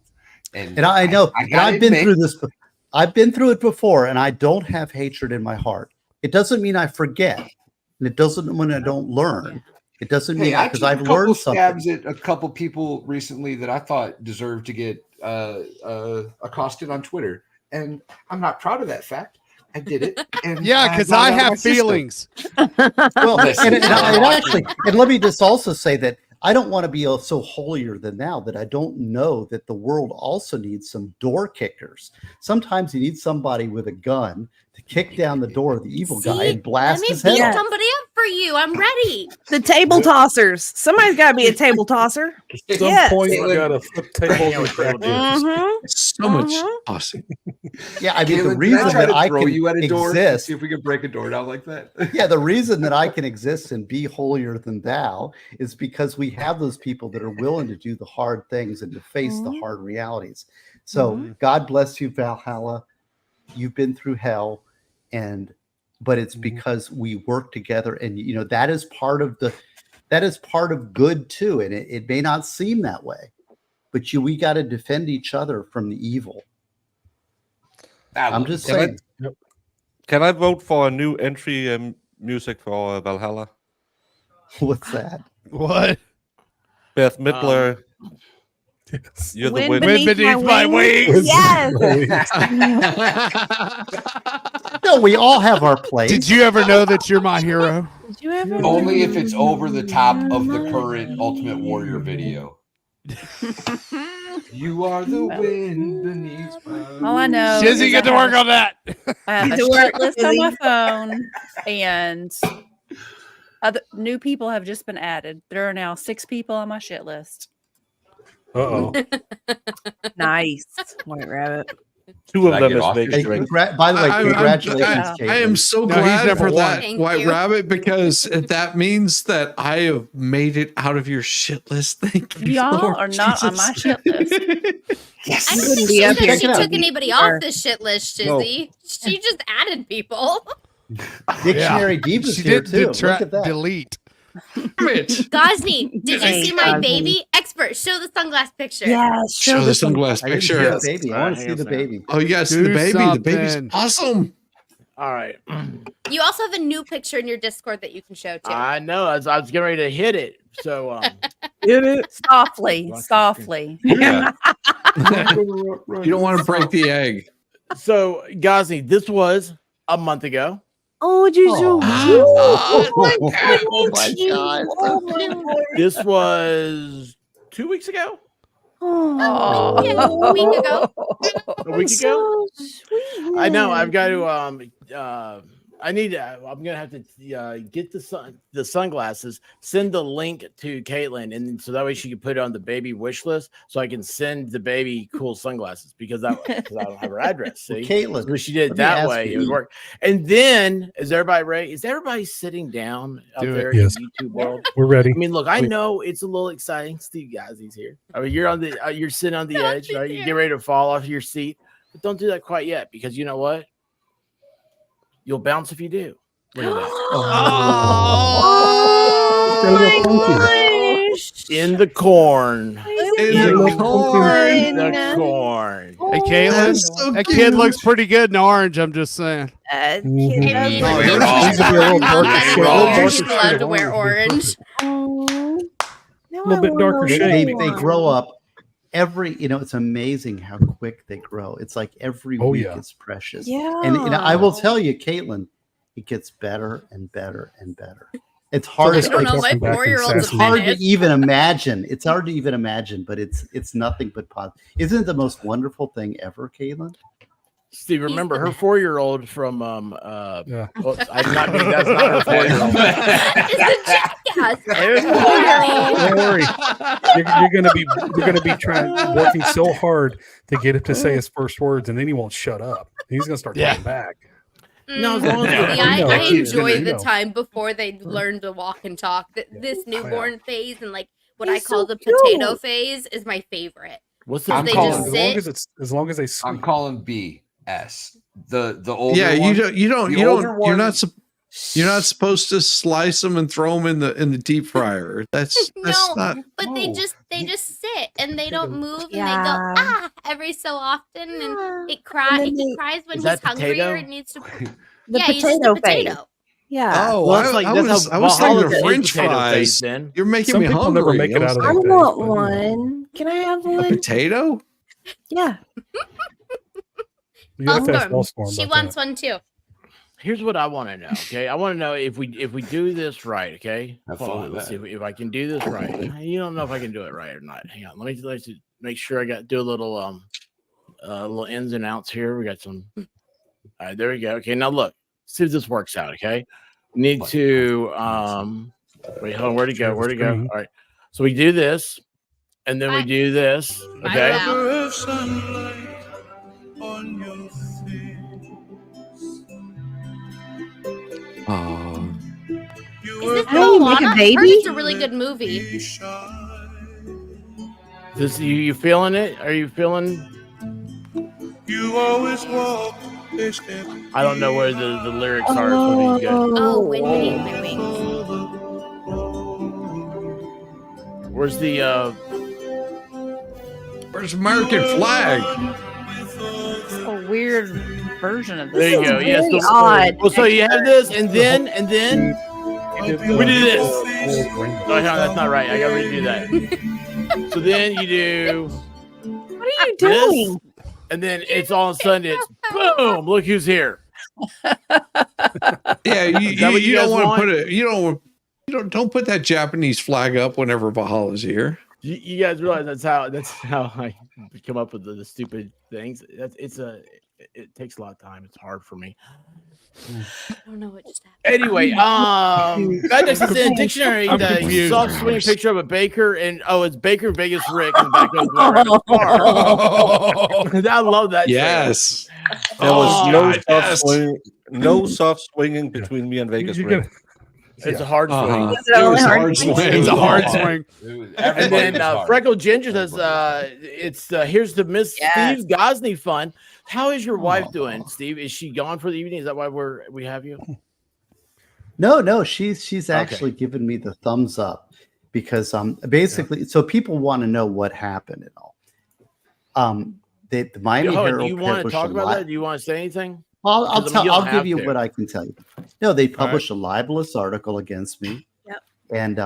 And
I know. I've been
admit,
through this. I've been through it before, and I don't have hatred in my heart. It doesn't mean I forget, and it doesn't mean I don't learn. It doesn't mean because I've learned something.
Stabs at a couple people recently that I thought deserved to get accosted on Twitter, and I'm not proud of that fact. I did it. And
Yeah,
I'm
because
not
I
out of my
have
system.
feelings.
Well,
Listen,
and actually, and let me just also say that I don't want to be so holier than thou that I don't know that the world also needs some door kickers. Sometimes you need somebody with a gun to kick down the door of the evil guy
See?
and
Let
blast
me
his
beat
head off.
somebody up for you. I'm ready.
The table tossers. Somebody's got to be a table tosser.
At some
Yes.
point, you
Caitlin-
got to flip tables and crack jokes.
Mm-hmm.
So much
Mhm.
awesome.
Yeah, I mean, the
Caitlin, can
reason
I try
that
to
I
throw
can
you at a door and
exist,
see if we can break a door down like that?
yeah, the reason that I can exist and be holier than thou is because we have those people that are willing to do the hard things and to face the
Mhm.
hard realities. So
Mhm.
God bless you, Valhalla. You've been through hell, but it's
Mhm.
because we work together, and you know that is part of good too. And it may not seem that way, but we got to defend each other from the evil. I'm just
Can I-
saying.
Can I vote for a new entry music for Valhalla?
What's that?
What?
Beth Midler,
Yes.
you're the
Wind
wind.
Wind beneath my wings.
Yes.
No, we all have our place.
Did you ever know that you're my hero?
Did you ever?
Only if it's over the top of the current Ultimate Warrior video. You are the wind beneath my
All I know
Shizzy,
is
get to work on that.
I have a
Get to work,
shit list on my
Shizzy.
phone, and other new people have just been added. There are now 6 people on my shit list.
Uh-oh.
Nice. White Rabbit.
2 of
Can I
them
get
is
off
big
your
Hey,
straight.
by the way,
I'm-
congratulations,
I'm-
I am
Caitlin.
so
No, he's
glad
number
for that,
Thank
White
you.
Rabbit, because that means that I have made it out of your shit list. Thank you.
Y'all
Lord
are not on my
Jesus.
shit list.
Yes.
I don't
Wouldn't
think
be
she
up
said
here.
she
Check it out.
took anybody off this shit list,
No.
Shizzy. She just added people.
Dictionary Diva's
She
here
did
too. Look at that.
delete.
Mitch,
Gosney, did you
Thanks,
see my
Gosney.
baby? Expert, show the sunglass picture.
Yeah.
show the sunglass
I didn't see
picture.
the baby. I want to see the baby.
Oh, yes,
Do
the baby. The baby's
something.
awesome.
All right.
You also have a new picture in your Discord that you can show too.
I know. I was getting ready to hit it. So
Did it?
Softly,
Watch
softly.
Yeah.
You don't want to break the egg.
so Ghazni, this was a month ago.
Oh, Jesus.
Oh my God.
Oh my God.
This was 2 weeks ago.
Oh.
Yeah, a week ago.
A week ago.
So sweet.
I know. I've got to. I need. I'm gonna have to get the sunglasses. Send the link to Caitlin, and so that way she can put it on the baby wish list, so I can send the baby cool sunglasses because I don't have her address. See,
Caitlin,
so she did
let
it
me
that
ask
way.
you.
It would work. And then, is everybody ready? Is everybody sitting down out
Do it.
there
Yes.
in the YouTube world?
We're ready.
I mean, look, I know it's a little exciting. Steve Ghazi's here. I mean, you're on the, you're sitting on the edge,
Ghazi's
right? You
here.
get ready to fall off your seat, but don't do that quite yet because you know what? You'll bounce if you do. Look at that.
Oh my gosh.
In the corn.
In the corn.
In the corn.
Hey, Caitlin,
That's so
that
cute.
kid looks pretty good in orange. I'm just saying.
Kid
Mhm.
does
It
look
is.
good.
Needs to be a little darker
Not
shade.
that
A little
weird.
darker
People love
shade
to
of
wear
orange.
Oh. Now
Little
I
bit
want
darker
a
shade.
little
They
one.
grow up it's amazing how quick they grow. It's like every
Oh,
week
yeah.
is precious.
Yeah.
And I will tell you, Caitlin, it gets better and better and better. It's hard.
I don't know.
Come
My
back and
4-year-old's
It's
a
sassy.
hard to
menace.
even imagine. It's hard to even imagine, but it's nothing but positive. Isn't it the most wonderful thing ever, Caitlin?
Steve, remember her 4-year-old from
Yeah.
well, I'm not being, that's not her 4-year-old.
It's a jackass.
Don't worry. You're gonna be working so hard to get him to say his first words, and then he won't shut up. He's gonna start
Yeah.
talking back.
No, as long as
See,
I know.
I
He's
enjoy
gonna
the
know.
time before they learn to walk and talk. This newborn phase and like what I
He's
call
so
the potato
cute.
phase is my favorite.
What's
Because
I'm
they
calling
just
As
it-
long
sit.
as long as they
I'm
sleep.
calling BS. The older
Yeah,
one,
you're
one-
not supposed to slice them and throw them in the deep fryer. That's
No,
not.
but they
No.
just sit and they don't move and they
Yeah.
go every so often and it
And then
it cries when
Is
he's
that
hungry
potato?
or it needs to.
The
yeah, he's just
potato
a
phase.
potato.
Yeah.
Oh,
Well, that's
I
that's
was
how
thinking
Valhalla's
of French
potato
fries.
face, then.
You're making
Some
me
people
hungry.
never make it out of
I
that phase,
want
but,
one. Can I have
a
one?
potato.
Yeah.
You got a fast
Bellstorm,
ball storm
she
about
wants
that.
one too.
Here's what I want to know. Okay, I want to know if we do this right. Okay,
Have
hold
fun
on.
with
Let's see
that.
if I can do this right. You don't know if I can do it right or not. Hang on. Let's make sure I do a little little ins and outs here. We got some. All right, there we go. Okay, now look. See if this works out. Okay, we need to wait. Hold on. Where'd it go? Where'd it go? All right. So we do this, and then we do this. Okay.
Oh,
Is this
Oh, you make a
Moana? I heard
baby?
it's a really good movie.
This you feeling it? Are you feeling? I don't know where the lyrics are. So these guys.
Oh, wind beneath my wings.
Where's the
where's American flag?
It's a weird version of
there
this.
you go.
song.
Yes,
Very odd.
well, so you have this, and then we do this. Oh, hang on, that's not right. I gotta redo that. So then you do
What are you
this,
doing?
and then it's all of a sudden it's boom. Look who's here.
Yeah,
Is that what you
don't
guys
want to
want?
put it. Don't put that Japanese flag up whenever Valhalla's here.
You guys realize that's how I come up with the stupid things. It takes a lot of time. It's hard for me.
I don't know what just happened.
Anyway, Magnex is in a dictionary.
I'm
The
confused.
soft swinging picture of a baker, and it's Baker Vegas Rick in the back of the car. I love that.
Yes.
There was
Oh,
no
God,
soft
yes.
swing, no soft swinging between me and Vegas
You're
Rick.
gonna-
It's a hard swing.
Uh-huh.
Is it only
was
hard
hard
swing?
swing.
It's a hard swing.
And
Everybody
then
was hard.
Freckle Ginger says, "It's here's the Miss
Yes.
Steve Gosney fun. How is your wife doing, Steve? Is she gone for the evening? Is that why we have you?
No, she's actually given me the thumbs up because basically, so people want to know what happened and all. The Miami
Hold on,
Herald
do you want to
published
talk
a
about
li-
that? Do you want to say anything?
I'll
Because, I mean, you
I'll
don't
give
have
you
to.
what I can tell you. No, they
right.
published a libelous article against me.
Yep.
And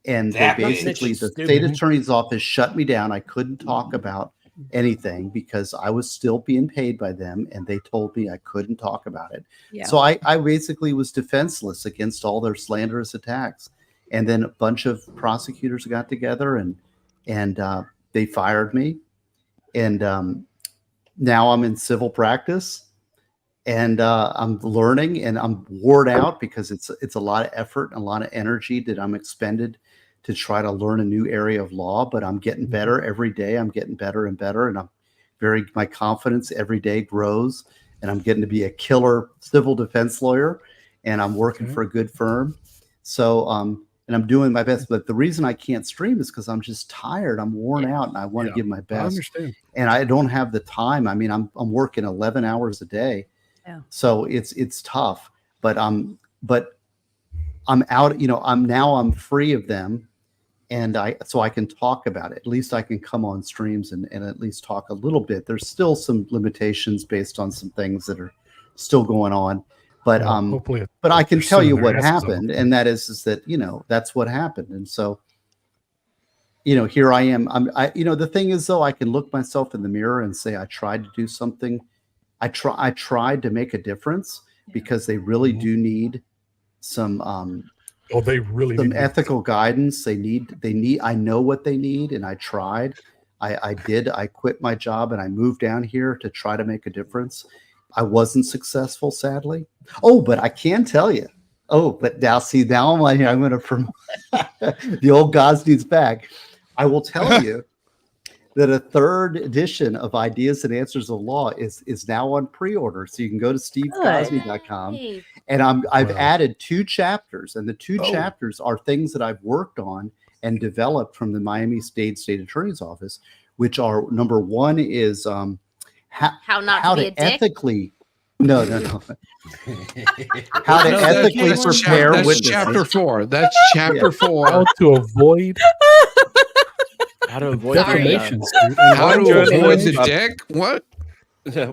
they
That
basically
bitch
the
is
state
stupid.
attorney's office shut me down. I couldn't talk about anything because I was still being paid by them, and they told me I couldn't talk about it.
Yeah.
So I basically was defenseless against all their slanderous attacks. And then a bunch of prosecutors got together and they fired me. And now I'm in civil practice. And I'm learning, and I'm worn out because it's a lot of effort and a lot of energy that I'm expended to try to learn a new area of law. But I'm getting better every day. I'm getting better and better, and my confidence every day grows. And I'm getting to be a killer civil defense lawyer, and I'm working for a good firm. So and I'm doing my best. But the reason I can't stream is because I'm just tired. I'm worn out, and I want to give my
I
best.
understand.
And I don't have the time. I mean, I'm working 11 hours a day.
Yeah.
So it's tough, but I'm out, I'm free of them, and I can talk about it. At least I can come on streams and at least talk a little bit. There's still some limitations based on some things that are still going on, but
Hopefully,
but I can
they're
tell you
suing their
what
asses off.
happened, and that is that that's what happened. And so here I am. The thing is, though, I can look myself in the mirror and say I tried to do something. I tried to make a difference because they really do need some
They really
some
need
ethical guidance. They need I know what they need, and I tried. I quit my job and I moved down here to try to make a difference. I wasn't successful, sadly. Oh, but I can tell you. Oh, but now I'm going to promote the old Gosney's back. I will tell you that a third edition of Ideas and Answers of Law is now on pre-order. So you can go to stevegosney.com,
Yay.
and I've
Wow.
added 2 chapters, and the 2 chapters are things that I've worked on and developed from the Miami State Attorney's Office, which are, number 1 is
How not
how
to be
to
a dick.
ethically how to
No,
ethically
that's
prepare
That's
witnesses.
chapter 4. That's chapter
Yeah.
4.
how to avoid
How to avoid
defamation.
How to avoid the dick? What?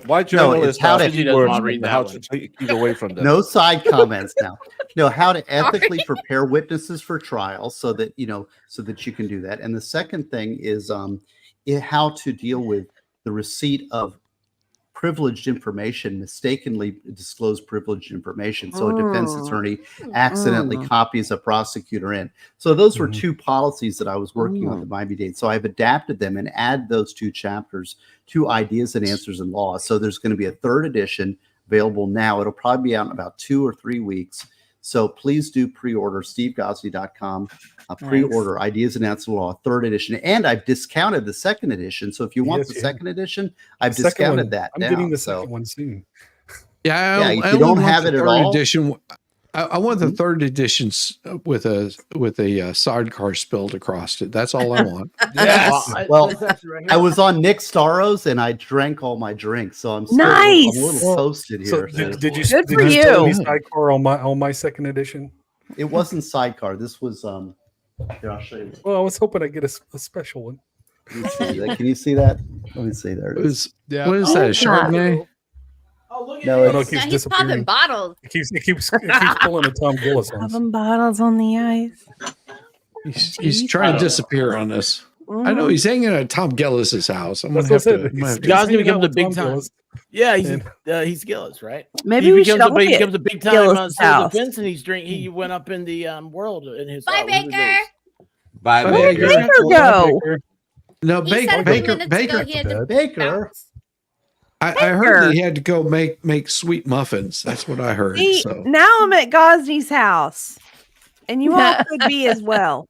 Why
it's
journalists
how
have
to-
keywords
I'll read
and
that
how
one.
to keep away from them.
No side comments now. No, how to ethically prepare witnesses for trial so that you can do that. And the second thing is how to deal with the receipt of privileged information, mistakenly disclosed privileged information. So a defense attorney accidentally copies a prosecutor in. So those were two policies that I was working with at Miami-Dade. So I've adapted them and add those 2 chapters to Ideas and Answers in Law. So there's going to be a 3rd edition available now. It'll probably be out in about 2 or 3 weeks. So please do pre-order, stevegosney.com. Pre-order Ideas and Answers in Law, 3rd edition. And I've discounted the 2nd edition. So if you want the 2nd edition, I've discounted that
I'm
down.
getting the second one soon.
Yeah,
if you don't have it at all.
Edition, I want the 3rd editions with a sidecar spilled across it. That's all I want.
Yes.
Well, I was on Nick Staro's and I drank all my drinks, so I'm still
Nice.
I'm a little toasted
So
here.
did you
Good
did
for
you
you.
spill any sidecar on my 2nd edition?
It wasn't sidecar. This was here, I'll show you.
Well, I was hoping I'd get a special one.
Let me see that. Can you see that? Let me see. There it is.
What is that? A Chardonnay?
Oh, look at
No,
I know it
it's,
keeps
Now he's
disappearing.
popping bottles.
It keeps pulling a Tom Gillis on us.
Popping bottles on the ice.
He's trying to disappear on us. I know he's hanging at Tom Gillis's house. I'm gonna
That's
have
what I
to.
said.
I'm gonna have to-
Gosney
hanging out
becomes a
with
big
Tom
time.
Gillis.
Yeah, he's Gillis, right?
Maybe
he
we
becomes
should all
he
get
becomes a big time
Gillis's house.
defense, and he went up in the world in his.
Bye,
what was his
Baker.
name?
Bye,
Where did
Baker.
Baker go?
No,
He said a few
Baker.
minutes
Baker.
ago he had to
Baker.
bounce.
I heard that he had to go make sweet muffins. That's what I heard.
See,
So
now I'm at Gosney's house, and you all could be as well.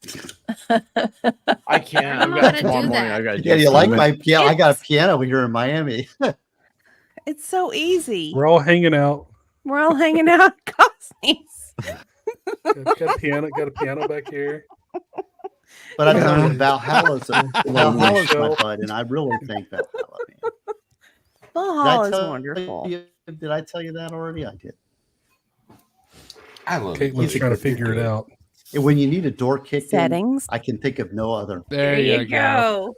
I can't.
I don't
I've
know
got
how to
tomorrow
do
morning.
that.
I got to do
yeah, you like
something.
my piano? I got a piano here in Miami.
It's so easy.
We're all hanging out.
We're all hanging out at Gosney's.
Got a piano back here.
But I tell you, Valhalla's my bud, and I really think Valhalla. Man.
Valhalla is
Did I tell
wonderful.
you- Did I tell you that already? I did.
I love
Caitlin's
it.
trying to figure it out.
And when you need a door kicked in,
Settings.
I can think of no other.
There you go.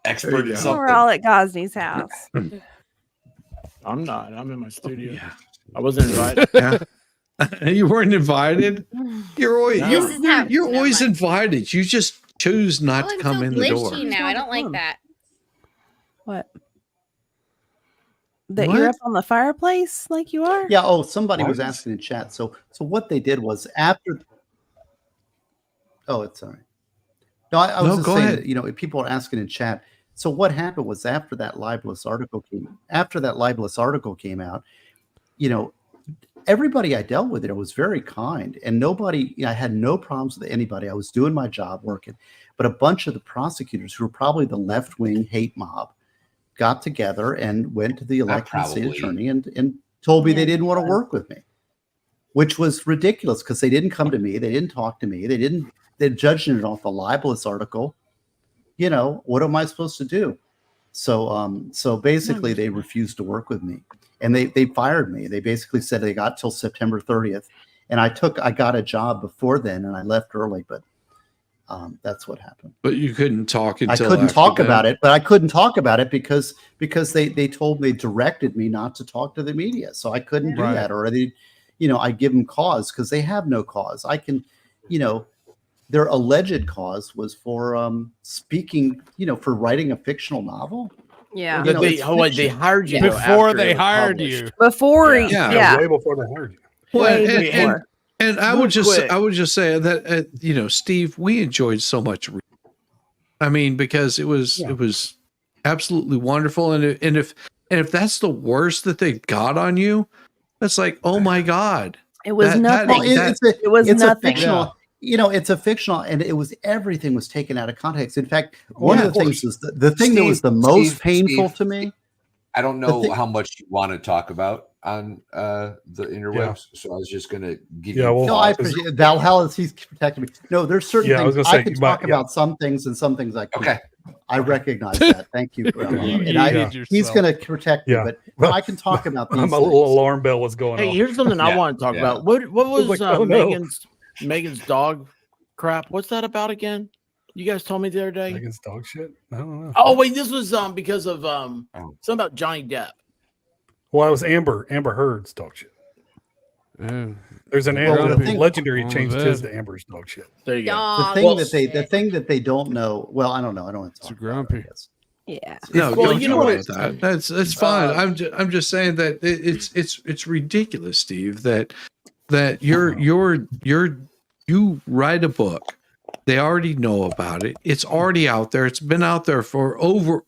Expert in
We're
something.
all at Gosney's house.
I'm not. I'm in my studio. I wasn't invited.
yeah. You weren't invited. You're always
No.
This is how-
you're
never
always
mind.
invited. You just choose not
Oh,
to
I'm
come
so
in the door.
glitchy now. I don't like that.
What? That
What?
you're up on the fireplace like you are?
Yeah. Oh, somebody
What?
was asking in chat. So what they did was after. Oh, it's all right. No, I was
No,
just
go
saying
ahead.
that, if people are asking in chat. So what happened was after that libelous article came out, everybody I dealt with there was very kind, and nobody. I had no problems with anybody. I was doing my job, working, but a bunch of the prosecutors, who were probably the left-wing hate mob, got together and went to the elected state
probably-
attorney and told me they didn't want to work with me, which was ridiculous because they didn't come to me, they didn't talk to me, they judged it off a libelous article. What am I supposed to do? So basically they refused to work with me, and they fired me. They basically said they got till September 30th, and I got a job before then, and I left early, but that's what happened.
But you couldn't talk until
I couldn't
after
talk
that.
about it, but I couldn't talk about it because they told me, directed me not to talk to the media, so I couldn't do
Right.
that. Or I give them cause because they have no cause. I can, their alleged cause was for speaking, for writing a fictional novel.
Yeah.
You know,
they
it's
they hired you
Before
after
they
it was
hired
published.
you.
Before,
Yeah.
yeah.
Way before they hired you.
Well,
Way
and,
before.
and I
Real
would just
quick.
I would just say that Steve, we enjoyed so much. I mean, because it was absolutely wonderful, and if that's the worst that they got on you, that's like, oh my god,
It was
that-
nothing.
Well,
It was
it's
nothing.
a fictional. It's a fictional, and everything was taken out of context. In fact, one
Yeah,
of the
of
things was the thing that was the most painful to me.
I don't
The
know
thing-
how much you want to talk about on the interwebs, so I was just going to give
Yeah,
you.
well,
No, I
Because-
appreciate Valhalla. He's protecting me. No, there's certain
Yeah, I was
things
gonna
I
say,
can
you might-
talk about some things and some things I can't.
Okay.
I recognize that. Thank you. Valhalla.
You
And I,
yeeted
he's
yourself.
going to protect me,
Yeah.
but I can talk about these.
My little
things.
alarm bell was going
Hey,
off.
here's something I
Yeah,
want to talk
yeah.
about. What was
like, oh, no.
Megan's dog crap? What's that about again? You guys told me the other day.
Megan's dog shit. I don't know.
Oh wait, this was because of something about Johnny Depp.
Well, it was Amber Heard's dog shit.
Yeah.
There's an
Well,
Amber.
the thing-
Legendary
Oh,
changed
that-
his to Amber's dog shit.
There you go.
The
Dog
thing
Well,
the thing that they don't know. Well, I don't know. I don't want to
Too
talk about it, I
grumpy.
guess.
Yeah.
No,
Well,
don't
you know
talk
what?
about that. That's fine. I'm just saying that it's ridiculous, Steve, that you write a book. They already know about it. It's already out there. It's been out there for over,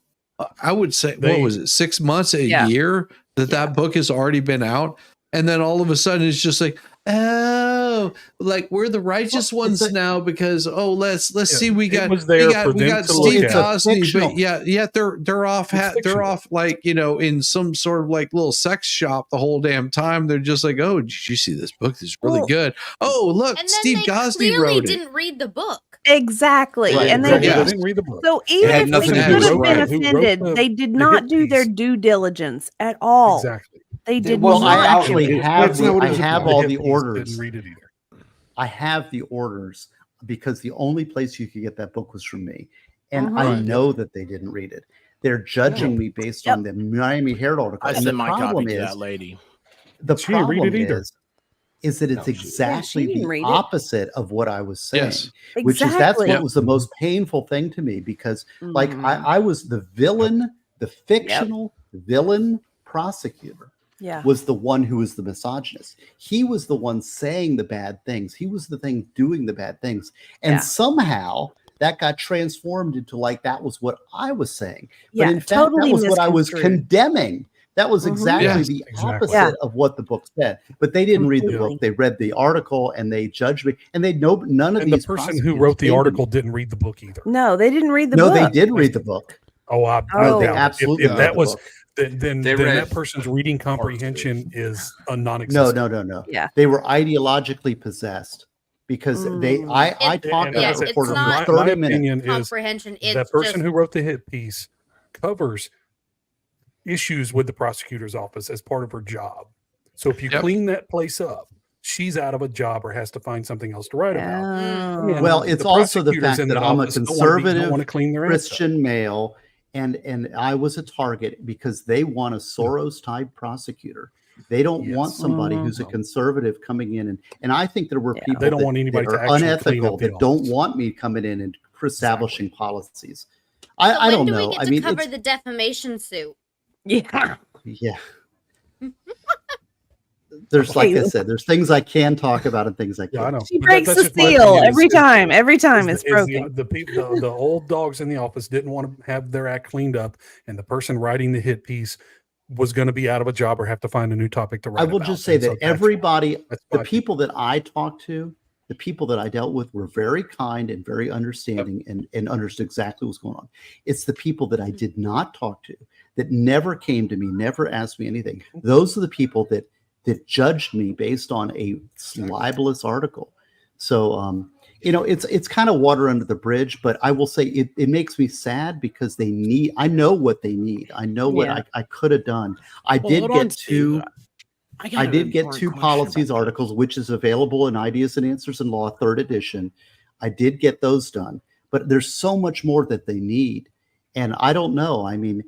I would say, what was it, 6 months, a year that book has already been out. And then all of a sudden it's just like, oh, like we're the righteous ones now because let's see, we got Steve Cosby, but they're off they're off like, in some sort of like little sex shop the whole damn time. They're just like, oh, did you see this book? This is really good. Oh, look,
And then
Steve
they
Cosby
clearly
wrote it.
didn't read the book.
Exactly.
Right,
And
They
they
didn't read the book.
so even
had
if
nothing
they
to do
could
with
have been
Ryan.
Who wrote
offended,
the-
they did
the
not
hit
do their
piece.
due diligence at all.
Exactly.
They did
Well,
not.
I actually
That's
have
not what
I
it is.
have
The
all
hit
the
piece
orders.
Didn't read it either.
I have the orders because the only place you could get that book was from me. And I know that they didn't read it. They're judging me based on the Miami Herald article.
I
And the
sent my
problem
copy to
is
that lady.
the
She didn't read it
problem
either.
is that it's exactly
didn't
the
read it.
opposite of what I was saying.
Yes.
Which is that's
Exactly.
what was the most painful thing to me because like I was the villain, the fictional villain prosecutor.
Yeah.
Was the one who was the misogynist. He was the one saying the bad things. He was the thing doing the bad things. And somehow that got transformed into like that was what I was saying. But in fact, that was what I was condemning. That was exactly the opposite of what the book said. But they didn't read the book. They read the article and they judged me. And they know none of
And
these
the person who
prosecutors
wrote the
came to
article
me.
didn't read the book either.
No, they didn't read the
No,
book.
they did read the book.
Oh, I
Oh.
They
doubt it.
absolutely
If
read
that
the
was
book.
then
They read
that person's reading comprehension is a
No,
non-existent.
no.
Yeah.
They were ideologically possessed because I talked
And
to
I
a
said,
reporter
it's
for
not
30
my
minutes.
opinion is
Comprehension.
the
It's
person
just
who wrote the hit piece covers issues with the prosecutor's office as part of her job. So if you clean that place up, she's out of a job or has to find something else to write about. And
Well, it's
the
also the
prosecutors
fact
in
that I'm a
office don't
conservative
want to clean their ass up.
Christian male, and I was a target because they want a Soros type prosecutor. They don't want somebody who's a conservative coming in, and I think there were people
They don't
that,
want anybody
that
to
are
actually clean
unethical
up the
that don't
office.
want me coming in and establishing policies.
So
I don't
when do
know.
we get
I
to
mean,
cover
it's,
the defamation suit?
Yeah.
yeah. There's like I said, there's things I can talk about and things I can't.
Yeah, I know.
She
But
breaks
that's
the
just my
seal
opinion
every
is-
time. Every time
is
it's
the- is
broken.
the people, the old dogs in the office didn't want to have their act cleaned up, and the person writing the hit piece was going to be out of a job or have to find a new topic to write
I will
about.
just say
And so
that
that's
everybody,
that's
the
my
people that I talked to, the people that I dealt with were very kind and very understanding and understood exactly what's going on. It's the people that I did not talk to, that never came to me, never asked me anything. Those are the people that judged me based on a libelous article. So, it's kind of water under the bridge, but I will say it makes me sad because I know what they need. I know what I could have done. I did get two policies articles, which is available in Ideas and Answers in Law, 3rd edition. I did get those done, but there's so much more that they need. And I don't know. I mean,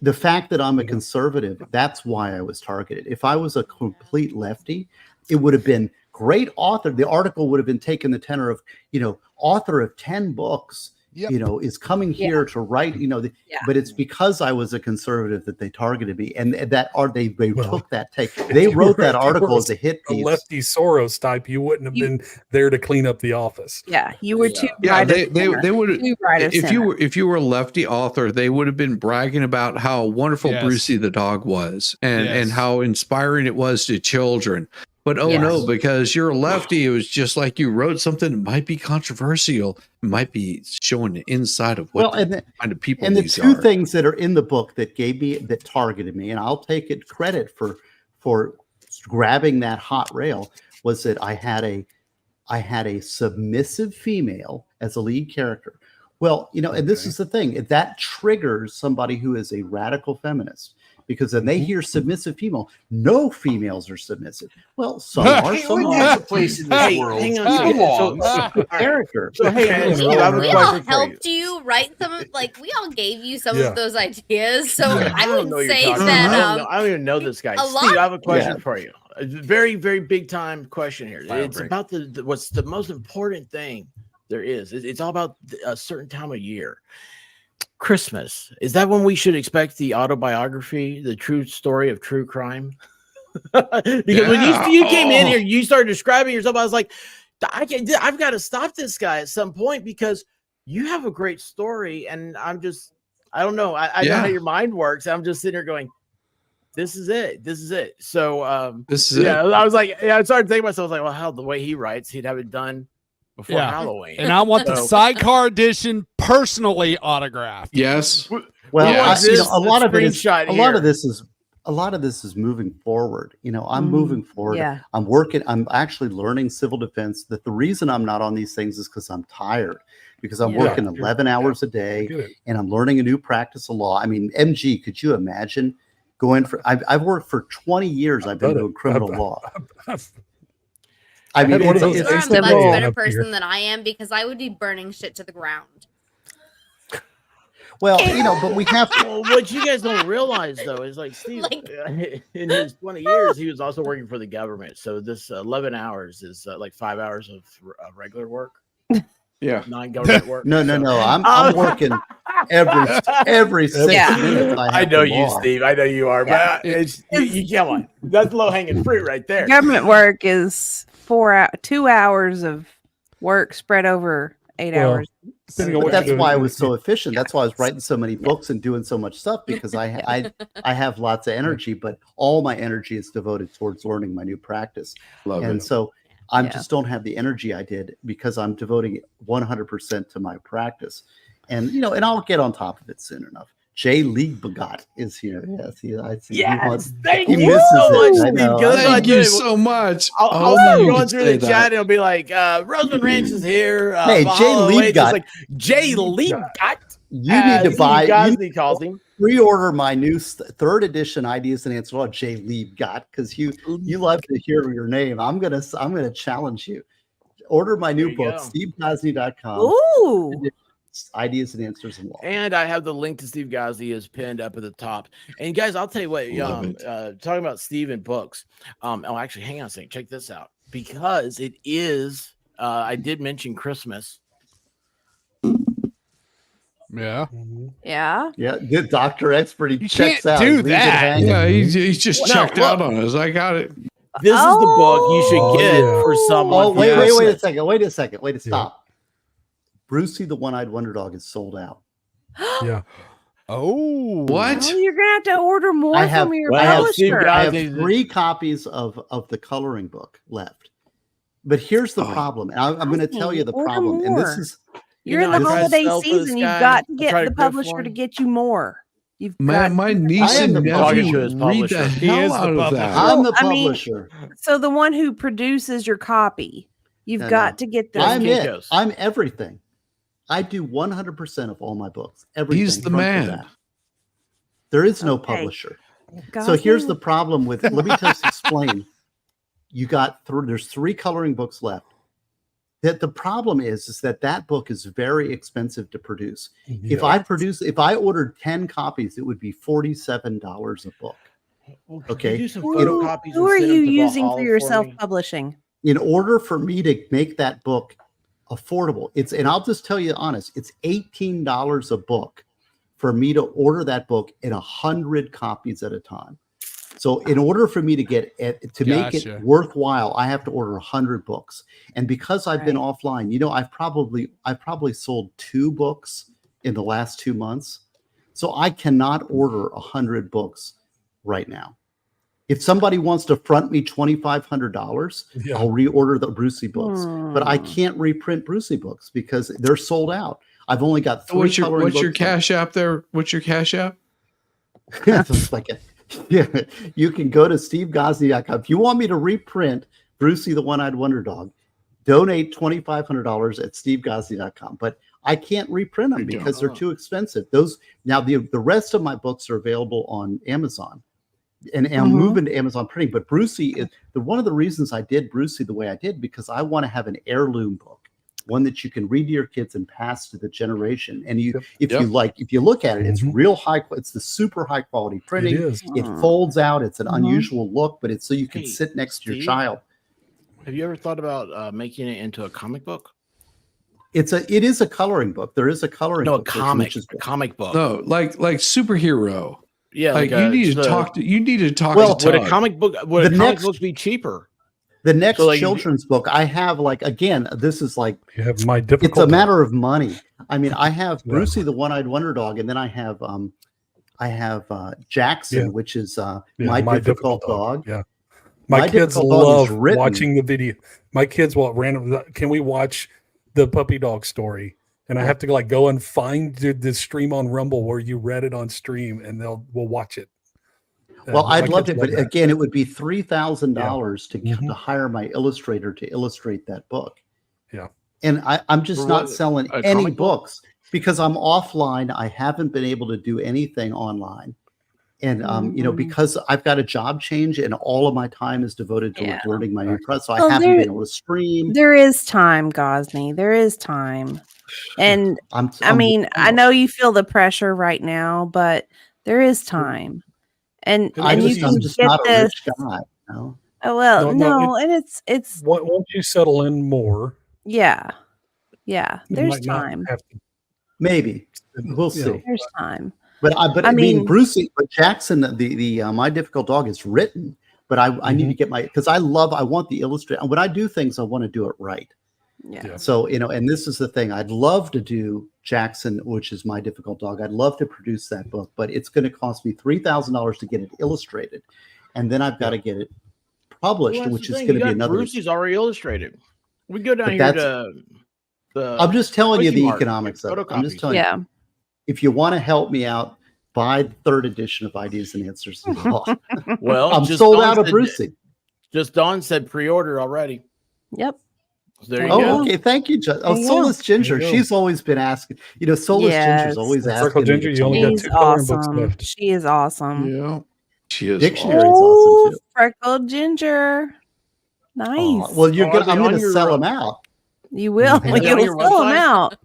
the fact that I'm a conservative, that's why I was targeted. If I was a complete lefty, it would have been great author. The article would have been taken the tenor of, author of 10 books, is coming here to write, but it's because I was a conservative that they targeted me. And they took that take. They wrote that article as a hit
a
piece.
lefty Soros type, you wouldn't have been there to clean up the office.
Yeah, you were too
Yeah,
right.
they would if you were a lefty author, they would have been bragging about how wonderful Brucey the dog was and how inspiring it was to children. But no, because you're a lefty, it was just like you wrote something that might be controversial, might be showing the inside of what kind of people
and the
these
two
are.
things that are in the book that targeted me, and I'll take it credit for grabbing that hot rail, was that I had a submissive female as a lead character. Well, and this is the thing that triggers somebody who is a radical feminist. Because then they hear submissive female, no females are submissive. Well, some are. Some
There's
are.
a place in this world.
Hang on.
Come on.
So, character.
So hey, Steve, I have a
We all
question for you.
helped you write some of, we all gave you some
Yeah.
of those ideas. So I
don't know
would
what you're
say
talking
that
about. I don't even know this guy.
a
Steve,
lot-
I have a question for you. A very, very big time question here.
Fire
It's
break.
about what's the most important thing there is. It's all about a certain time of year. Christmas. Is that when we should expect the autobiography, the true story of true crime? Because when you came in here, you started describing yourself. I was like, I've got to stop this guy at some point because you have a great story, and I don't know. I know how your mind works. I'm just sitting here going, this is it. This is it. So
This is it.
I was like, I started thinking to myself, like, well, how the way he writes, he'd have it done before Halloween.
And I want the sidecar edition personally autographed.
Yes.
Well,
Yes.
a lot of
this
is moving forward. I'm moving forward.
Yeah.
I'm actually learning civil defense. That the reason I'm not on these things is because I'm tired, because I'm working 11 hours a day and I'm learning a new practice of law. I mean, MG, could you imagine going for, I've worked for 20 years. I've been doing criminal law. I mean,
You're a much better person than I am because I would be burning shit to the ground.
Well, but we have to.
Well, what you guys don't realize, though, is like Steve, in his 20 years, he was also working for the government. So this 11 hours is like 5 hours of regular work.
Yeah.
Non-government work.
No. I'm working every 6 minutes.
I know you, Steve. I know you are. But you come on. That's low-hanging fruit right there.
Government work is 2 hours of work spread over 8 hours.
But that's why I was so efficient. That's why I was writing so many books and doing so much stuff, because I have lots of energy, but all my energy is devoted towards learning my new practice. So I just don't have the energy I did because I'm devoting it 100% to my practice. And and I'll get on top of it soon enough. Jay Lee Bagot is here. Yes,
thank you so much, Steve.
Thank you so much.
I'll start going through the chat and it'll be like, Roseman Ranch is here.
Hey, Jay Lee Bagot.
Like Jay Lee Bagot.
You need to buy.
You calls him.
Pre-order my new 3rd edition Ideas and Answers. Jay Lee Bagot, because you love to hear your name. I'm gonna challenge you. Order my new book, SteveGosney.com.
Ooh.
Ideas and Answers in Law.
And I have the link to Steve Gosney is pinned up at the top. And guys, I'll tell you what, talking about Steve and books. Actually, hang on a second. Check this out. Because it is, I did mention Christmas.
Yeah.
Yeah.
Yeah. Good Dr. Expert. He checks
can't
out.
do that.
Yeah, he's just checked out on us. I got it.
This is the book you should get for someone.
Oh, wait a second. Stop. Brucey the One-Eyed Wonder Dog is sold out.
Yeah.
Oh.
What?
Oh, you're gonna have to order more from your publisher.
I have 3 copies of the coloring book left. But here's the problem. And I'm going to tell you the problem.
More.
And this is
you're in the holiday season. You've got to get the publisher to get you more. You've got
my niece and nephew read the hell out of that.
I'm the publisher.
So the one who produces your copy, you've got to get those.
I'm everything. I do 100% of all my books. Everything.
He's the man.
There is no publisher. So here's the problem with. Let me just explain. You got there's 3 coloring books left. That the problem is that book is very expensive to produce. Yeah. If I ordered 10 copies, it would be $47 a book. Okay.
Who are you using for your self-publishing?
In order for me to make that book affordable, and I'll just tell you honest, it's $18 a book for me to order that book in 100 copies at a time. So in order for me to make it worthwhile, I have to order 100 books. And because I've been offline, I've probably sold 2 books in the last 2 months. So I cannot order 100 books right now. If somebody wants to front me $2,500, I'll reorder the Brucey books. But I can't reprint Brucey books because they're sold out. I've only got 3
What's your Cash App there? What's your Cash App?
You can go to SteveGosney.com. If you want me to reprint Brucey the One-Eyed Wonder Dog, donate $2,500 at SteveGosney.com. But I can't reprint them because they're too expensive. The rest of my books are available on Amazon. And I'm moving to Amazon printing, but Brucey is one of the reasons I did Brucey the way I did, because I want to have an heirloom book, one that you can read to your kids and pass to the generation. And if you look at it, it's real high. It's the super high quality printing. It folds out. It's an unusual look, but it's so you can sit next to your child.
Have you ever thought about making it into a comic book?
It is a coloring book. There is a coloring
No, a
book.
comic, a comic book.
No, like superhero.
Yeah,
like you need to talk to. You need to talk.
Well,
to
would a
Tug.
comic book be cheaper?
The next
So, like,
children's book I have, like, again, this is like
You have my difficult.
it's a matter of money. I mean, I have Brucey the One-Eyed Wonder Dog, and then I have Jackson, which is my difficult dog.
Yeah. My kids
Difficult Dog is
love
written.
watching the video. My kids will can we watch the puppy dog story? And I have to like go and find the stream on Rumble where you read it on stream, and we'll watch it.
Well,
My
I'd love
kids
it, but
that.
again, it would be $3,000 to hire my illustrator to illustrate that book.
Yeah.
And I'm just
For
not
what?
selling
A
any
comic book?
books because I'm offline. I haven't been able to do anything online. And, because I've got a job change and all of my time is devoted to learning my new press. So I haven't been able to stream.
There is time, Gosney. There is time. And I know you feel the pressure right now, but there is time. And
I'm
you can
just
get
not a
this.
rich guy. No?
Oh, well,
No,
and it's
once you settle in more,
yeah.
you
There's
might not
time.
have to-
Maybe we'll
you
see.
know.
There's time.
But I mean, Brucey, but Jackson, the My Difficult Dog is written, but I need to get because I want the illustrator. When I do things, I want to do it right.
Yeah.
So, and this is the thing. I'd love to do Jackson, which is My Difficult Dog. I'd love to produce that book, but it's going to cost me $3,000 to get it illustrated. And then I've got to get it published,
Well, that's
which
the
is
thing.
going
You
to be
got
another.
Brucey's already illustrated. We go down
But
here
that's-
to the.
I'm just telling you the
Quickie Mart,
economics of it. I'm just
photocopies.
telling you. If you want to help me out, buy the third edition of Ideas and Answers.
Well,
I'm
just
sold
Dawn
out of
said-
Brucey.
Just Dawn said pre-order already.
Yep.
So there you go.
Okay. Thank you, Justin. Oh,
There you
Soulless
go.
Ginger.
There you go.
She's always been asking. Soulless Ginger's always asking.
Circle
me
Ginger,
to
you only
tell
got
She's
two coloring books
awesome.
left.
She is awesome.
Yeah, she is.
Dictionary's
awesome.
awesome too.
Freckled Ginger. Nice.
Oh, well,
Are they
I'm
on
going to
your,
sell them out.
You will.
Are they on
You'll
your
sell them
website?
out.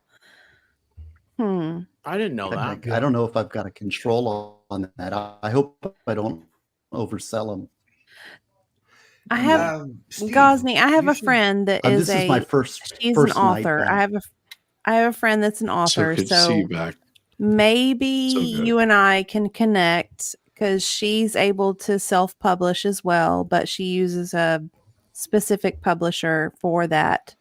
I didn't know that.
I don't know if I've got a control on that. I hope I don't oversell them.
I have
Steve,
Gosney. I have
you
a
should-
friend that
This is my
she's
first
an
night
author.
back.
I have a friend that's an
So
author.
good to see
So
you back.
maybe
So good.
you and I can connect because she's able to self-publish as well, but she uses a specific publisher for that.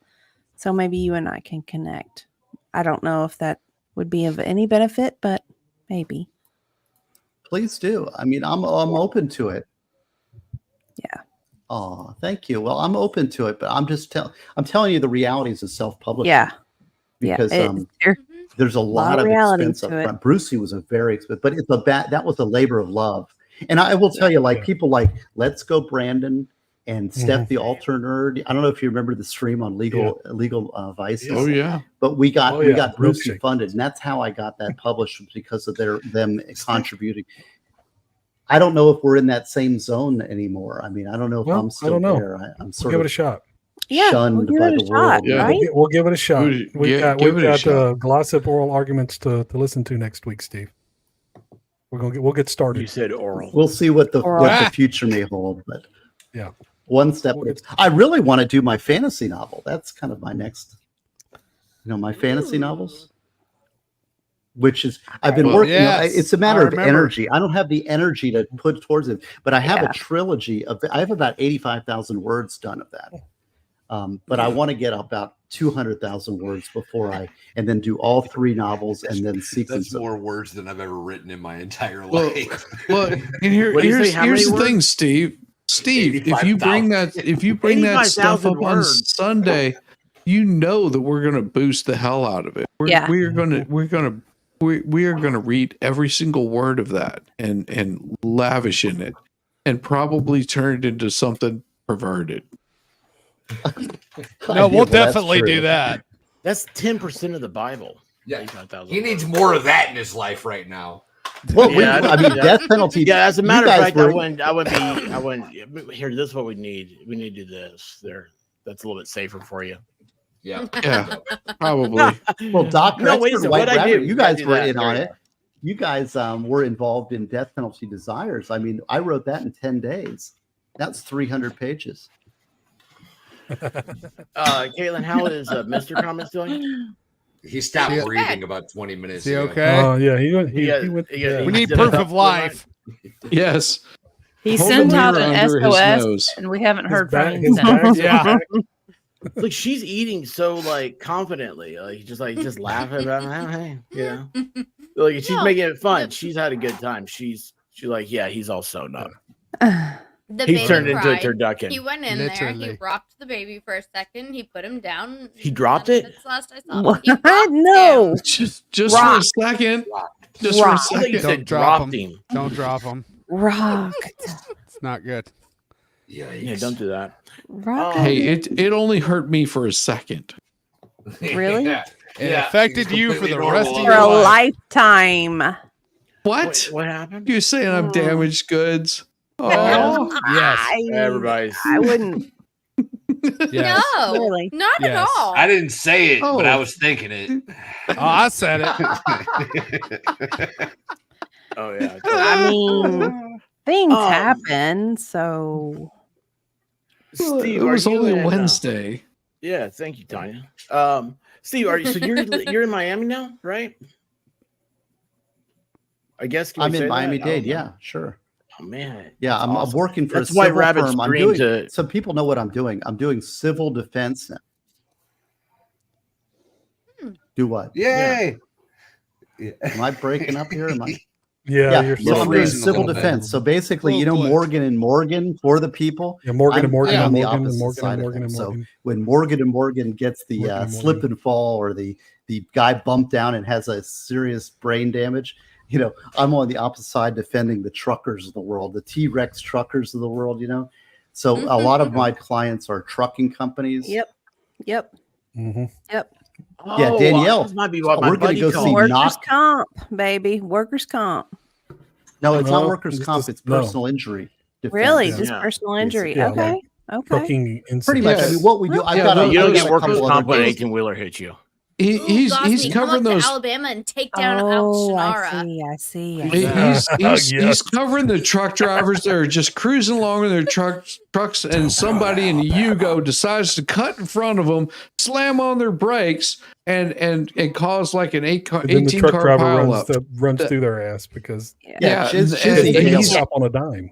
So maybe you and I can connect. I don't know if that would be of any benefit, but maybe.
Please do. I mean, I'm open to it.
Yeah.
Oh, thank you. Well, I'm open to it, but I'm telling you the realities of self-publishing.
Yeah.
Because
There-
there's a lot of
reality
expense up
to it.
front. Brucey was a very expensive, but that was a labor of love. And I will tell you, like people like Let's Go Brandon and Steph the Alter Nerd. I don't know if you remember the stream on legal vices.
Oh yeah.
But we got
Real
Brucey
chick.
funded, and that's how I got that published because of them contributing. I don't know if we're in that same zone anymore. I mean, I don't know if
Well,
I'm
I
still
don't know.
there. I'm
We'll
sort
give
of
it a shot.
Yeah,
shunned
we'll give
by
it a
the
shot,
world.
Yeah.
right?
We'll give it a shot.
Give
We've
it a
got
shot.
glossip oral arguments to listen to next week, Steve. We'll get started.
You said oral.
We'll see what the
Ah.
future may hold. But
Yeah.
one step.
We'll get-
I really want to do my fantasy novel. That's kind of my next. My fantasy novels. Which is I've been
Well,
working.
yes,
It's a matter
I
of
remember.
energy. I don't have the energy to put towards it, but I have
Yeah.
a trilogy of. I have about 85,000 words done of that. But I want to get about 200,000 words and then do all three novels and then sequence
That's
them.
more words than I've ever written in my entire
Well,
life.
Well, and
What do you
here's
say, how many
the
words?
thing, Steve. Steve, if you bring that stuff
85,000
up on
words.
Sunday, you know that we're gonna boost the hell out of it.
Yeah.
We are gonna read every single word of that and lavish in it and probably turn it into something perverted.
No, we'll
Well, that's
definitely
true.
do that.
That's 10% of the Bible.
Yeah,
85,000
he needs
words.
more of that in his life right now.
Well,
Yeah,
I mean, death penalty.
Yeah, as a
you
matter of
guys
fact,
were-
I wouldn't. Here, this is what we need. We need to do this. That's a little bit safer for you.
Yeah.
Yeah, probably.
Well, Dr.
No, wait a
Expert
second,
White
what'd I
Rabbit,
do?
you
We gotta
guys
do
were
that.
in on
There
it. You guys were involved in Death Penalty Desires. I mean, I wrote that in 10 days. That's 300 pages.
Caitlin, how is Mr. Comments doing?
He stopped
See-
breathing about 20 minutes
Is he
ago.
okay?
Oh yeah, he went.
He got-
He went.
he got-
yeah.
We need
did
proof
it
of
up one
life.
Yes.
He
Hold
sent
the
out
mirror
an
under his
SOS,
nose.
and we haven't
His
heard from
bag-
him
his
since.
bags are
Yeah.
packed.
Look, she's eating so like confidently, just laughing about it. Hey, like she's
No,
making it fun.
the-
She's had a good time. She's like, yeah, he's all sewn up.
The
He
baby
turned into a
cried.
turducken.
He went in there.
Literally.
He rocked the baby for a second. He put him down.
He dropped it?
That's the last I saw.
What?
He rocked
No.
him.
Just for a
Rock.
second. Just for a
Rock.
I thought you
second.
said
Don't drop
dropped
him.
him.
Don't drop him.
Rock.
It's not good.
Yeah, don't do that.
Rock.
Hey, it only hurt me for a second.
Really?
Yeah.
It
Yeah,
affected
he's
you for the
completely
rest of
normal.
For
your
a
life.
lifetime.
What?
What happened?
You're saying I'm damaged goods? Oh,
Yes.
Everybody's.
I wouldn't
Yes.
No,
really.
not
Yes.
at all.
I didn't say it, but
Oh.
I was thinking it.
Oh, I said it.
Oh yeah.
I mean, things
Um,
happen, so
well,
Steve,
it
are
was
you
only
in,
a Wednesday.
Yeah, thank you, Tanya. Steve, are you? So you're in Miami now, right? I guess can we
I'm
say
in
that?
Miami-Dade.
I don't know.
Yeah, sure.
Oh man.
Yeah,
that's
I'm
awesome.
working for
That's
a
why
civil
rabbits
firm. I'm
dream
doing
to.
so people know what I'm doing. I'm doing civil defense now. Do what?
Yay!
Am I breaking up here? Am I?
Yeah, you're
so I'm doing
freezing a
civil
little bit.
defense. So basically,
Little glitch.
Morgan and Morgan for the people.
Yeah, Morgan and
I'm
Morgan
on
and
the
Morgan and
opposite
Morgan
side
and
of
Morgan and
things. So
Morgan.
when Morgan and Morgan gets the
Morgan and
slip
Morgan.
and fall, or the guy bumped down and has a serious brain damage, I'm on the opposite side defending the truckers of the world, the T-Rex truckers of the world. So a lot of my clients are trucking companies.
yep.
Mm-hmm.
Yeah,
Oh,
Danielle,
This might be what my
we're gonna
buddy
go
called.
see
Workers'
Knock.
comp, baby. Workers' comp.
No, it's
No,
not workers'
this
comp.
is-
It's
no.
personal injury. defense.
Really?
Yeah.
Just personal
It's-
injury.
yeah,
Okay.
like
Okay.
Trucking
Pretty much. I
Yes.
mean, what we do, I've
Yeah,
got
those-
You don't
I've
get
got a
workers'
couple
comp when
other
an 18-wheeler hits you.
He,
Ooh,
he's
Gosby, come
covering
up
those.
to Alabama and take down
Oh,
Alshanara.
I see.
He's
Yes.
he's covering the truck drivers that are just cruising along in their trucks, and somebody in a Yugo decides to cut in front of them, slam on their brakes, and cause like an
And then the
18
truck
car
driver
pileup.
runs through their ass because
Yeah,
Shiz
and
they
nailed
can't
it.
stop on a dime.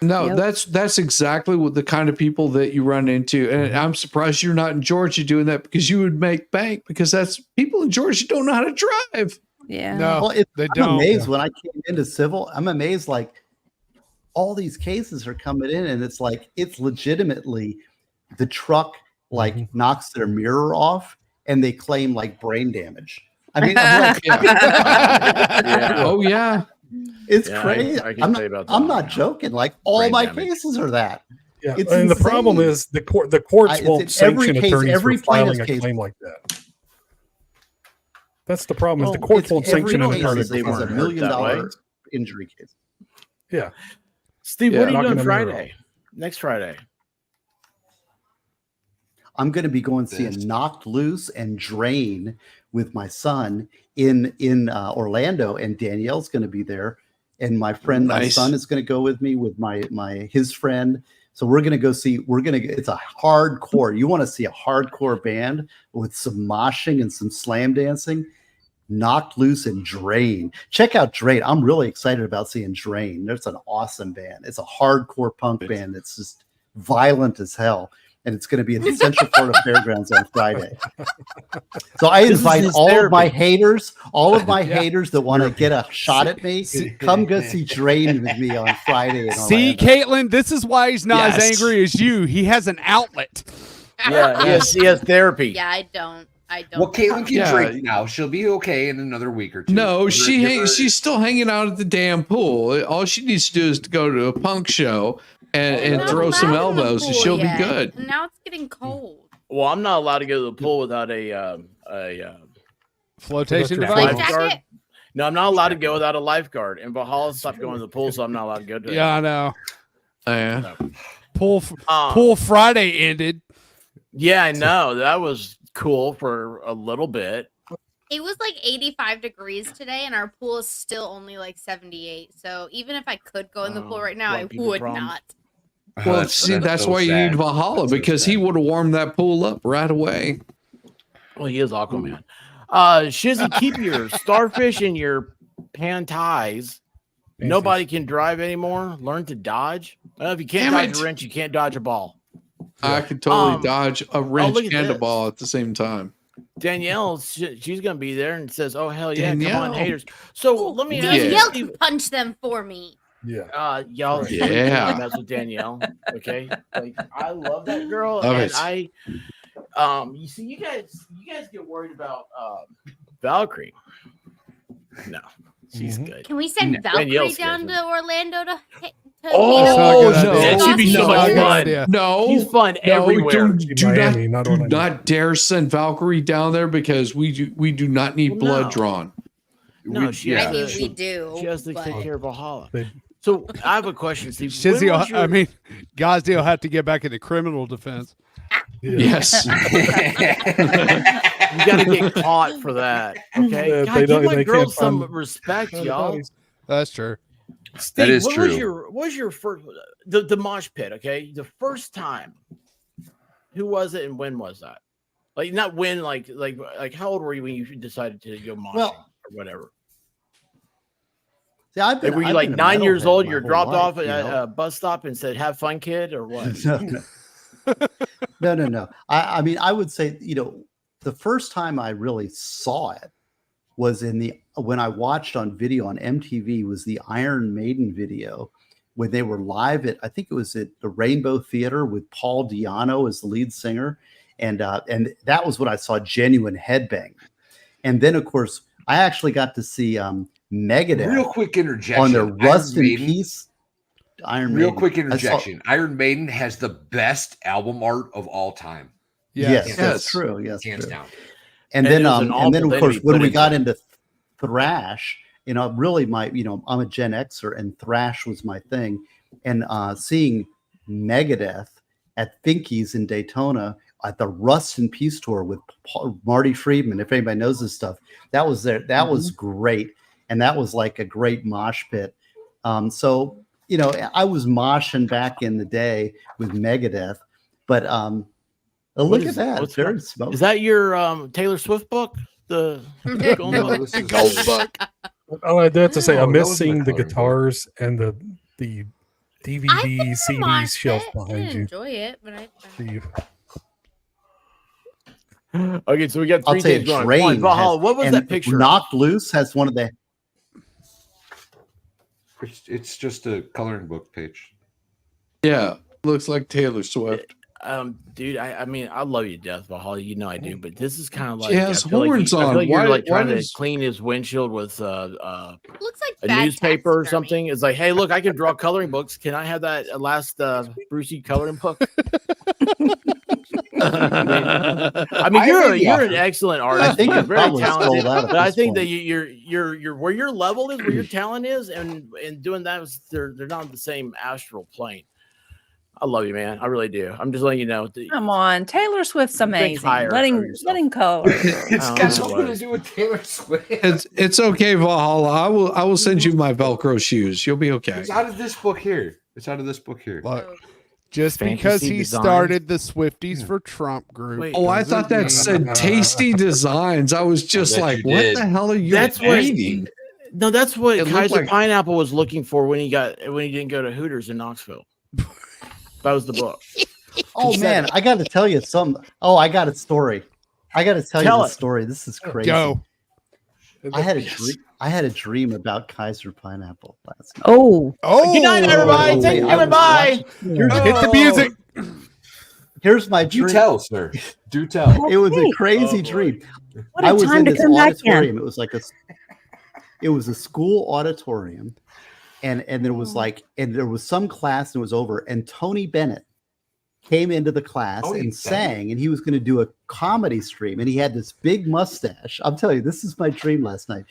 No,
Yep.
that's exactly what the kind of people that you run into. And I'm surprised you're not in Georgia doing that, because you would make bank, because that's people in Georgia don't know how to drive.
Yeah.
No,
Well,
they
I'm
don't.
amazed when I came into civil. I'm amazed, like all these cases are coming in, and it's like it's legitimately the truck like knocks their mirror off, and they claim like brain damage. I mean, I'm like,
Yeah.
Oh yeah.
it's
Yeah,
crazy.
I can
I'm
tell you
not,
about that
I'm
one,
not
yeah.
joking. Like all
Brain
my
damage.
cases are that.
Yeah,
It's
and the problem
insane.
is the courts
It's
won't
in every
sanction
case,
attorneys
every
for filing
plaintiff's
a
case.
claim like that. That's the problem. Is the
Well,
courts
It's
won't
every
sanction an
case
attorney
is
for
a
filing.
hurt
$1 million
that way.
injury case.
Yeah,
Steve,
Yeah.
what are you
Knocking
doing
the mirror
Friday? Next Friday.
I'm going to be going seeing Knocked Loose and Drain with my son in Orlando, and Danielle's going to be there, and my friend, my
Nice.
son is going to go with me with his friend. So we're going to go see. It's a hardcore. You want to see a hardcore band with some moshing and some slam dancing? Knocked Loose and Drain. Check out Drain. I'm really excited about seeing Drain. That's an awesome band. It's a hardcore punk band that's just violent as hell. And it's going to be at the Central Florida Fairgrounds on Friday. So I
This is
invite
his
all of my
therapy.
haters, that want to get a shot at me, come go see Drain with me on Friday. In
See,
Orlando.
Caitlin, this is why he's not as
Yes.
angry as you. He has an outlet.
Yeah, he has therapy.
Yeah, I don't.
Well, Caitlin can
Yeah.
drink now. She'll be okay in another week or two.
No,
Give her-
she's still hanging out at the damn pool. All she needs to do is to go to a punk show and
Not
throw some
allowed in the
elbows, and
pool
she'll
yet.
be good.
And now it's getting cold.
Well, I'm not allowed to go to the pool without a
Flotation
Life
device.
Life
lifeguard.
jacket?
No, I'm not allowed to go without a lifeguard. And Valhalla stopped going to the pool, so I'm not allowed to go to it.
Yeah, I know.
Yeah.
Pool Friday ended.
Yeah, I know. That was cool for a little bit.
It was like 85 degrees today, and our pool is still only like 78. So even if I could go in the pool right now,
lot
I
of people
would
problems.
not.
Well,
That's
see, that's
so
why you need
sad.
Valhalla,
That's so
because he
sad.
would have warmed that pool up right away.
Well, he is Aquaman. Shizzy, keep your starfish in your panties. Nobody can drive anymore. Learn to dodge. If you can't
Damn
dodge
it.
a wrench, you can't dodge a ball.
I could totally dodge a wrench
look at
and a
this.
ball at the same time.
Danielle, she's gonna be there and says, "Oh hell yeah, come
Danielle.
on, haters." So let me ask
Danielle
you,
can punch them for me.
Yeah.
y'all,
Yeah.
that's with Danielle. Okay, like I love that girl,
Love
and
it.
you see, you guys get worried about Valkyrie. No, she's good.
Can we send
No,
Valkyrie
Danielle
down
scares me.
to Orlando to
Oh,
meet up with
no.
Yeah, she'd be so much
Buffy?
fun.
No,
She's fun everywhere.
Do
Miami, not
do
Orlando.
not dare send Valkyrie down there because we do not need
Well,
blood
no.
drawn.
No, she
yeah.
has
I
to,
mean, we do.
she has to
but-
take care of Valhalla.
They-
So I have a question, Steve.
Shizzy,
When was your-
I mean, Gosdale have to get back into criminal defense.
Yes.
you got to get caught for that. Okay,
Yeah,
God,
they
give
don't-
my
they
girls
can't
some
find-
respect,
find
y'all.
bodies.
That's true.
Steve,
is
what
true.
was your first the mosh pit? Okay, the first time. Who was it and when was that? Like not when, like how old were you when you decided to go moshing or whatever?
See, I've been,
Like, were you
I've
like
been a
9 years
metalhead
old?
my
You're
whole
dropped
life,
off
you
at
know?
a bus stop and said, "Have fun, kid," or what?
No. I mean, I would say, the first time I really saw it was when I watched on video on MTV was the Iron Maiden video when they were live I think it was at the Rainbow Theater with Paul Di'Anno as the lead singer. And that was when I saw genuine headbang. And then, of course, I actually got to see Megadeth
Real quick interjection.
on their
Iron
Rust in
Maiden-
Peace. Iron
Real
Maiden.
quick
I saw-
interjection. Iron Maiden has the best album art of all time.
Yes, that's
Yes.
true. Yes,
Hands
true.
down.
And
And
then,
it was an
and then
awful
of
thing to
course,
be
when
put
we
into.
got into thrash, really I'm a Gen Xer, and thrash was my thing. And seeing Megadeth at Finky's in Daytona at the Rust and Peace tour with Marty Friedman, if anybody knows this stuff, that was there. That was great, and that was like a great mosh pit. So I was moshing back in the day with Megadeth, but look at that. It's very smoky.
Is that your Taylor Swift book? The Golden
No,
Book?
this is
Gold book.
Oh, I have to say, I
Oh, that
miss
was
seeing the
McLaren.
guitars and the
I
DVD,
think
CD
I watched
shelf
it. I
behind
didn't
you.
enjoy it, but I
The-
Okay, so we got
I'll
three
tell you,
things going.
Drain
One, Valhalla.
has-
What was
and
that picture?
Knocked Loose has one of the.
It's just a coloring book page.
Yeah. Looks like Taylor Swift.
Dude, I mean, I love you to death, Valhalla. You know I do, but this is kind of like
She has
I feel like
horns
I feel
on.
like you're
Why-
like trying
why
to
does-
clean his windshield with
looks like
a
bad
newspaper or
taxidermy.
something. It's like, hey, look, I can draw coloring books. Can I have that last Brucey coloring book? I mean, you're an excellent artist.
I think
you're
I
very
probably
talented,
stole that at
but I
this
think that
point.
you're where your level is, where your talent is, and doing that is they're not on the same astral plane. I love you, man. I really do. I'm just letting you know.
Come on, Taylor Swift's amazing.
higher
Let
of
him
yourself.
color.
It's
Oh,
got
it
something to
was.
do with Taylor Swift.
It's okay, Valhalla. I will send you my Velcro shoes. You'll be okay.
It's out of this book here. It's out of this book here.
Look,
So,
just
Fantasy
because he
designs.
started the Swifties for Trump group.
Wait.
Oh, I
doesn't
thought that
mean-
said tasty designs. I was just
bet
like,
you
what
did.
the hell are you
That's what-
reading?
No, that's what
It looked
Kaiser
like-
Pineapple was looking for when he didn't go to Hooters in Knoxville. That was the book.
Oh man, I got to tell you something. Oh, I got a story. I got to tell
Tell
you
it.
the story. This is crazy.
Go.
I had a dream. I had a dream about Kaiser Pineapple last night.
Oh,
Oh,
Good night, everybody.
Oh,
Take
I
care.
was
Bye.
Hit the music.
Here's my
Do
dream.
tell, sir. Do tell.
It was a
Okay.
crazy
Oh, boy.
dream.
what
I
a
was
time
in
to
this
come back in.
auditorium. It was a school auditorium, and there was there was some class and it was over, and Tony Bennett came into the class
Tony
and
Bennett?
sang, and he was going to do a comedy stream, and he had this big mustache. I'm telling you, this is my dream last night.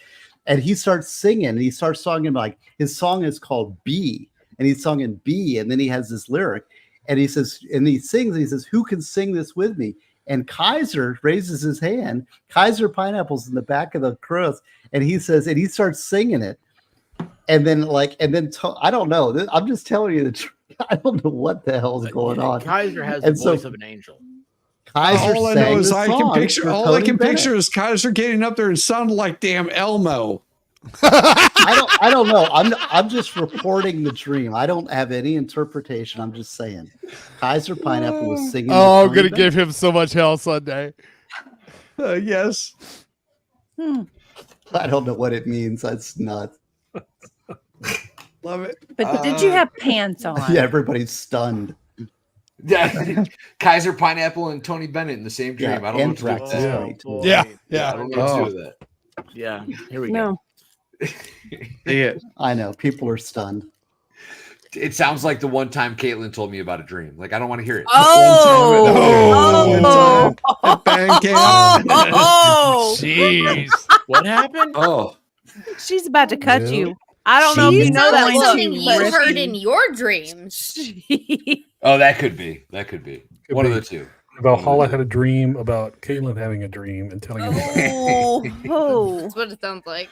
And he starts singing, and he starts singing like his song is called B, and he's sung in B, and then he has this lyric, and he says, and he sings, and he says, "Who can sing this with me?" And Kaiser raises his hand. Kaiser Pineapple's in the back of the crowd, and he says, and he starts singing it. And then I don't know. I'm just telling you the truth. I don't know what the hell's going on.
Kaiser has
And
the
so
voice of an angel.
Kaiser
All I
sang
know is
the
I can
song
picture.
for
All I
Tony
can
Bennett.
picture is Kaiser getting up there and sounding like damn Elmo.
I don't know. I'm just reporting the dream. I don't have any interpretation. I'm just saying. Kaiser Pineapple was singing.
Oh, I'm
with
gonna
Tony
give him so much hell Sunday.
Yes.
Bennett. I don't know what it means. That's nuts.
Love it.
But did you have pants on?
Yeah, everybody's stunned.
Yeah, Kaiser Pineapple and Tony Bennett in the same dream.
Yeah,
I don't know what to do with
Anthrax
that.
is
Oh,
great too.
boy.
Yeah,
I
yeah.
don't know what to
Oh.
do with that. Yeah, here we go.
No.
Yeah.
I know. People are stunned.
It sounds like the one time Caitlin told me about a dream. Like I don't want to hear it.
Oh.
Band camp.
Oh,
Jeez.
What happened?
Oh,
She's about to cut
Yeah.
you. I don't know if
It
you know
sounds
that
like
one.
something you heard in your dreams.
oh, that could be. That could be.
Could
One
be.
of the two.
Valhalla had a dream about Caitlin having a dream and telling him.
Oh,
That's what it sounds like.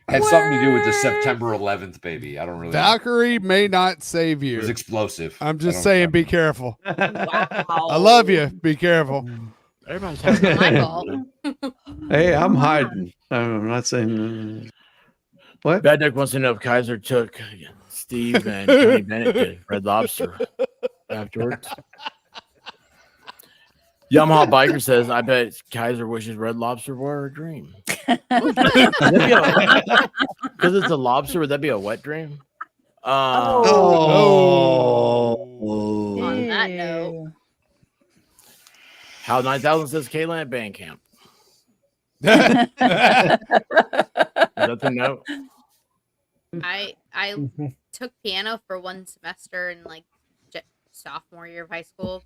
Had something to do with the September 11th, baby. I don't really know.
Valkyrie may not save
It was
you.
explosive.
I'm
I
just
don't-
saying, be careful. I love you. Be careful.
Everybody's
Not
having
my fault.
Hey, I'm hiding. I'm not saying. What?
Bad Duck wants to know if Kaiser took Steve and Tony Bennett to Red Lobster afterwards. Yamaha Biker says, I bet Kaiser wishes Red Lobster were a dream. Because it's a lobster, would that be a wet dream?
Oh.
On that note,
How 9000 says Kayla at band camp. Is that the note?
I took piano for one semester in like sophomore year of high school.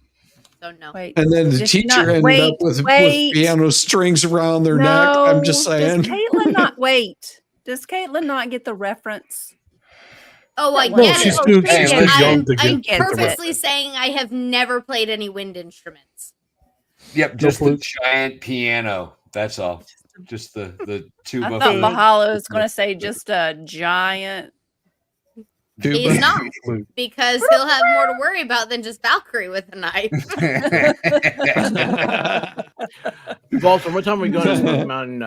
So no.
wait.
And then the
Does
teacher
not-
ended
wait,
up with
wait.
piano strings around their neck. I'm just saying.
Does Caitlin not wait? Does Caitlin not get the reference?
Oh, I
No,
get
she's
it.
too-
she's too
young to
I'm
get the
purposely saying I have never played any wind instruments.
Yep, just the
flute.
giant piano. That's all. Just the tuba.
I thought
flute.
Valhalla was going to say just a giant.
Tuba.
He's not, because he'll have more to worry about than just Valkyrie with a knife.
Walter, what time are we going to Smoky Mountain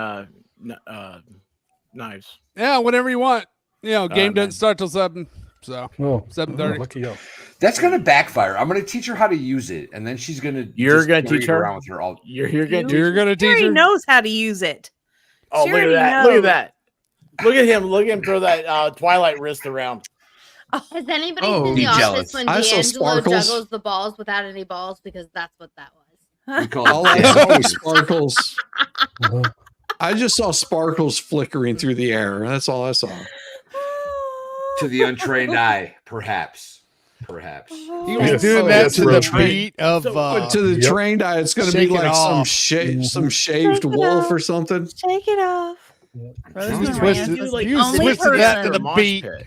Knives?
Yeah, whenever you want. You know, game
man.
doesn't start till 7. So
Oh,
7:30.
lucky you.
That's gonna backfire. I'm gonna teach her how to use it, and then she's gonna.
You're
just
gonna
carry
teach
it
her?
around with her all.
You're going to
You're gonna
She
teach
already
her.
knows how to use it.
Oh,
She
look at
already
that. Look at
knows.
that. Look at him. Look at him throw that Twilight wrist around.
Has anybody
Oh,
seen The
be
Office
jealous.
when
I saw
D'Angelo
sparkles.
juggles the balls without any balls? Because that's what that was.
We call
All I
it
saw
dance
was sparkles.
Uh-huh.
I just saw sparkles flickering through the air. That's all I saw.
to the untrained eye, perhaps. Perhaps.
He
Yeah,
was doing that
that's
to
real
the
true.
beat of
But to the
Yep.
trained eye, it's going to be
Shake it
like some
off.
some shaved
Shake it
wolf
off.
or something.
Shake it off.
Rosemary
You twisted-
was
like
the
you
only
twisted that to
person.
the
mosh
beat.
pit.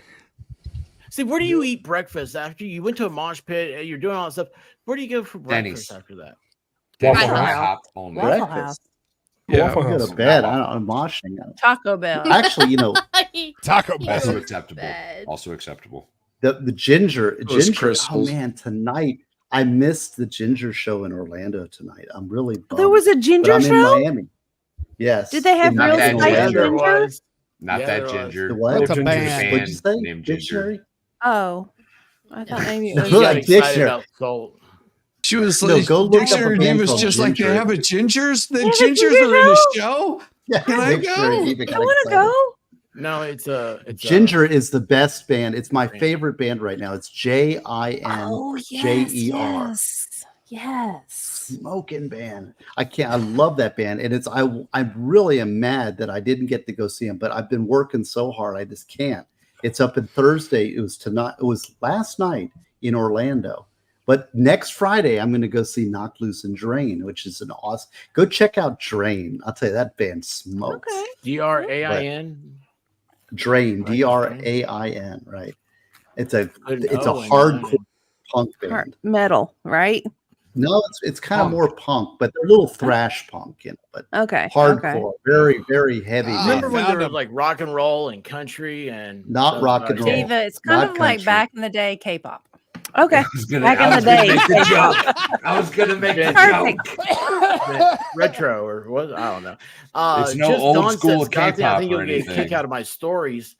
See, where do you eat breakfast after you went to a mosh pit? You're doing all that stuff. Where do you go for breakfast
Denny's.
after that?
Waffle
House.
IHOP only.
Waffle
Breakfast.
House.
Yeah.
Waffle
Go
House.
to bed. I'm moshing.
Taco Bell.
Actually, you know,
Taco
He
Bell.
Also
goes
acceptable.
to bed.
Also acceptable.
the ginger.
Those
Oh
crystals.
man, tonight I missed the ginger show in Orlando tonight. I'm really bummed.
There was a
but
ginger
I'm in
show?
Miami. Yes.
Did they have
in
real
that
spicy
ginger.
there
ginger?
was.
Not
Yeah,
that
there was.
ginger.
The what?
What's a
Ginger
band?
What'd you say?
named Ginger.
Dictionary?
Oh. I thought maybe it
You
was.
got
Like
excited
dictionary.
about salt.
She was
No,
like,
go look up a
Dictionary
band
name was
called
just like, they
Ginger.
have a gingers? The
They have a
gingers
ginger
are in a show?
Yeah,
Can I
Dictionary
go?
even
I
got
want to
excited.
go.
No, it's
Ginger is the best band. It's my favorite band right now. It's JINJER.
Oh, yes. Yes.
Smoking band. I love that band. And I really am mad that I didn't get to go see them, but I've been working so hard I just can't. It's up in Thursday. It was last night in Orlando. But next Friday, I'm going to go see Knock Loose and Drain, which is an awesome. Go check out Drain. I'll tell you, that band smokes.
Okay.
DRAIN.
Drain,
Right,
DRAIN, right? It's a
An
it's a
O and
hardcore
nine.
punk band.
Heart metal, right?
No, it's kind of
Punk.
more punk, but they're a little thrash punk, but
Okay.
hardcore,
Okay.
very, very heavy.
Ah,
Remember
band.
when
found
there was
him.
like rock and roll and country and
Not
stuff
rock
like
and
that?
roll.
Diva, it's kind
Not
of like
country.
back in the day K-pop.
Okay.
I was gonna,
Back
I
in
was
the
gonna
day.
make the joke. I was gonna make the
Perfect.
joke.
Retro or what? I don't know.
It's no
just
old
Dawn
school
said, Scott, I
K-pop
think
or
you'll get a kick
anything.
out of my stories.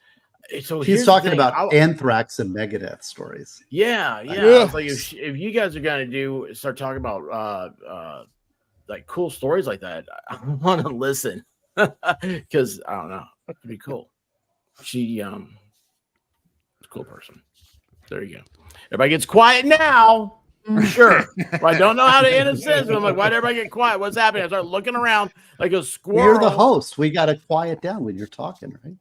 So
He's
here's the
talking
thing,
about Anthrax and Megadeth stories.
Yeah.
Ugh.
I was like, if you guys are gonna start talking about like cool stories like that, I want to listen because I don't know, it'd be cool. She a cool person. There you go. Everybody gets quiet now. Sure. Well, I don't know how to end a sentence. I'm like, why'd everybody get quiet? What's happening? I start looking around like a squirrel.
You're the host. We got to quiet down when you're talking, right?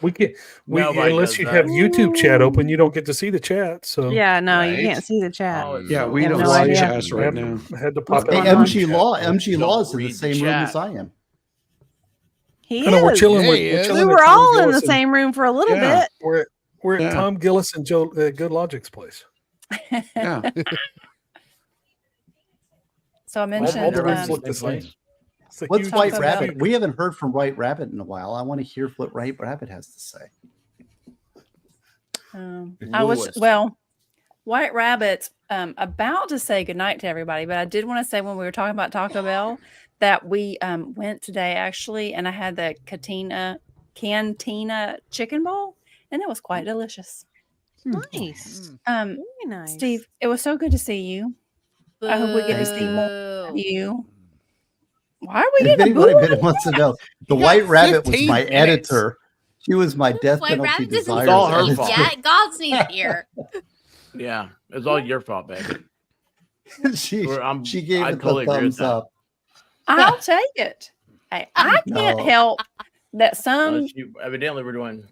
We can't.
Nobody
Unless
does
you
that.
have YouTube chat open, you don't get to see the chat. So
Yeah, no, you
Right?
can't see the chat.
Oh, it's
Yeah,
so
we
have
don't
no
see
idea.
chats
I
right
had,
now.
had to pop
Hey,
out.
going on?
MG Law. MG
Don't
Law is in the
read the
same room
chat.
as I am.
He
I know we're
is.
chilling.
Yeah,
We're
he is.
chilling
We
at
were
Tom
all in the
Gillis and-
same room for a little
Yeah.
bit.
We're at
Yeah.
Tom Gillis and Joe Good Logic's place.
Yeah.
So I
All
mentioned
the rooms
um,
look the
same
same. It's a
What's
huge
White
Taco
difference.
Bell.
Rabbit? We haven't heard from White Rabbit in a while. I want to hear what White Rabbit has to say.
I was
Lewis.
White Rabbit's about to say goodnight to everybody, but I did want to say when we were talking about Taco Bell that we went today actually, and I had the cantina chicken bowl, and it was quite delicious.
Nice.
Um,
Very nice.
Steve, it was so good to see you. I hope we get to see more of
Boo.
you. Why are we
If
getting a
anybody
boo?
wants to know, the
You got
White Rabbit was
15
my
minutes.
editor. She was my death
White
penalty
Rabbit
desires
isn't
all her
Steve
fault.
yet. God's needs here.
Yeah, it's all your fault, baby.
she
I'm-
she gave
I
it
totally
the
agree with
thumbs
that.
up.
I'll take it. Hey, I can't
No.
help that some
Evidently, we're doing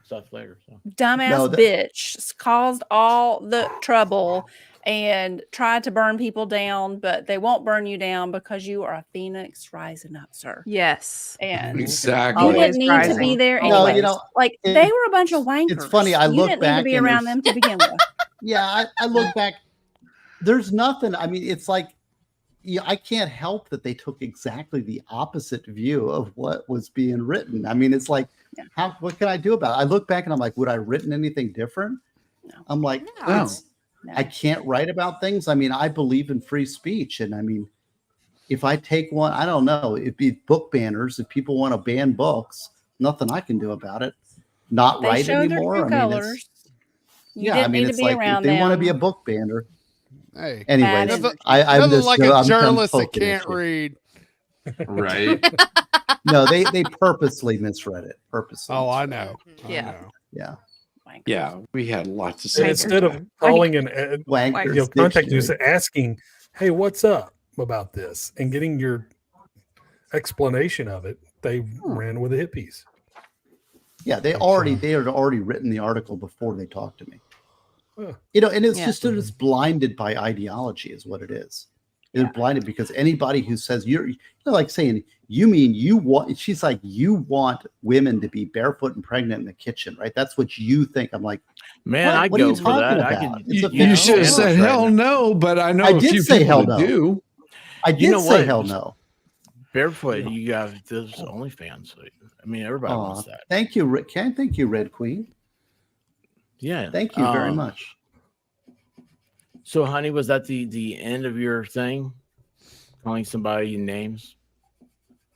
stuff later. So.
dumbass
No, that-
bitch caused all the trouble and tried to burn people down, but they won't burn you down because you are a phoenix rising up, sir.
Yes.
And
Exactly.
you
Always
didn't need to be
rising.
there
No,
anyways.
you know,
like
it-
they were a bunch of wankers.
it's funny, I
you
look
didn't need to
back
be
and
around
there's-
them to begin with.
Yeah, I look back. There's nothing. I mean, it's like, yeah, I can't help that they took exactly the opposite view of what was being written. I mean, it's like,
Yeah.
what can I do about it? I look back and I'm like, would I have written anything different?
No.
I'm like,
No.
it's, I can't write about things. I mean, I believe in free speech. And I mean, if I take one, I don't know, it'd be book banners. If people want to ban books, nothing I can do about it. Not
They
write
showed their
anymore.
true
I mean, it's,
colors. You
yeah, I
didn't
mean,
need to
it's
be
like if
around
they want to
them.
be a book banner.
Hey,
Anyway,
Bad
nothing,
I'm
nothing
just
like
I'm
a
done
journalist that
poking at
can't
you.
read.
Right?
No, they purposely misread it. Purposely.
Oh, I
misread
know.
it.
I
Yeah.
know.
Yeah.
Wankers.
Yeah, we had lots to
And
say.
instead of calling and
Wankers
contacting you,
Dictionary.
asking, "Hey, what's up about this?" and getting your explanation of it, they ran with a hit piece.
Yeah, they had already written the article before they talked to me.
Huh.
You know, and it's
Yeah.
just that it's blinded by ideology, is what it is. They're
Yeah.
blinded because anybody who says you're like saying you mean you want. She's like, you want women to be barefoot and pregnant in the kitchen, right? That's what you think. I'm like,
Man,
What?
I'd
What are
go
you
for
talking
that. I
about?
could.
It's a
You
fictional
should have said
sandwich right
hell
now.
no, but I know
I
a
did
few
say
people
hell
that
no.
do.
I
You
did
know
say
what?
hell no.
Barefoot, you got those OnlyFans. I mean, everybody
Aw,
wants that.
thank you, thank you, Red Queen.
Yeah.
Thank you very much.
So, honey, was that the end of your thing? Calling somebody names?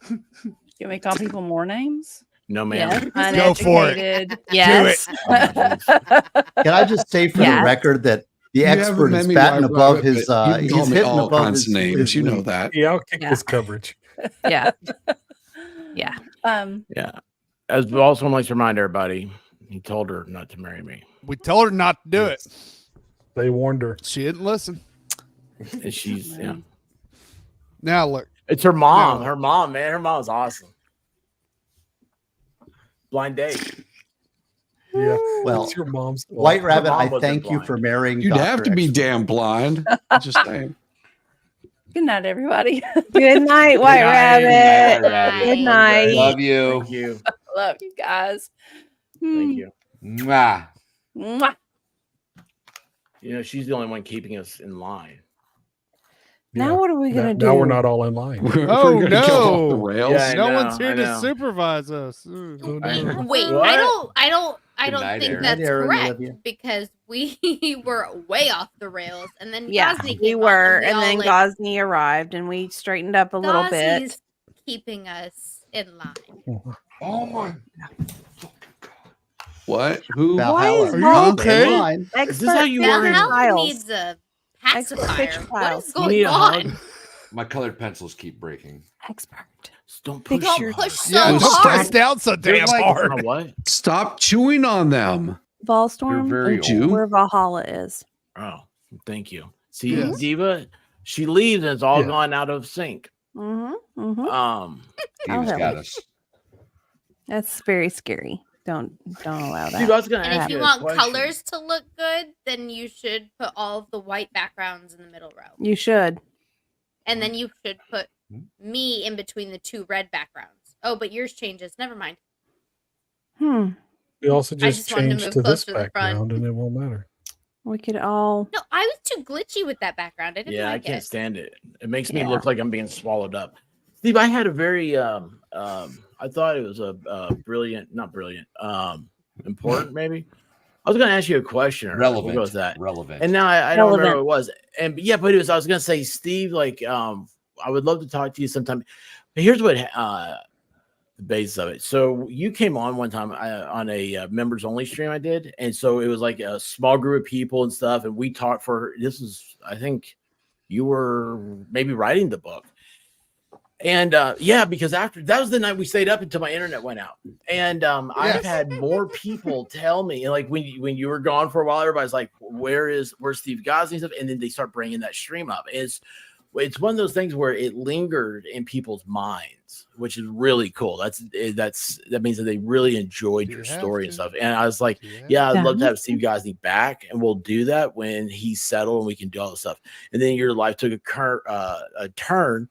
You want me to call people more names?
No, ma'am.
Yes.
Go for it.
Uneducated.
Yes.
Can I just say for the
Yes.
record that the
You haven't
expert
met
is
me,
batting
White
above
Rabbit,
his
but you can call
he's
me
hitting
all
above
kinds
his
of names.
his
You know
league.
that.
Yeah, I'll kick
Yeah.
this coverage.
Yeah. Yeah.
Yeah. As also want to remind everybody, he told her not to marry me.
We told her not to do it.
They warned her.
She didn't listen.
And she's yeah.
Now look,
It's her mom.
No.
Her mom, man. Her mom's awesome. Blind date.
Yeah.
Well,
It's your mom's fault.
White Rabbit,
mom
I
wasn't
thank you
blind.
for marrying.
You'd have
Dr.
to be
Expert.
damn blind. Just saying.
Good night, everybody.
Good night, White Rabbit.
Rabbit.
Good night.
Love you.
Thank you.
Love you guys.
Thank you.
Mwah.
Mwah.
You know, she's the only one keeping us in line.
Now what are we
Now,
gonna do?
now we're not all in line.
We're
Oh,
gonna go off the
no.
rails.
Yeah, I
no
know,
one's here
I
to
know.
supervise us.
Oh,
I
no.
know.
Wait,
What?
I
Good
don't
night,
think
Aaron.
that's
Good night, Aaron,
correct
Olivia.
because we were way off the rails, and then
Yeah,
Gosney
we
came
were,
on,
and
we
then
all, like,
Gosney arrived, and we straightened up a little bit.
Gosney's keeping us in line.
Oh my!
What? Who?
Why is
Are you
Vol
okay?
being
Fine.
Is this how you
The
were?
hell
Tiles.
needs a
Expert
pacifier? What
tiles.
is
You need
going
a hug?
on?
My colored pencils keep breaking.
Expert.
Don't
Big
push
ol'
so
Don't
hard.
push so
Yeah, don't
hard.
press down so damn
Like,
hard.
what?
Stop chewing on them.
You're
Volstorm,
very
Don't you?
old.
where Valhalla is.
Oh, thank you. See,
Yes.
Diva, she leaves and it's all
Yeah.
gone out of sync.
Mm-hmm. Mm-hmm.
Steve's
hell
got
yeah.
us.
That's very scary. Don't allow that.
Dude, I was gonna
And
ask
if you
a
want
question.
colors to look good, then you should put all of the white backgrounds in the middle row.
You should.
And then you should put me in between the two red backgrounds. Oh, but yours changes. Never mind.
We also
I
just
just wanted to
changed
move
to this
closer to the front.
background, and it won't matter.
We could all.
No, I was too glitchy with that background. I didn't
Yeah, I
like
can't
it.
stand it. It makes me
Yeah.
look like I'm being swallowed up. Steve, I had a very I thought it was a brilliant, not brilliant, important maybe. I was gonna ask you a question. Or
Relevant.
We'll go with that.
Relevant.
And now I don't remember
Relevant.
what it was. And yeah, but it was I was gonna say, Steve, like I would love to talk to you sometime. But here's what the base of it. So you came on one time on a members only stream I did, and so it was like a small group of people and stuff, and we talked for this is I think you were maybe writing the book. And yeah, because after that was the night we stayed up until my internet went out. And I've had more people tell me, like when you were gone for a while, everybody's like, where's Steve Gosney stuff? And then they start bringing that stream up. It's one of those things where it lingered in people's minds, which is really cool. That means that they really enjoyed your story and stuff. And I was like, yeah, I'd love to have Steve Gosney back, and we'll do that when he's settled and we can do all this stuff. And then your life took a turn.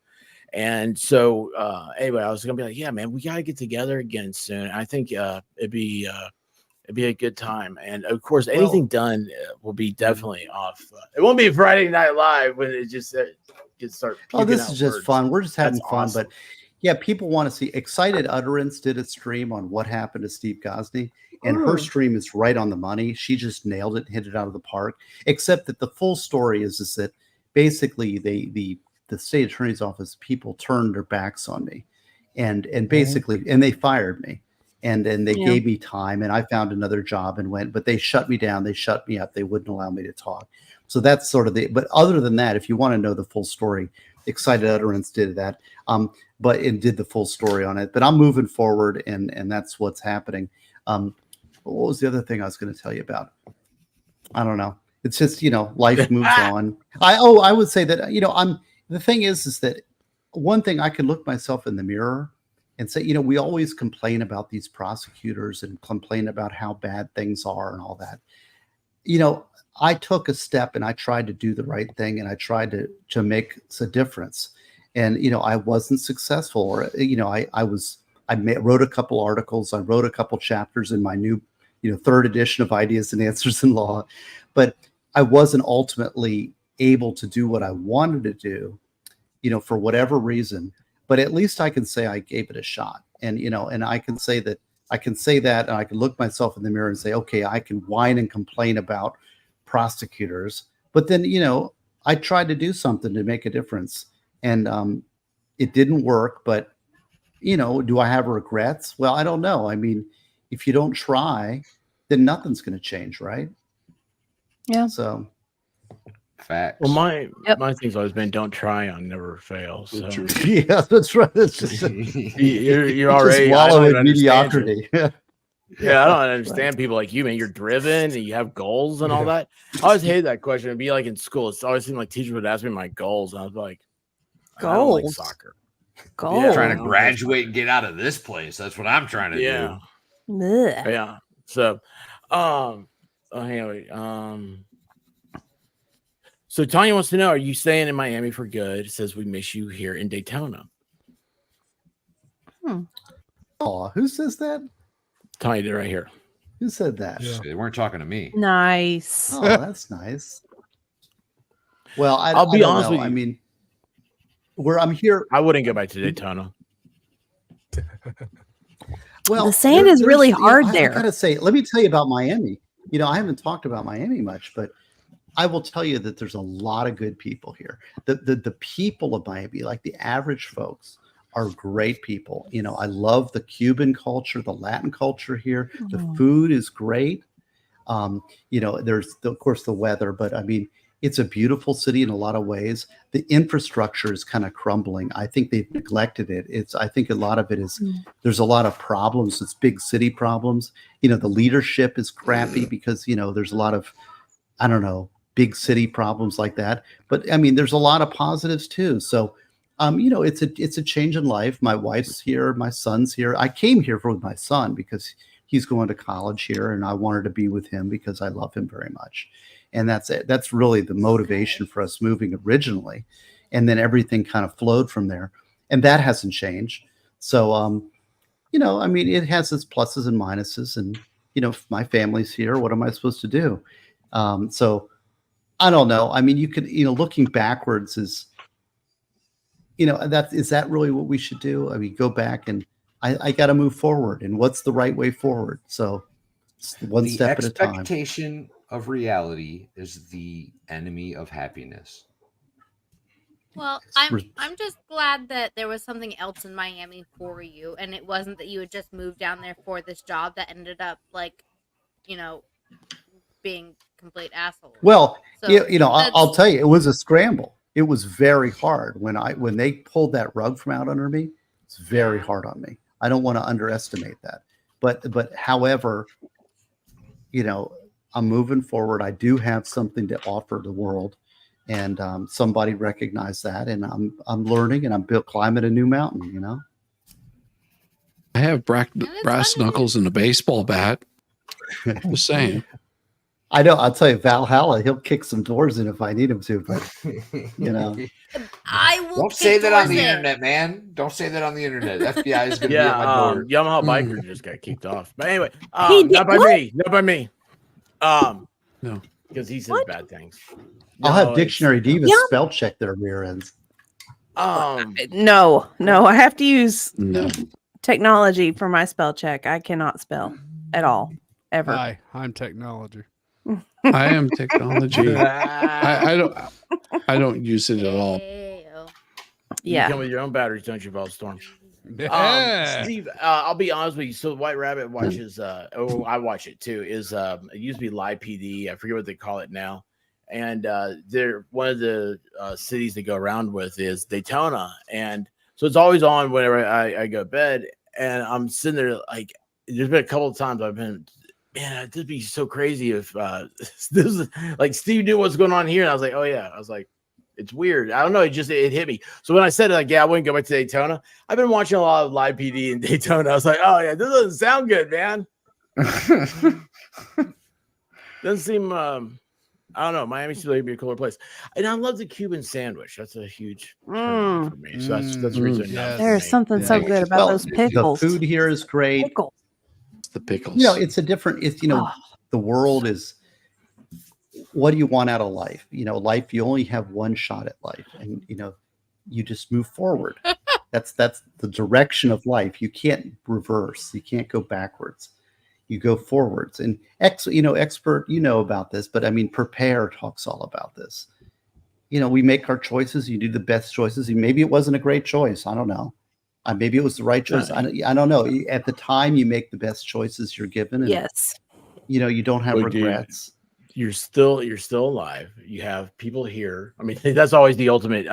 And so anyway, I was gonna be like, yeah, man, we gotta get together again soon. I think it'd be a good time. And of course, anything done will be definitely off. It won't be Friday Night Live when it just gets start.
Oh, this
puking
is
out
just
words.
fun. We're just having
That's
fun.
awesome.
But yeah, people want to see. Excited Utterance did a stream on what happened to Steve Gosney, and her stream is right on the money. She just nailed it, hit it out of the park. Except that the full story is that basically the state attorney's office people turned their backs on me, and basically they fired me, and they gave me time, and I found another job and went, but they shut me down, they shut me up, they wouldn't allow me to talk. So that's sort of but other than that, if you want to know the full story, Excited Utterance did that, but it did the full story on it. But I'm moving forward, and that's what's happening. What was the other thing I was going to tell you about? I don't know. It's just, life moves on. I would say that, the thing is that one thing I can look myself in the mirror and say, we always complain about these prosecutors and complain about how bad things are and all that. I took a step and I tried to do the right thing, and I tried to make a difference. And, I wasn't successful, or, I wrote a couple articles. I wrote a couple chapters in my new, third edition of Ideas and Answers in Law, but I wasn't ultimately able to do what I wanted to do, for whatever reason. But at least I can say I gave it a shot. And, and I can say that, and I can look myself in the mirror and say, okay, I can whine and complain about prosecutors, but then, I tried to do something to make a difference, and it didn't work. But, do I have regrets? Well, I don't know. I mean, if you don't try, then nothing's going to change, right?
Yeah.
So,
facts.
Well, my thing's always been don't try on, never fail. So
yeah, that's right. It's just
you're already
just
I don't
wallow
even
in
understand you.
mediocrity.
Yeah, I don't understand people like you, man. You're driven and you have goals and all that. I always hated that question. It'd be like in school. It's always seemed like teachers would ask me my goals, and I was like, I don't like
Goals?
soccer.
Goals.
Yeah,
Trying
I
to
don't like
graduate and get out of this place. That's what I'm trying to
Yeah,
Blech.
yeah. So, anyway, so Tanya wants to know: are you staying in Miami for good? It says we miss you here in Daytona.
Oh, who says that?
Tanya did right here.
Who said that?
do. They weren't talking to me.
Nice.
Oh, that's nice. Well,
I'll be
I don't
honest
know.
with you.
I mean, where I'm here,
I wouldn't go back to Daytona.
Well,
the sand is really hard
I
there.
gotta say, let me tell you about Miami. I haven't talked about Miami much, but I will tell you that there's a lot of good people here. The people of Miami, like the average folks, are great people. I love the Cuban culture, the Latin culture here. The food is great. There's of course the weather, but I mean, it's a beautiful city in a lot of ways. The infrastructure is kind of crumbling. I think they've neglected it. I think a lot of it is there's a lot of problems. It's big city problems. The leadership is crappy because there's a lot of, I don't know, big city problems like that. But I mean, there's a lot of positives too. So it's a change in life. My wife's here, my son's here. I came here with my son because he's going to college here, and I wanted to be with him because I love him very much. And that's it. That's really the motivation for us moving originally. And then everything kind of flowed from there. And that hasn't changed. So, I mean, it has its pluses and minuses. And, if my family's here, what am I supposed to do? So I don't know. I mean, you could, looking backwards is, is that really what we should do? I mean, go back and I got to move forward. And what's the right way forward? So it's one step at a time.
The expectation of reality is the enemy of happiness.
Well, I'm just glad that there was something else in Miami for you, and it wasn't that you had just moved down there for this job that ended up being complete assholes.
Well,
So
I'll tell you, it was a scramble. It was very hard when they pulled that rug from out under me. It's very hard on me. I don't want to underestimate that, but however, I'm moving forward. I do have something to offer the world, and somebody recognized that, and I'm learning, and I'm climbing a new mountain.
I have brass knuckles and a baseball bat. Just saying.
I know. I'll tell you, Valhalla, he'll kick some doors in if I need him to, but
I will.
Don't say that on the internet, man. Don't say that on the internet. FBI is going to be at my door.
Yamaha biker just got kicked off. But anyway, not by me. No, because he says bad things.
I'll have Dictionary Diva spell check their rear ends.
No, I have to use technology for my spell check. I cannot spell at all, ever.
Hi, I'm technology.
I am technology. I don't use it at all.
You come with your own batteries, don't you, Volstorm?
Yeah.
Steve, I'll be honest with you. So White Rabbit watches, I watch it too. It used to be Live PD. I forget what they call it now. And they're one of the cities they go around with is Daytona, and so it's always on whenever I go to bed. And I'm sitting there like, there's been a couple of times I've been, man, it'd be so crazy if this is like Steve knew what's going on here, and I was like, oh yeah, I was like, it's weird. I don't know. It hit me. So when I said like, yeah, I wouldn't go back to Daytona. I've been watching a lot of Live PD in Daytona. I was like, oh yeah, this doesn't sound good, man. Doesn't seem. I don't know. Miami seems like to be a cooler place, and I love the Cuban sandwich. That's a huge turn for me. So that's the reason.
There's something so good about those pickles.
The food here is great.
It's the pickles.
It's a different. The world is. What do you want out of life? Life. You only have one shot at life, and you just move forward. That's the direction of life. You can't reverse. You can't go backwards. You go forwards. And expert, about this, but I mean, Prepare talks all about this. We make our choices. You do the best choices. Maybe it wasn't a great choice. I don't know. Maybe it was the right choice. I don't know. At the time, you make the best choices you're given. And,
yes.
You don't have regrets.
Dude, you're still alive. You have people here. I mean, that's always the ultimate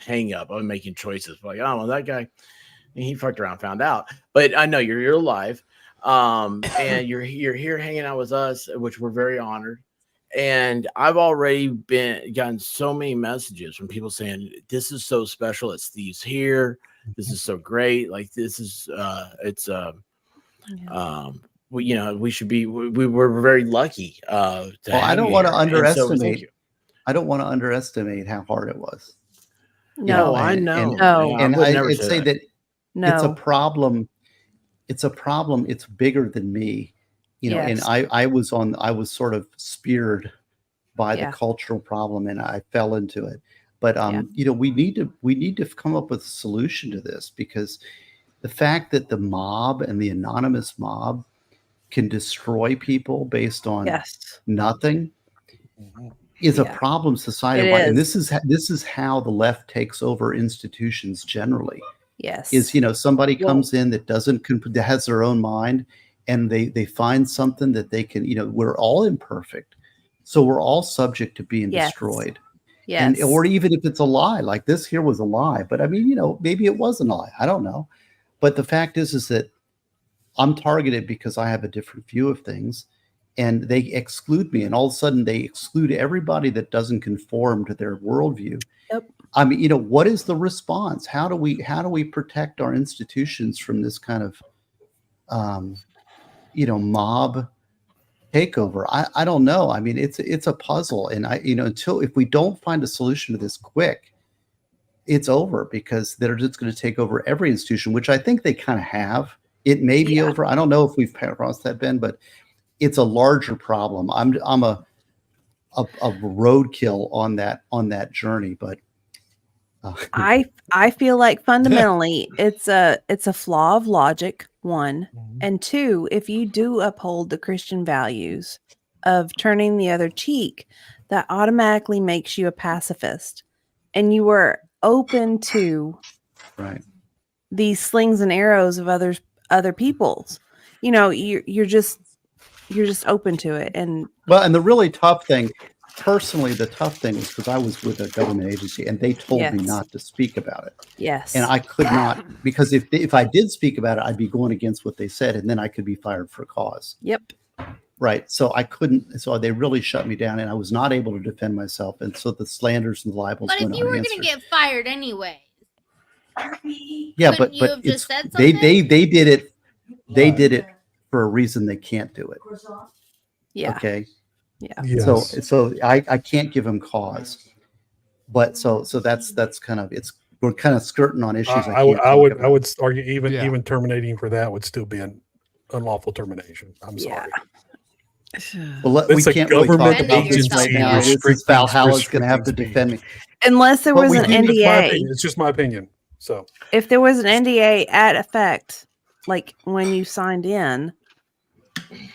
hang up of making choices. Like, oh, well, that guy, he fucked around, found out. But I know you're alive. And you're here hanging out with us, which we're very honored. And I've already gotten so many messages from people saying, this is so special that Steve's here. This is so great. Like, this is, we should be, we're very lucky.
I don't want to underestimate. I don't want to underestimate how hard it was.
No,
I know.
And I'd say that
no.
It's a problem. It's bigger than me,
Yes.
and I was sort of speared by the cultural problem, and I fell into it. But we need to come up with a solution to this, because the fact that the mob and the anonymous mob can destroy people based on nothing is a problem society-wide. And this is how the left takes over institutions generally.
Yes.
Is, somebody comes in that that has their own mind, and they find something that they can, we're all imperfect. So we're all subject to being destroyed.
Yes.
Or even if it's a lie, like this here was a lie, but I mean, maybe it wasn't a lie. I don't know. But the fact is that I'm targeted because I have a different view of things, and they exclude me. And all of a sudden they exclude everybody that doesn't conform to their worldview.
Yep.
I mean, what is the response? How do we protect our institutions from this kind of, mob takeover? I don't know. I mean, it's a puzzle, and if we don't find a solution to this quick, it's over, because they're just going to take over every institution, which I think they kind of have. It may be over. I don't know if we've crossed that, Ben, but it's a larger problem. I'm a roadkill on that journey, but
I feel like fundamentally it's a flaw of logic, one, and two, if you do uphold the Christian values of turning the other cheek, that automatically makes you a pacifist, and you are open to these slings and arrows of other people's. You're just open to it. And
the really tough thing, personally, the tough thing was because I was with a government agency and they told me not to speak about it.
Yes.
And I could not, because if I did speak about it, I'd be going against what they said, and then I could be fired for cause.
Yep.
Right. So I couldn't. So they really shut me down, and I was not able to defend myself. And so the slanders and the libels
But
went
if you were
unanswered.
going to get fired anyway,
Yeah,
couldn't
but
you have
it's,
just said
they
something?
did it. They did it for a reason they can't do it.
Yeah.
Okay.
Yeah.
Yes.
So I can't give him cause. But so that's kind of, we're kind of skirting on issues.
I would argue even terminating for that would still be an unlawful termination. I'm sorry.
Well, we
It's a
can't really talk
government
about this right
agency
now. This is
restricting
Valhalla's going to have to
speech.
defend me.
Unless there
But
was
we
an
do-
It's my
NDA.
opinion. It's just my opinion. So
If there was an NDA at effect, like when you signed in,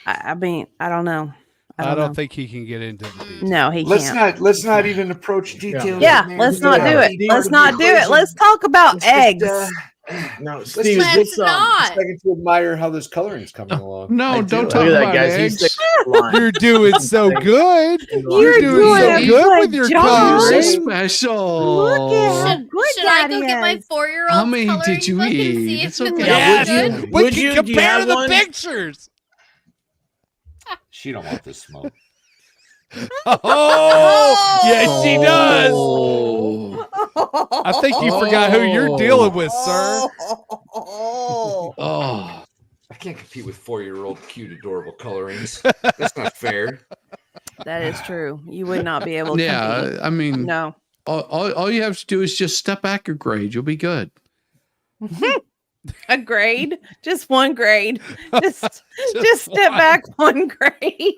I mean, I don't know.
I don't
know.
think he can get into the details.
No, he can't.
Let's not even approach details.
Yeah,
man.
let's
We
not
gotta
do
have
it.
the
Let's
part
not
of
do
the
it.
equation.
Let's talk about eggs.
No,
Let's
Steve,
just
this,
not.
second to admire how this coloring's coming along.
No, don't
look
talk
at that,
about
guys.
eggs.
He's sticking to the line.
You're doing so good.
You're
doing so
a
good with your
job.
coloring.
You're so special.
Look at how good
Should I go
Daddy
get my
is.
4-year-old
How many
coloring
did you
book and
eat?
see if
It's
it
okay.
looks
Yeah,
good?
would
We
you-
can
do you
compare
have
the
one?
pictures.
She don't want this smoke.
Oh, yes, she does.
Oh.
I think you forgot who you're dealing with, sir.
Oh.
I can't compete with 4-year-old cute, adorable colorings. That's not fair.
That is true. You would not be able to compete.
Yeah, I mean,
No.
all you have to do is just step back a grade. You'll be good.
A grade? Just one grade. Just step
one.
back one grade.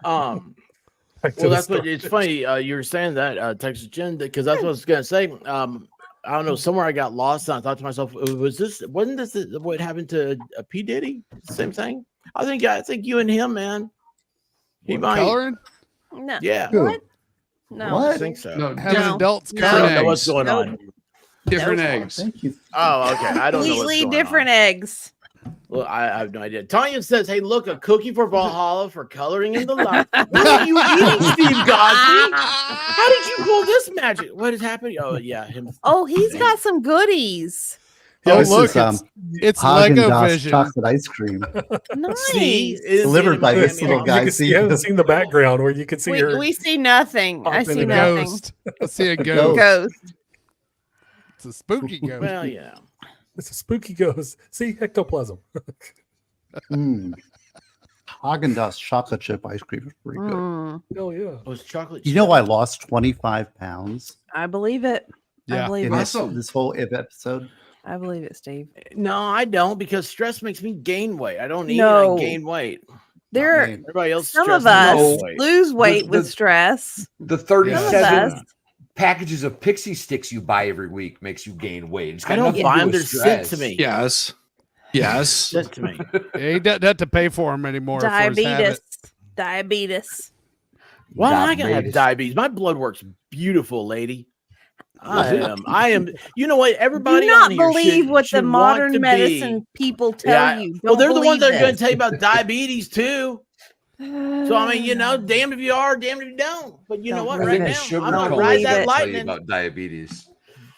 Well, that's what it's funny. You were saying that, Texas Jen, because that's what I was gonna say. I don't know, somewhere I got lost and I thought to myself, wasn't this what happened to P. Diddy? Same thing. I think you and him, man. He might.
Coloring?
No.
Yeah.
What? No.
I think so.
No,
Having
No.
adults
No.
I
coloring
don't know what's
eggs.
going on.
different
Nope.
eggs.
Thank you.
Oh, okay. I don't know what's
Completely
going
different
on.
eggs.
Well, I have no idea. Tanya says, "Hey, look, a cookie for Valhalla for coloring in the light." What are you eating, Steve Cosby? How did you pull this magic? What is happening? Oh, yeah, him.
Oh, he's got some goodies.
Oh,
This
look,
is,
it's Lego
Haagen-Dazs
Vision.
chocolate ice cream.
Nice.
See, it's
Delivered by
Miami
this little
Hot.
guy.
You haven't seen the background where you can see her.
We see nothing. I
Pop in
see
and
nothing.
Ghost. I see a ghost.
Ghost.
It's a spooky ghost.
Well, yeah.
It's a spooky ghost. See, ectoplasm.
Haagen-Dazs chocolate chip ice cream is pretty good.
Mm,
Hell yeah.
Oh, it's chocolate.
You know, I lost 25 pounds
I believe it. I
Yeah.
believe
in
it.
this whole episode.
I believe it, Steve.
No, I don't, because stress makes me gain weight. I don't eat
No.
and I gain weight.
There,
Everybody else.
some of
stress
us
me out.
lose weight
The-
with stress.
The
Some of
37
us.
packages of pixie sticks you buy every week makes you gain weight. It's got
I don't
nothing
buy
to
them;
do
they're
with
sent
stress.
to me.
Yes. Yes.
Sent to me.
Yeah, he doesn't have to pay for them anymore. For his habit.
Diabetes.
Why am I gonna have
Diabetes.
diabetes? My blood works beautiful, lady. I am. You know what?
Do
Everybody
not
on here
believe what the
should want
modern
to
medicine
be.
people tell
Yeah.
you.
Well,
Don't
they're the ones that are going
believe
to tell you about diabetes too. So I mean, damn if you are, damn if you don't. But you know
Don't
what?
I
Right
think the
now,
sugar
I'm gonna
coma
ride
is
that
going to tell you
lightning.
about diabetes.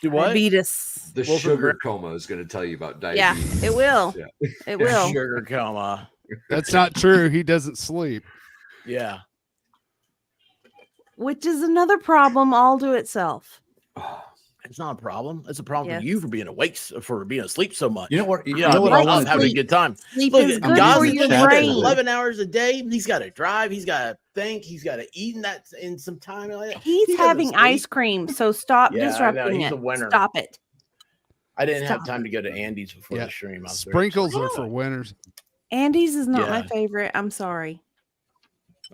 Do what?
Diabetes.
The
Wolf and
sugar
Graham.
coma is going to tell you about
Yeah,
diabetes.
it will.
Yeah.
It will.
Sugar coma.
That's not true. He doesn't sleep.
Yeah.
Which is another problem all to itself.
It's not a problem. It's a problem
Yes.
for you for being awake, for being asleep so much.
You know what? You
Yeah,
know what I
I'm
want to
having a
sleep.
good time.
Sleep
Look
is
at
good
God's
for
been
your
up
brain.
11 hours a day. He's got to drive. He's got to think. He's got to eat in that in some time.
He's
He doesn't
having
sleep.
ice cream, so stop
Yeah, I know.
disrupting
He's
it.
a winner.
Stop it.
I didn't have
Stop
time to go to Andy's before
Yeah.
the stream. I was very
Sprinkles
upset.
are for winners.
Andy's is not my
Yeah.
favorite. I'm sorry.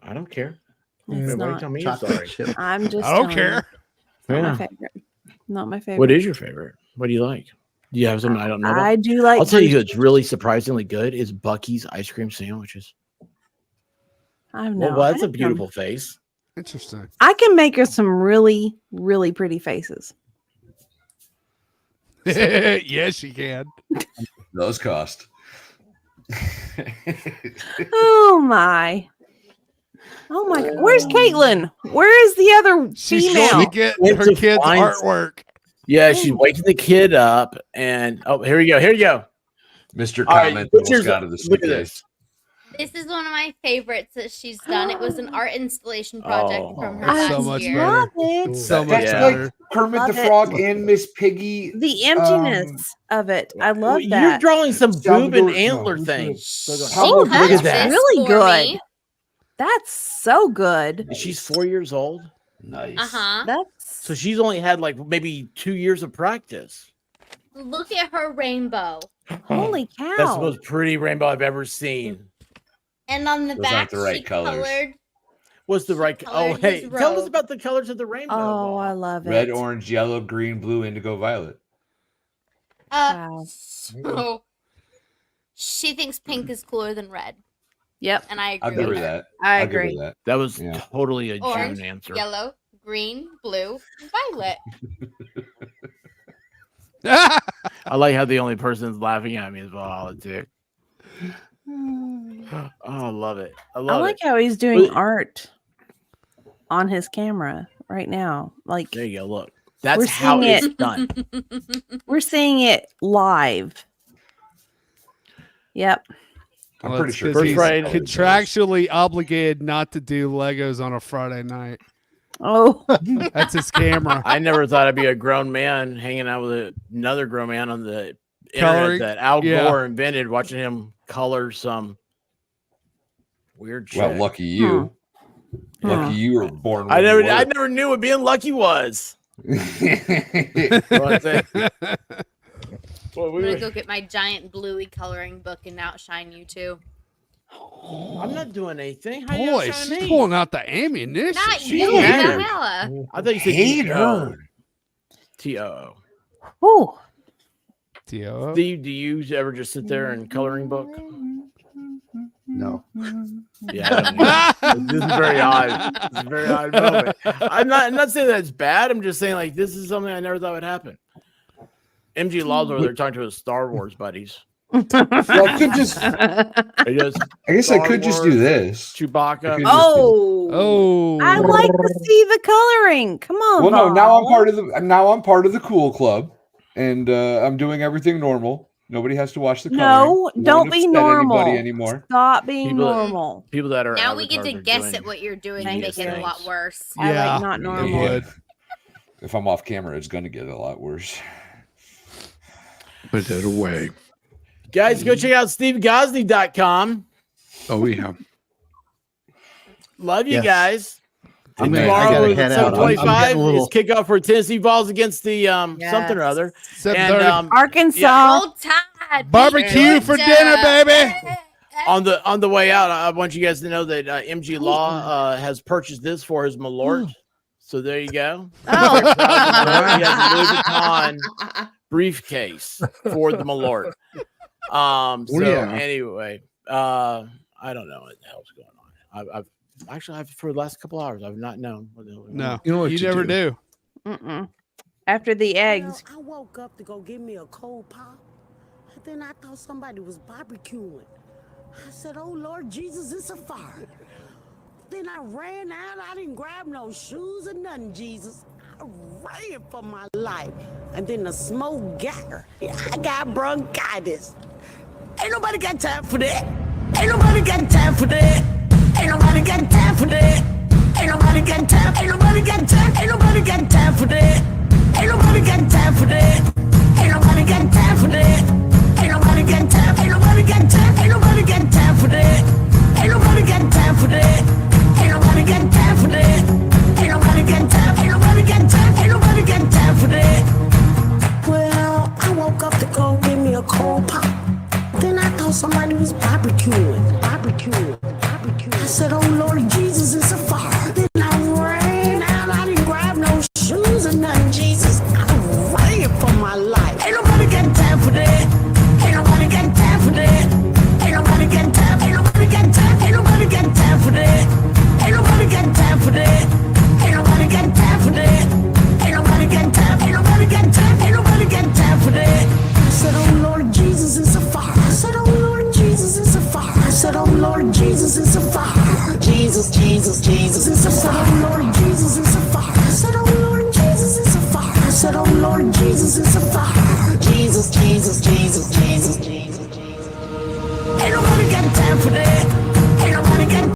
I don't care.
It's
Why
not.
you tell me you're
chocolate
sorry?
chip.
I'm just
I don't
telling
care.
you. Not
Yeah.
my favorite. Not my favorite.
What is your favorite? What do you like? Do you have something I don't know about?
I do like
I'll tell you,
Bruce-
it's really surprisingly good. Is Bucky's ice cream sandwiches.
I've
Well,
no.
that's a beautiful face.
Interesting.
I can make her some really, really pretty faces.
Yes, you can.
Those cost.
Oh my. Oh my God. Where's Caitlin? Where is the other
She's
female?
going to get
Went
her
to
kid's
find-
artwork.
Yeah, she's waking the kid up, and here we go. Here you go.
Mr.
All right,
Comment
put
almost
yours
got
up.
to the
Look at
suitcase.
This is one of my favorites that she's done. It was an art installation project
Oh,
from her
that's
last
so much
year.
better.
Love it.
So much
That's
Yeah.
better.
like Kermit
Love
the
it.
Frog and Miss Piggy.
The emptiness of it. I love
Well, you're
that.
drawing some boob
Salvador-
and antler
no,
things.
She
Pablo
Look
touched
at that.
this
Really
for
good.
me.
That's so good.
She's 4 years old,
Nice.
Uh-huh.
That's
so she's only had like maybe 2 years of practice.
Look at her rainbow.
holy cow.
That's the most pretty rainbow I've ever seen.
And on the
Those
back,
aren't the right
she
colors.
colored.
What's the right? Oh,
Colored
hey,
his
tell us
robe.
about the colors of the rainbow.
Oh, I
ball.
love it.
Red, orange, yellow, green, blue, indigo, violet.
Wow.
So she thinks pink is cooler than red,
Yep.
and I
I'll
agree
give her
with her.
that.
I
I'll give her
agree.
that.
That was
Yeah.
totally a
Orange,
June answer.
yellow, green, blue, violet.
I like how the only person that's laughing at me is politics. Oh, I love it. I
I
love
like
it.
how he's doing
Well-
art on his camera right now. Like
There you go. Look, that's
We're
how
seeing
it's
it.
done.
we're seeing it live. Yep.
I'm
Well,
pretty
it's
sure
'cause
First
he's
Friday-
contractually obligated not to do Legos on a Friday night.
Oh,
That's his camera.
I never thought I'd be a grown man hanging out with another grown man on the
Coloring?
internet that Al
Yeah.
Gore invented, watching him color some weird shit.
Well, lucky you.
Hmm.
Lucky you were born.
I
when you
never knew what being lucky was.
were.
What's that? Well,
I'm gonna go get my giant bluey coloring book and outshine you too.
I'm not doing anything. How you
Boy,
outshine
she's
me?
pulling out the ammunition.
Not
She's
you,
hammered.
Hella.
I thought you said
Hate
T-O.
her.
T-O-O.
oh.
T.O.
Do you ever just sit there and coloring book?
No.
Yeah. This is very odd. This is a very odd moment. I'm not saying that's bad. I'm just saying like this is something I never thought would happen. MG Law's over there talking to his Star Wars buddies.
Well, I could just.
He does
I guess I
Star
could just do
Wars,
this.
Chewbacca.
I could-
Oh.
Oh.
I like to see the coloring. Come on.
Well, no.
Bob.
Now I'm part of the cool club, and I'm doing everything normal. Nobody has to watch the coloring.
No,
Won't
don't be
upset
normal.
anybody anymore.
Stop being
People that-
normal.
People that are
Now we get to
avatars are
guess
doing
at what you're doing
Thank
and make it a
you.
lot worse.
I
Yeah.
like not
It
normal.
would. If I'm off camera, it's going to get a lot worse.
Put it away.
Guys, go check out SteveGosney.com.
Oh, yeah.
Love you
Yes.
guys.
I'm
And
gonna- I
tomorrow
gotta
at
head out. I'm
7:25
getting a little-
is kickoff for Tennessee Vols against the something or other. And
7:30.
Arkansas.
Roll Tide.
Barbecue
beat
for
Georgia.
dinner, baby.
on the way out, I want you guys to know that MG Law has purchased this for his Malort. So there you go.
Oh.
He has a Louis Vuitton briefcase for the Malort. So
yeah.
anyway, I don't know what the hell's going on. I've for the last couple hours, I've not known what the hell was going
No,
on.
You know what
you
to
never
do.
do.
Mm-mm. After the eggs.
Well, I woke up to go get me a cold pop. And then I thought somebody was barbecuing. I said, oh, Lord Jesus, it's a fire. Then I ran out. I didn't grab no shoes or nothing, Jesus. I ran for my life. And then the smoke got her. I got bronchitis. Ain't nobody got time for that. Ain't nobody got time for that. Ain't nobody got time for that. Ain't nobody got time. Ain't nobody got time